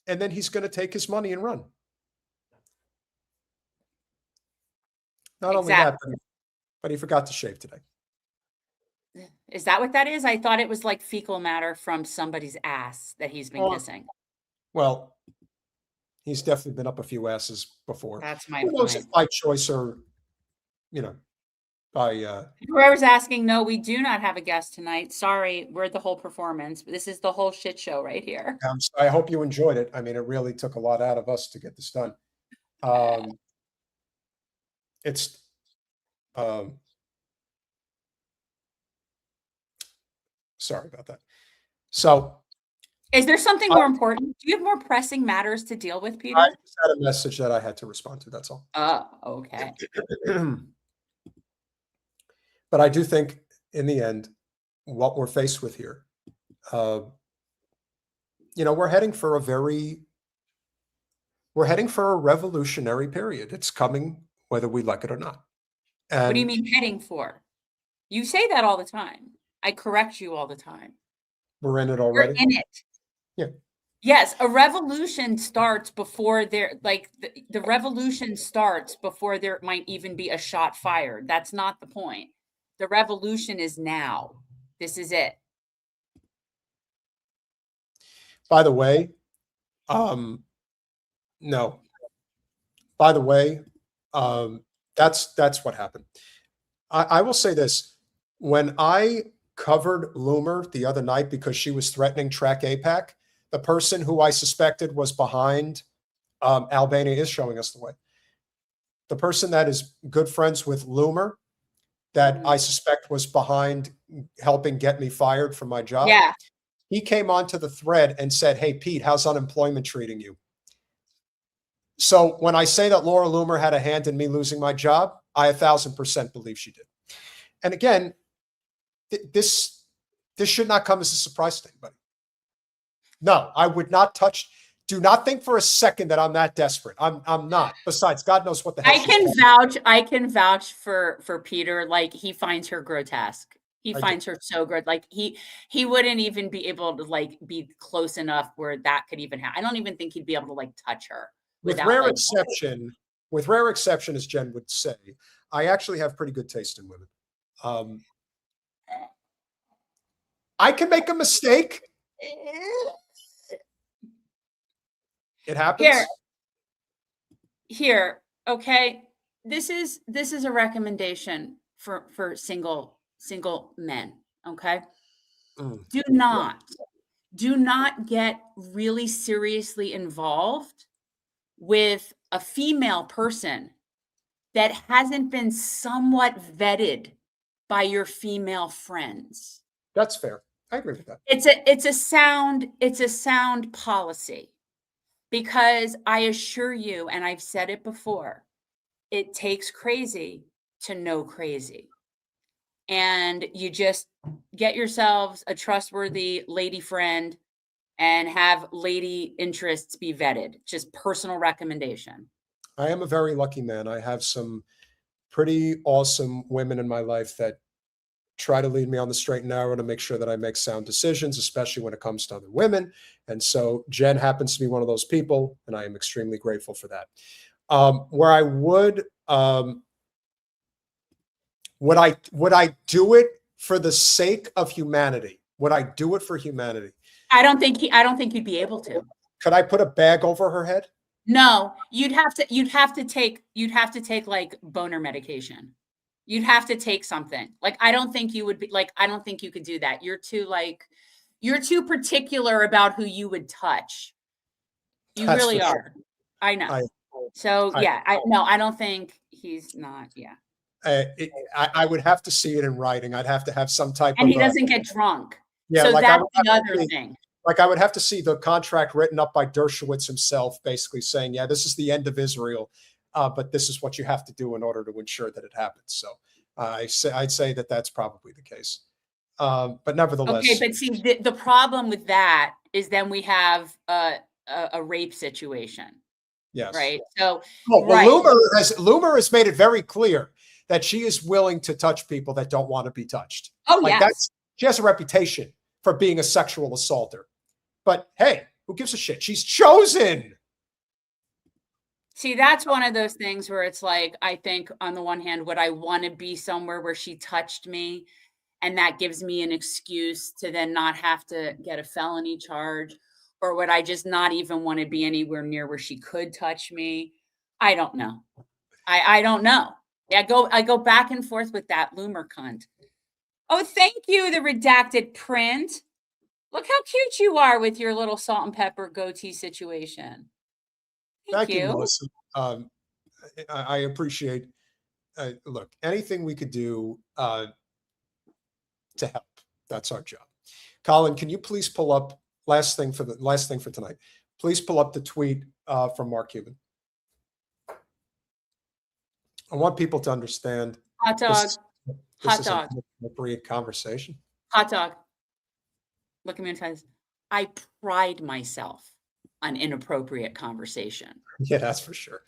and then he's going to take his money and run. Not only that, but he forgot to shave today. Is that what that is? I thought it was like fecal matter from somebody's ass that he's been kissing. Well, he's definitely been up a few asses before. That's my Who knows if by choice or, by... Whoever's asking, no, we do not have a guest tonight. Sorry, we're the whole performance. This is the whole shit show right here. I hope you enjoyed it. I mean, it really took a lot out of us to get this done. Sorry about that. So, is there something more important? Do you have more pressing matters to deal with, Peter? I just had a message that I had to respond to. That's all. Oh, okay. But I do think, in the end, what we're faced with here, we're heading for a revolutionary period. It's coming, whether we like it or not. And what do you mean heading for? You say that all the time. I correct you all the time. We're in it already. We're in it. Yeah. Yes, a revolution starts before the revolution starts before there might even be a shot fired. That's not the point. The revolution is now. This is it. By the way, no. By the way, that's what happened. I will say this. When I covered Loomer the other night because she was threatening Track APAC, the person who I suspected was behind Albania is showing us the way. The person that is good friends with Loomer that I suspect was behind helping get me fired from my job. Yeah. He came onto the thread and said, "Hey, Pete, how's unemployment treating you?" So when I say that Laura Loomer had a hand in me losing my job, I 1,000% believe she did. And again, this should not come as a surprise to anybody. No, I would not touch. Do not think for a second that I'm that desperate. I'm not. Besides, God knows what the hell. I can vouch for Peter. Like, he finds her grotesque. He finds her so good. Like, he wouldn't even be able to be close enough where that could even happen. I don't even think he'd be able to touch her. With rare exception, as Jen would say, I actually have pretty good taste in women. I can make a mistake. It happens. Here, okay. This is a recommendation for single men. Okay. Do not get really seriously involved with a female person that hasn't been somewhat vetted by your female friends. That's fair. I agree with that. It's a sound policy, because I assure you, and I've said it before, it takes crazy to know crazy. And you just get yourselves a trustworthy lady friend and have lady interests be vetted. Just personal recommendation. I am a very lucky man. I have some pretty awesome women in my life that try to lead me on the straight and narrow to make sure that I make sound decisions, especially when it comes to other women. And so Jen happens to be one of those people, and I am extremely grateful for that. Where I would I do it for the sake of humanity? Would I do it for humanity? I don't think you'd be able to. Could I put a bag over her head? No, you'd have to take boner medication. You'd have to take something. I don't think you would be I don't think you could do that. You're too particular about who you would touch. You That's really are. sure. I know. I don't think he's not. Yeah. I would have to see it in writing. I'd have to have some type of. And he doesn't get drunk. Yeah, so that's the other thing. I would have to see the contract written up by Dershowitz himself, basically saying, "Yeah, this is the end of Israel, but this is what you have to do in order to ensure that it happens." So I'd say that that's probably the case. But nevertheless. Okay, but see, the problem with that is then we have a rape situation. Yes. Right. So, well, Loomer has made it very clear that she is willing to touch people that don't want to be touched. Oh, yes. She has a reputation for being a sexual assaulter. But hey, who gives a shit? She's chosen. See, that's one of those things where it's like, I think on the one hand, would I want to be somewhere where she touched me? And that gives me an excuse to then not have to get a felony charge? Or would I just not even want to be anywhere near where she could touch me? I don't know. I don't know. I go back and forth with that Loomer cunt. Oh, thank you, the redacted print. Look how cute you are with your little salt and pepper goatee situation. Thank you, Melissa. I appreciate. Look, anything we could do to help. That's our job. Colin, can you please pull up last thing for tonight? Please pull up the tweet from Mark Cuban. I want people to understand. Hot dog. This is an appropriate conversation. Hot dog. Look at me in the face. I pride myself on inappropriate conversation. Yeah, that's for sure.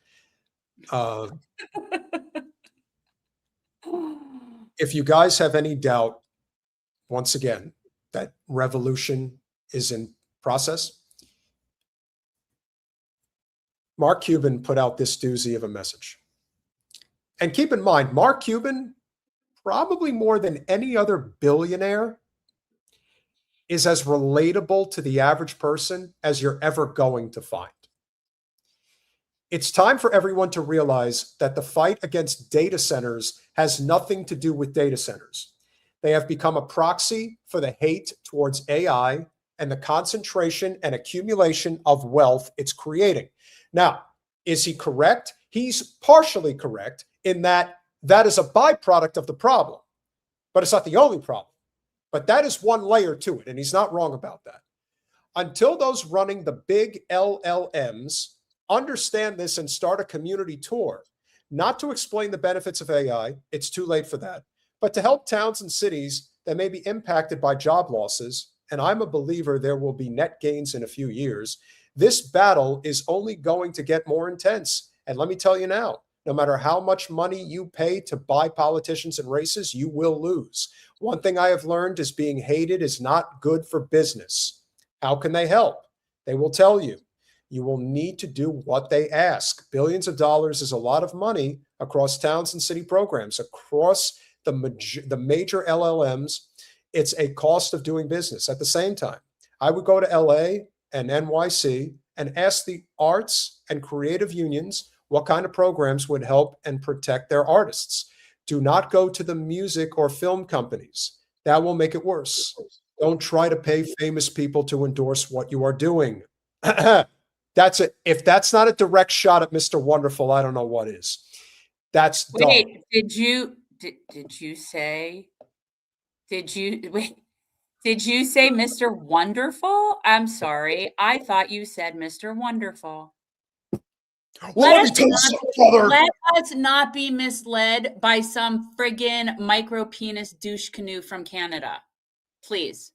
If you guys have any doubt, once again, that revolution is in process, Mark Cuban put out this doozy of a message. And keep in mind, Mark Cuban, probably more than any other billionaire, is as relatable to the average person as you're ever going to find. It's time for everyone to realize that the fight against data centers has nothing to do with data centers. They have become a proxy for the hate towards AI and the concentration and accumulation of wealth it's creating. Now, is he correct? He's partially correct in that that is a byproduct of the problem, but it's not the only problem. But that is one layer to it, and he's not wrong about that. Until those running the big LLMs understand this and start a community tour, not to explain the benefits of AI, it's too late for that, but to help towns and cities that may be impacted by job losses, and I'm a believer there will be net gains in a few years, this battle is only going to get more intense. And let me tell you now, no matter how much money you pay to buy politicians and races, you will lose. One thing I have learned is being hated is not good for business. How can they help? They will tell you. You will need to do what they ask. Billions of dollars is a lot of money across towns and city programs, across the major LLMs. It's a cost of doing business. At the same time, I would go to LA and NYC and ask the arts and creative unions what kind of programs would help and protect their artists. Do not go to the music or film companies. That will make it worse. Don't try to pay famous people to endorse what you are doing. That's it. If that's not a direct shot at Mr. Wonderful, I don't know what is. That's dumb. Wait, did you say Mr. Wonderful? I'm sorry. I thought you said Mr. Wonderful. Well, let me tell you something, brother. Let us not be misled by some friggin' micro penis douche canoe from Canada. Please.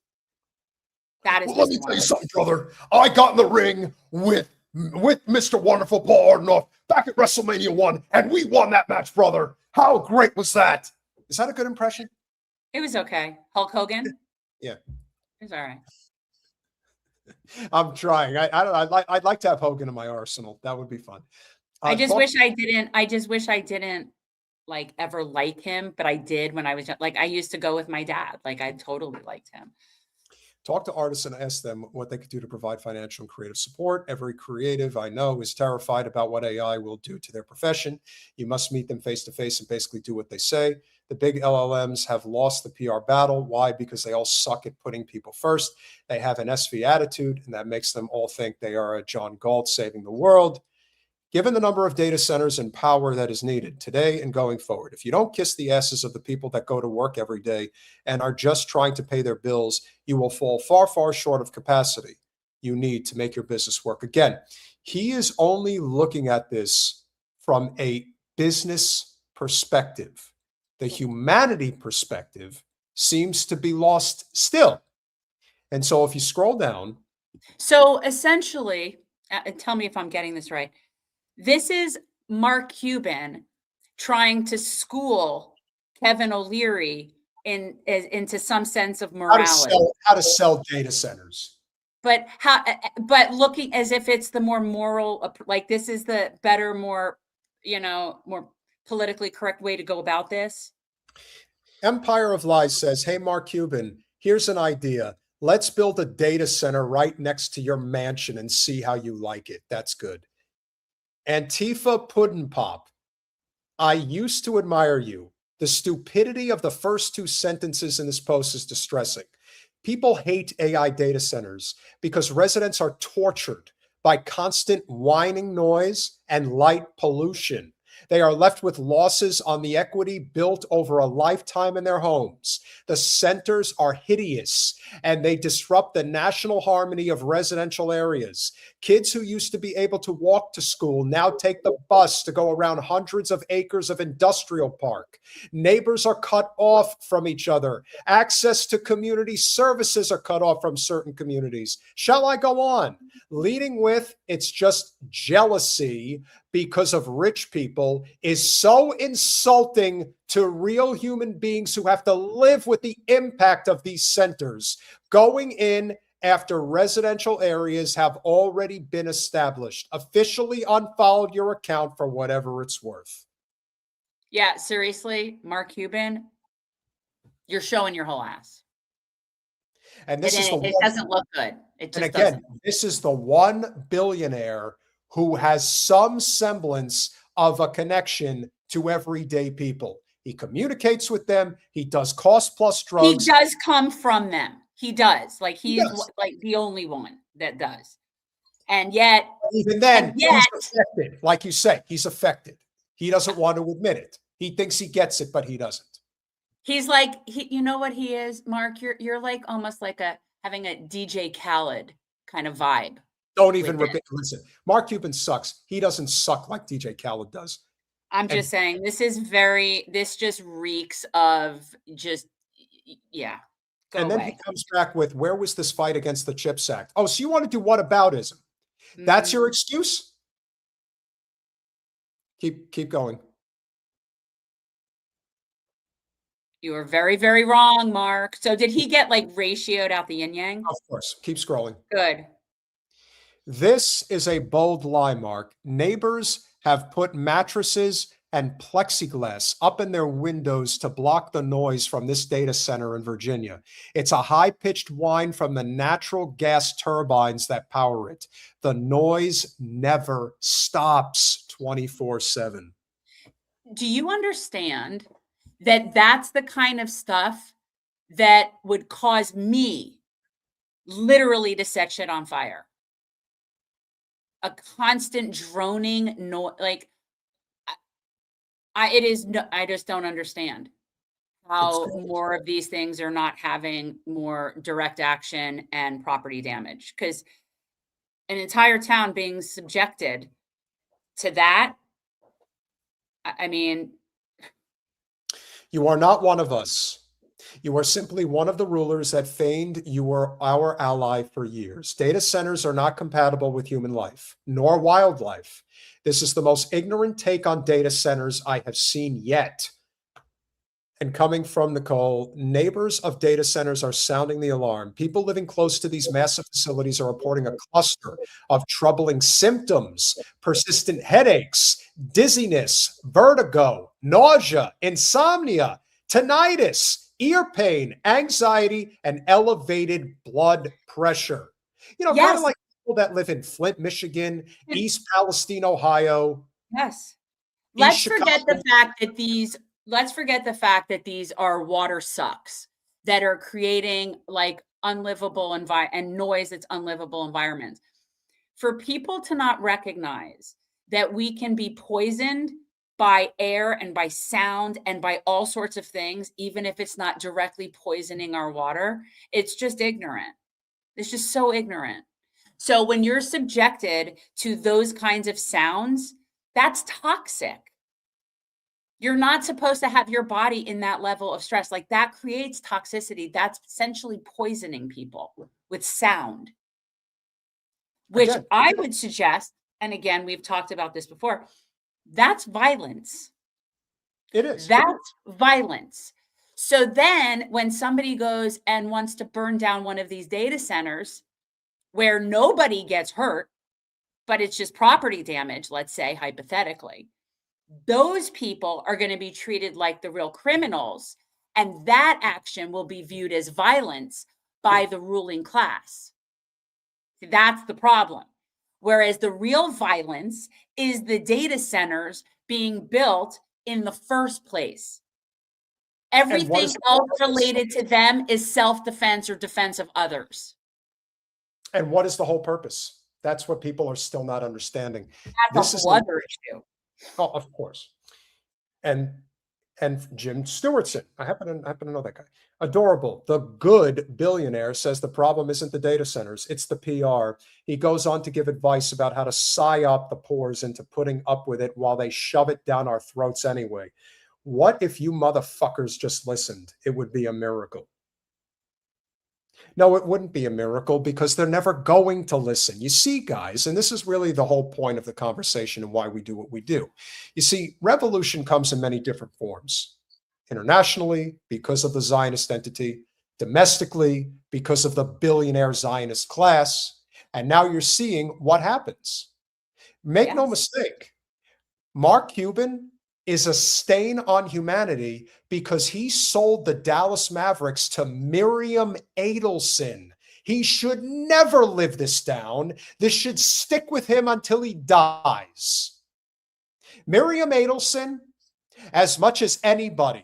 That is. Well, let me tell you something, brother. I got in the ring with Mr. Wonderful Paul Orndorff back at WrestleMania 1, and we won that match, brother. How great was that? Is that a good impression? It was okay. Hulk Hogan? Yeah. It was all right. I'm trying. I'd like to have Hogan in my arsenal. That would be fun. I just wish I didn't like ever like him, but I did when I was like, I used to go with my dad. Like I totally liked him. Talk to artists and ask them what they could do to provide financial and creative support. Every creative I know is terrified about what AI will do to their profession. You must meet them face to face and basically do what they say. The big LLMs have lost the PR battle. Why? Because they all suck at putting people first. They have an SV attitude, and that makes them all think they are a John Galt saving the world. Given the number of data centers and power that is needed today and going forward, if you don't kiss the asses of the people that go to work every day and are just trying to pay their bills, you will fall far, far short of capacity you need to make your business work. Again, he is only looking at this from a business perspective. The humanity perspective seems to be lost still. And so if you scroll down. So essentially, tell me if I'm getting this right. This is Mark Cuban trying to school Kevin O'Leary into some sense of morality. How to sell data centers. But looking as if it's the more moral, like this is the better, more, more politically correct way to go about this. Empire of Lies says, hey, Mark Cuban, here's an idea. Let's build a data center right next to your mansion and see how you like it. That's good. Antifa Puddin' Pop, I used to admire you. The stupidity of the first two sentences in this post is distressing. People hate AI data centers because residents are tortured by constant whining noise and light pollution. They are left with losses on the equity built over a lifetime in their homes. The centers are hideous and they disrupt the national harmony of residential areas. Kids who used to be able to walk to school now take the bus to go around hundreds of acres of industrial park. Neighbors are cut off from each other. Access to community services are cut off from certain communities. Shall I go on? Leading with, it's just jealousy because of rich people is so insulting to real human beings who have to live with the impact of these centers going in after residential areas have already been established. Officially unfollowed your account for whatever it's worth. Yeah, seriously, Mark Cuban, you're showing your whole ass. And this it doesn't look good. It just doesn't. Doesn't. This is the one billionaire who has some semblance of a connection to everyday people. He communicates with them. He does cost plus drugs. He does come from them. He does. Like he's like the only one that does. And yet, even then, he's affected. Like you say, he's affected. He doesn't want to admit it. He thinks he gets it, but he doesn't. He's like, you know what he is, Mark? You're like almost like having a DJ Khaled kind of vibe. Don't even listen. Mark Cuban sucks. He doesn't suck like DJ Khaled does. I'm just saying this just reeks of just, yeah. And then he comes back with, where was this fight against the CHIPS Act? Oh, so you want to do whataboutism? That's your excuse? Keep going. You are very, very wrong, Mark. So did he get like ratioed out the yin yang? Of course. Keep scrolling. Good. This is a bold lie, Mark. Neighbors have put mattresses and plexiglass up in their windows to block the noise from this data center in Virginia. It's a high-pitched whine from the natural gas turbines that power it. The noise never stops 24/7. Do you understand that that's the kind of stuff that would cause me literally to set shit on fire? A constant droning noise, like I just don't understand how more of these things are not having more direct action and property damage, because an entire town being subjected to that. I mean, you are not one of us. You are simply one of the rulers that feigned you were our ally for years. Data centers are not compatible with human life, nor wildlife. This is the most ignorant take on data centers I have seen yet. And coming from Nicole, neighbors of data centers are sounding the alarm. People living close to these massive facilities are reporting a cluster of troubling symptoms, persistent headaches, dizziness, vertigo, nausea, insomnia, tinnitus, ear pain, anxiety, and elevated blood pressure. You know, kind of like people that live in Flint, Michigan, East Palestine, Ohio. Yes. Let's forget the fact that these are water sucks that are creating like unlivable and noise that's unlivable environments. For people to not recognize that we can be poisoned by air and by sound and by all sorts of things, even if it's not directly poisoning our water, it's just ignorant. It's just so ignorant. So when you're subjected to those kinds of sounds, that's toxic. You're not supposed to have your body in that level of stress. Like that creates toxicity. That's essentially poisoning people with sound, which I would suggest, and again, we've talked about this before, that's violence. It is. That's violence. So then when somebody goes and wants to burn down one of these data centers where nobody gets hurt, but it's just property damage, let's say, hypothetically, those people are going to be treated like the real criminals. And that action will be viewed as violence by the ruling class. That's the problem. Whereas the real violence is the data centers being built in the first place. Everything else related to them is self-defense or defense of others. And what is the whole purpose? That's what people are still not understanding. That's a whole other issue. Oh, of course. And Jim Stewartson, I happen to know that guy. Adorable. The good billionaire says the problem isn't the data centers, it's the PR. He goes on to give advice about how to psyop the poors into putting up with it while they shove it down our throats anyway. What if you motherfuckers just listened? It would be a miracle. No, it wouldn't be a miracle because they're never going to listen. You see, guys, and this is really the whole point of the conversation and why we do what we do. You see, revolution comes in many different forms. Internationally, because of the Zionist entity. Domestically, because of the billionaire Zionist class. And now you're seeing what happens. Make no mistake, Mark Cuban is a stain on humanity because he sold the Dallas Mavericks to Miriam Adelson. He should never live this down. This should stick with him until he dies. Miriam Adelson, as much as anybody,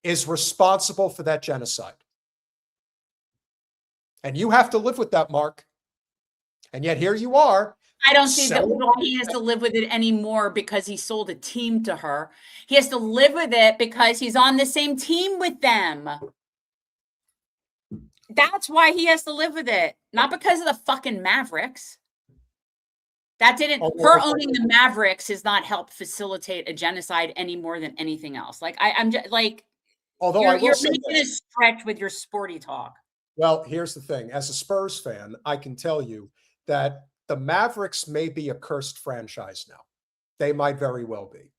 is responsible for that genocide. And you have to live with that, Mark. And yet here you are. I don't see that why he has to live with it anymore because he sold a team to her. He has to live with it because he's on the same team with them. That's why he has to live with it. Not because of the fucking Mavericks. That didn't, her owning the Mavericks has not helped facilitate a genocide any more than anything else. Like, I'm just like, although you're making a stretch with your sporty talk. Well, here's the thing. As a Spurs fan, I can tell you that the Mavericks may be a cursed franchise now. They might very well be.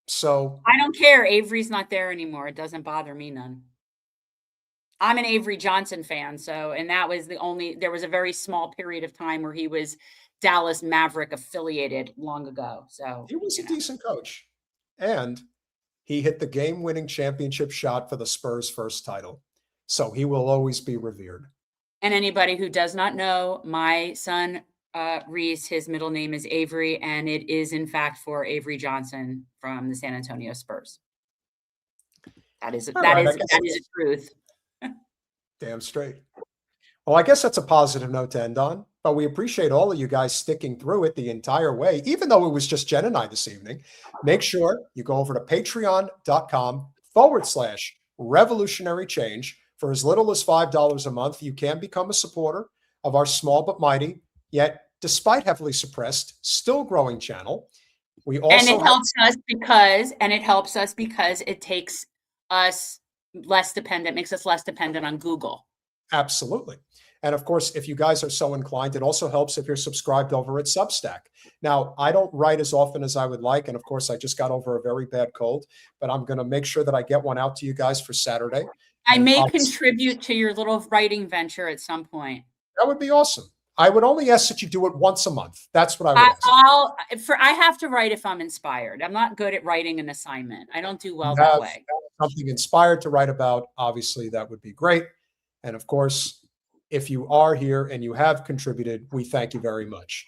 So I don't care. Avery's not there anymore. It doesn't bother me none. I'm an Avery Johnson fan. So, and that was there was a very small period of time where he was Dallas Maverick affiliated long ago. So he was a decent coach. And he hit the game-winning championship shot for the Spurs' first title. So he will always be revered. And anybody who does not know, my son, Reese, his middle name is Avery, and it is in fact for Avery Johnson from the San Antonio Spurs. That is a truth. Damn straight. Well, I guess that's a positive note to end on, but we appreciate all of you guys sticking through it the entire way, even though it was just Jen and I this evening. Make sure you go over to patreon.com/revolutionary change. For as little as $5 a month, you can become a supporter of our small but mighty, yet despite heavily suppressed, still growing channel. We also and it helps us because it takes us less dependent, makes us less dependent on Google. Absolutely. And of course, if you guys are so inclined, it also helps if you're subscribed over at Substack. Now, I don't write as often as I would like. And of course, I just got over a very bad cold, but I'm going to make sure that I get one out to you guys for Saturday. I may contribute to your little writing venture at some point. That would be awesome. I would only ask that you do it once a month. That's what I would ask. I have to write if I'm inspired. I'm not good at writing an assignment. I don't do well that way. Something inspired to write about, obviously, that would be great. And of course, if you are here and you have contributed, we thank you very much.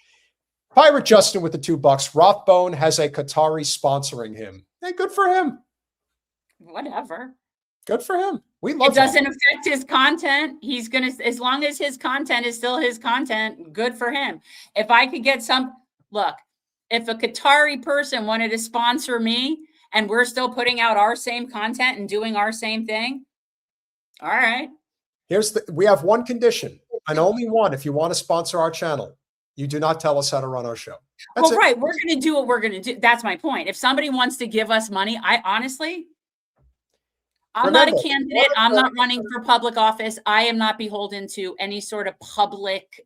Pirate Justin with the $2. Rothbone has a Qatari sponsoring him. Hey, good for him. Whatever. Good for him. We love it. Doesn't affect his content. He's going to, as long as his content is still his content, good for him. If I could get if a Qatari person wanted to sponsor me and we're still putting out our same content and doing our same thing, all right. We have one condition, and only one, if you want to sponsor our channel. You do not tell us how to run our show. That's Well, it. right. We're going to do what we're going to do. That's my point. If somebody wants to give us money, I'm not a candidate. I'm not running for public office. I am not beholden to any sort of public,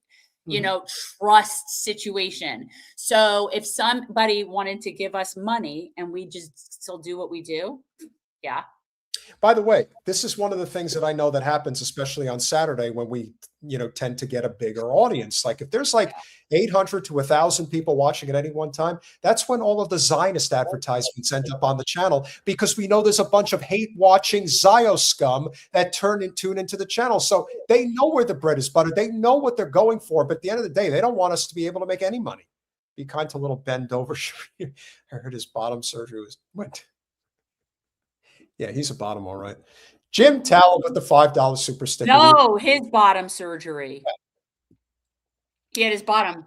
trust situation. So if somebody wanted to give us money and we just still do what we do, yeah. By the way, this is one of the things that I know that happens, especially on Saturday when we, tend to get a bigger audience. Like if there's like 800 to 1,000 people watching at any one time, that's when all of the Zionist advertisements end up on the channel, because we know there's a bunch of hate-watching Zio scum that tune into the channel. So they know where the bread is buttered. They know what they're going for. But at the end of the day, they don't want us to be able to make any money. Be kind to little Ben Dover. I heard his bottom surgery went. Yeah, he's a bottom, all right. Jim Talent with the $5 super sticker. No, his bottom surgery. He had his bottom.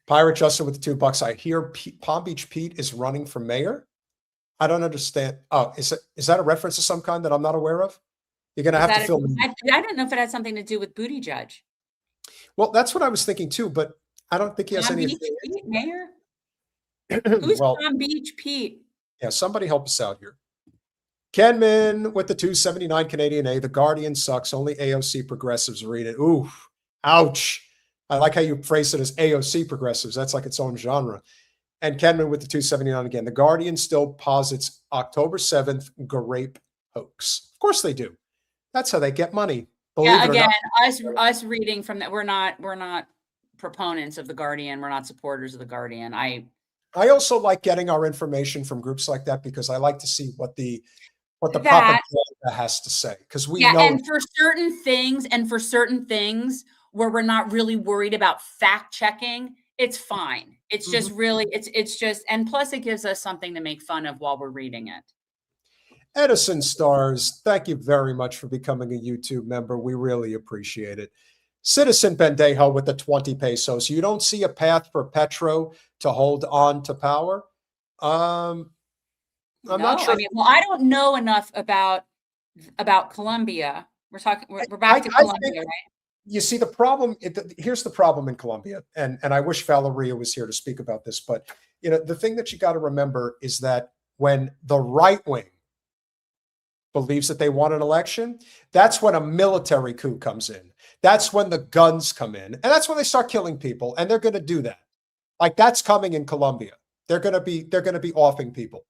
Pirate Justin with the $2. I hear Palm Beach Pete is running for mayor. I don't understand. Oh, is that a reference to some kind that I'm not aware of? You're going to have to fill me. I don't know if it had something to do with Booty Judge. Well, that's what I was thinking too, but I don't think he has any. Beach Pete, mayor? Who's Palm Beach Pete? Yeah, somebody help us out here. Kenman with the 279 Canadian A. The Guardian sucks. Only AOC progressives read it. Ooh, ouch. I like how you phrase it as AOC progressives. That's like its own genre. And Kenman with the 279 again. The Guardian still posits October 7th grape hoax. Of course they do. That's how they get money. Yeah, again, us reading from that. We're not proponents of the Guardian. We're not supporters of the Guardian. I also like getting our information from groups like that because I like to see what the propaganda has to say, because we know. And for certain things where we're not really worried about fact checking, it's fine. It's just really, it's just, and plus it gives us something to make fun of while we're reading it. Edison Stars, thank you very much for becoming a YouTube member. We really appreciate it. Citizen Bendejo with the 20 pesos. You don't see a path for Petro to hold on to power? I'm not sure. I don't know enough about Colombia. We're back to Colombia, right? You see, the problem, here's the problem in Colombia, and I wish Valeria was here to speak about this, but the thing that you got to remember is that when the right wing believes that they want an election, that's when a military coup comes in. That's when the guns come in, and that's when they start killing people, and they're going to do that. Like that's coming in Colombia. They're going to be offing people.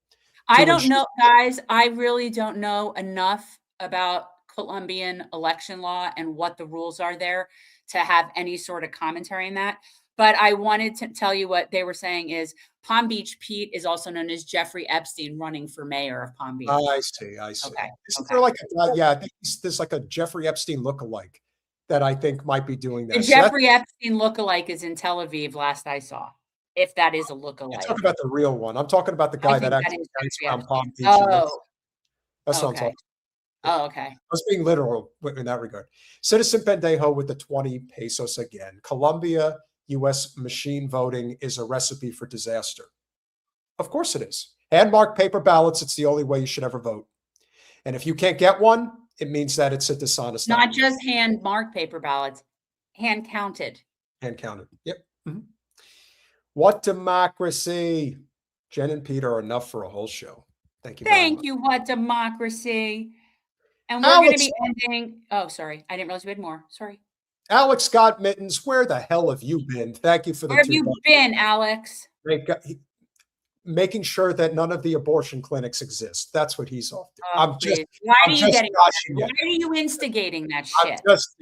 I don't know, guys. I really don't know enough about Colombian election law and what the rules are there to have any sort of commentary in that. But I wanted to tell you what they were saying is Palm Beach Pete is also known as Jeffrey Epstein running for mayor of Palm Beach. I see. Okay. I think there's like a Jeffrey Epstein lookalike that I think might be doing that. The Jeffrey Epstein lookalike is in Tel Aviv, last I saw. If that is a lookalike. I'm talking about the real one. I'm talking about the guy that actually stands around Palm Beach. That's what I'm talking. Oh, okay. I was being literal in that regard. Citizen Pendejo with the 20 pesos again. Colombia, U.S. machine voting is a recipe for disaster. Of course it is. Hand-marked paper ballots, it's the only way you should ever vote. And if you can't get one, it means that it's a dishonest. Not just hand-marked paper ballots, hand-counted. Hand-counted, yep. Mm-hmm. What democracy? Jen and Peter are enough for a whole show. Thank you. Thank you. What democracy? And we're going to be ending. Oh, sorry. I didn't realize we had more. Sorry. Alex Scott Mittens, where the hell have you been? Thank you for the. Where have you been, Alex? Making sure that none of the abortion clinics exist. That's what he's off to. Why are you instigating that shit?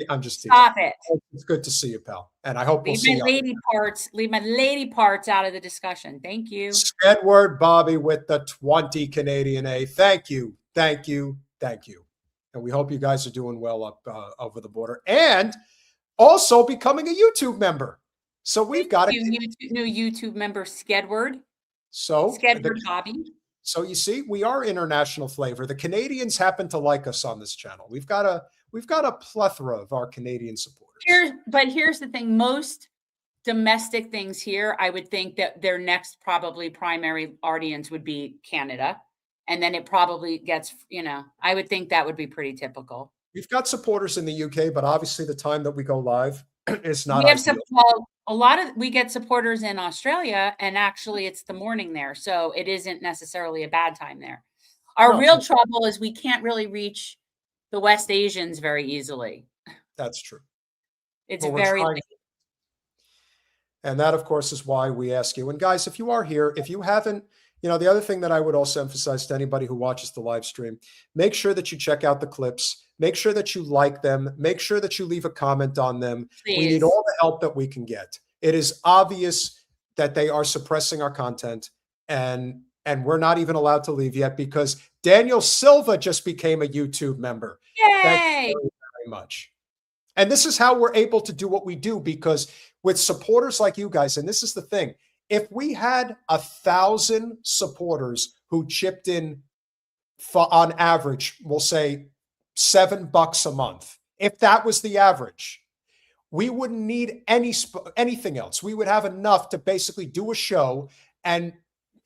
I'm just stop it. It's good to see you, pal. And I hope leave my lady parts out of the discussion. Thank you. Edward Bobby with the 20 Canadian A. Thank you. And we hope you guys are doing well up over the border and also becoming a YouTube member. So we've got new YouTube member, Skedward. So Bobby. So you see, we are international flavor. The Canadians happen to like us on this channel. We've got a plethora of our Canadian supporters. But here's the thing: most domestic things here, I would think that their next probably primary audience would be Canada, and then it probably gets. I would think that would be pretty typical. We've got supporters in the UK, but obviously the time that we go live is not. We have a lot of we get supporters in Australia, and actually it's the morning there, so it isn't necessarily a bad time there. Our real trouble is we can't really reach the West Asians very easily. That's true. It's very late. And that, of course, is why we ask you. And guys, if you are here, if you haven't, the other thing that I would also emphasize to anybody who watches the live stream, make sure that you check out the clips. Make sure that you like them. Make sure that you leave a comment on them. Please. We need all the help that we can get. It is obvious that they are suppressing our content, and we're not even allowed to leave yet because Daniel Silva just became a YouTube member. Yay! Thank you very, very much. And this is how we're able to do what we do, because with supporters like you guys, and this is the thing, if we had 1,000 supporters who chipped in on average, we'll say $7 a month, if that was the average, we wouldn't need anything else. We would have enough to basically do a show and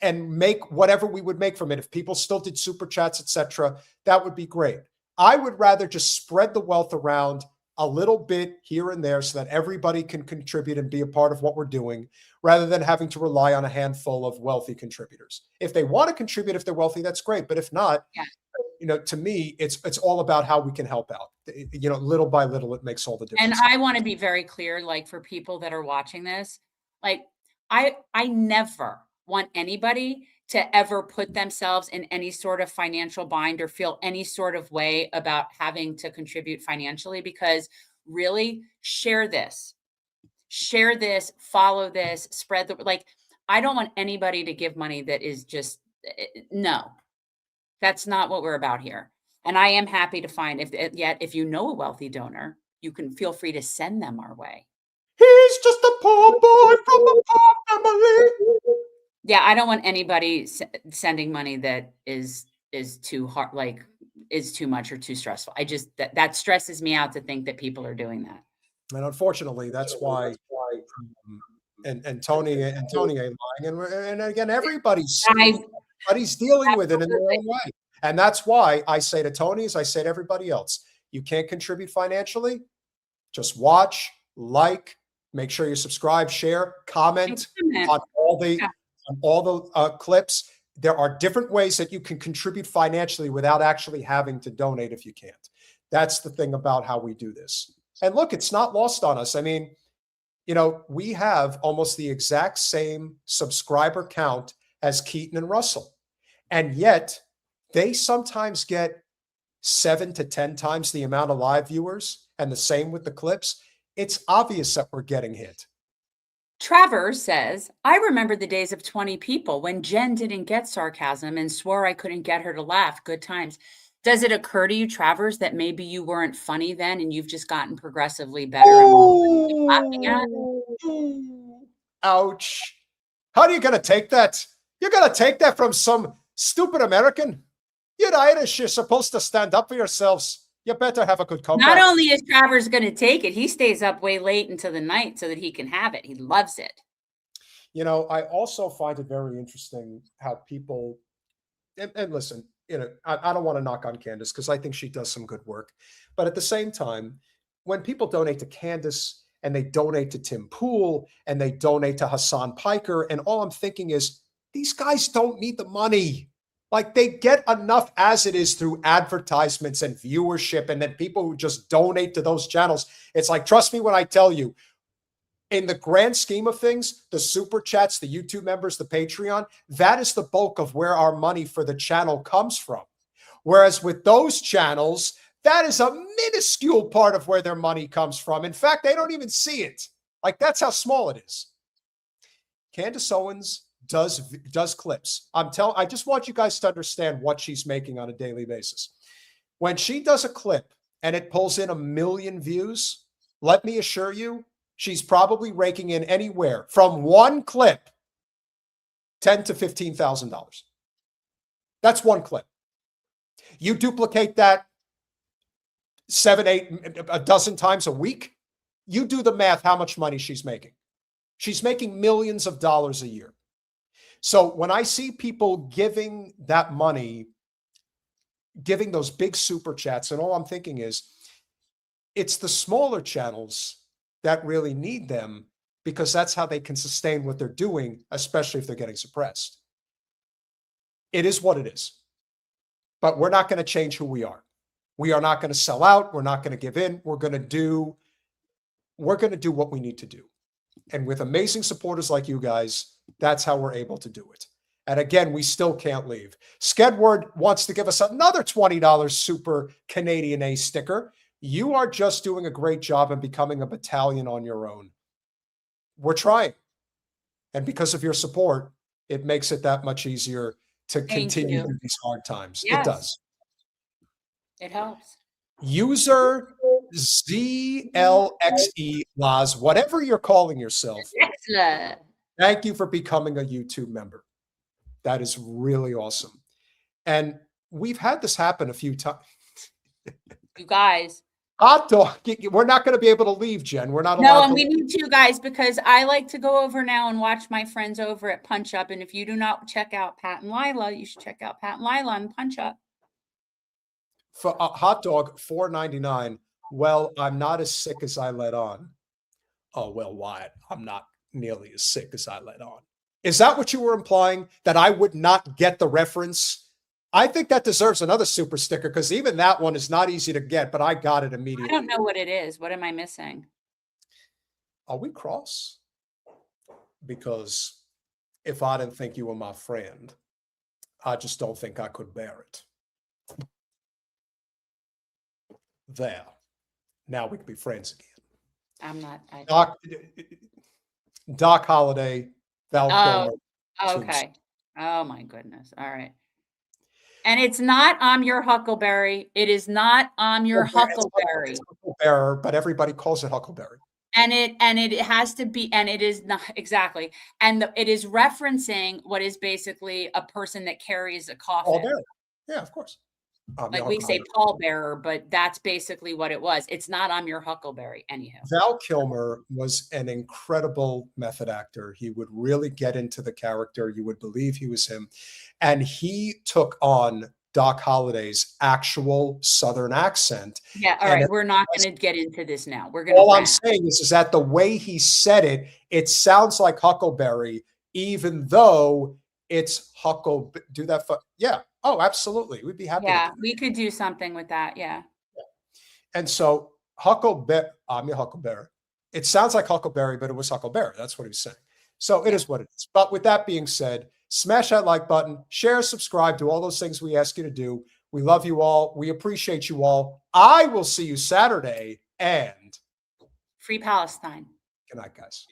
make whatever we would make from it. If people still did super chats, etc., that would be great. I would rather just spread the wealth around a little bit here and there so that everybody can contribute and be a part of what we're doing, rather than having to rely on a handful of wealthy contributors. If they want to contribute, if they're wealthy, that's great. But if not, to me, it's all about how we can help out. Little by little, it makes all the difference. And I want to be very clear, like for people that are watching this, like I never want anybody to ever put themselves in any sort of financial bind or feel any sort of way about having to contribute financially, because really share this, follow this, spread I don't want anybody to give money that is just, no, that's not what we're about here. And I am happy to find if you know a wealthy donor, you can feel free to send them our way. He's just a poor boy from a poor family. Yeah, I don't want anybody sending money that is too hard, is too much or too stressful. I just that stresses me out to think that people are doing that. And unfortunately, that's why. And Tony ain't lying. And again, everybody's dealing with it in their own way. And that's why I say to Tony, as I say to everybody else, you can't contribute financially. Just watch, make sure you subscribe, share, comment on all the clips. There are different ways that you can contribute financially without actually having to donate if you can't. That's the thing about how we do this. And look, it's not lost on us. I mean, we have almost the exact same subscriber count as Keaton and Russell. And yet they sometimes get 7 to 10 times the amount of live viewers, and the same with the clips. It's obvious that we're getting hit. Travers says, I remember the days of 20 people when Jen didn't get sarcasm and swore I couldn't get her to laugh. Good times. Does it occur to you, Travers, that maybe you weren't funny then and you've just gotten progressively better and more laughing at? Ouch. How are you going to take that? You're going to take that from some stupid American? You're Irish. You're supposed to stand up for yourselves. You better have a good comeback. Not only is Travers going to take it, he stays up way late into the night so that he can have it. He loves it. I also find it very interesting how people, and listen, I don't want to knock on Candace because I think she does some good work. But at the same time, when people donate to Candace and they donate to Tim Pool and they donate to Hassan Piker, and all I'm thinking is, these guys don't need the money. They get enough as it is through advertisements and viewership, and then people who just donate to those channels. It's like, trust me when I tell you, in the grand scheme of things, the super chats, the YouTube members, the Patreon, that is the bulk of where our money for the channel comes from. Whereas with those channels, that is a minuscule part of where their money comes from. In fact, they don't even see it. That's how small it is. Candace Owens does clips. I just want you guys to understand what she's making on a daily basis. When she does a clip and it pulls in 1 million views, let me assure you, she's probably raking in anywhere from one clip, $10,000 to $15,000. That's one clip. You duplicate that 7, 8, a dozen times a week, you do the math, how much money she's making. She's making millions of dollars a year. So when I see people giving that money, giving those big super chats, and all I'm thinking is, it's the smaller channels that really need them. because that's how they can sustain what they're doing, especially if they're getting suppressed. It is what it is. But we're not going to change who we are. We are not going to sell out. We're not going to give in. We're going to do what we need to do. And with amazing supporters like you guys, that's how we're able to do it. And again, we still can't leave. Skedward wants to give us another $20 super Canadian A sticker. You are just doing a great job in becoming a battalion on your own. We're trying. And because of your support, it makes it that much easier to continue through these hard times. Yes. It does. It helps. User ZLXE Laz, whatever you're calling yourself. Excellent. Thank you for becoming a YouTube member. That is really awesome. And we've had this happen a few times. You guys. Hot dog. We're not going to be able to leave, Jen. We're not allowed No, and to we need you guys because I like to go over now and watch my friends over at Punch Up. And if you do not check out Pat and Lila, you should check out Pat and Lila on Punch Up. For a hot dog, $4.99. Well, I'm not as sick as I let on. Oh, well, Wyatt, I'm not nearly as sick as I let on. Is that what you were implying? That I would not get the reference? I think that deserves another super sticker because even that one is not easy to get, but I got it immediately. I don't know what it is. What am I missing? Are we cross? Because if I didn't think you were my friend, I just don't think I could bear it. There. Now we can be friends again. I'm not. Doc Holliday, Val Kilmer. Okay. Oh my goodness. All right. And it's not your Huckleberry. It is not your Huckleberry. It's Huckleberry, but everybody calls it Huckleberry. And it has to be, and it is not exactly. And it is referencing what is basically a person that carries a coffin. Yeah, of course. Like we say pallbearer, but that's basically what it was. It's not your Huckleberry anyhow. Val Kilmer was an incredible method actor. He would really get into the character. You would believe he was him. And he took on Doc Holliday's actual Southern accent. Yeah, all right. We're not going to get into this now. We're going to. All I'm saying is that the way he said it, it sounds like Huckleberry, even though it's Huckle. Do that for Oh, absolutely. We'd be happy. Yeah, we could do something with that. Yeah. And so Huckleberry, I'm your Huckleberry. It sounds like Huckleberry, but it was Huckleberry. That's what he was saying. So it is what it is. But with that being said, smash that like button, share, subscribe, do all those things we ask you to do. We love you all. We appreciate you all. I will see you Saturday and Free Palestine. Good night, guys.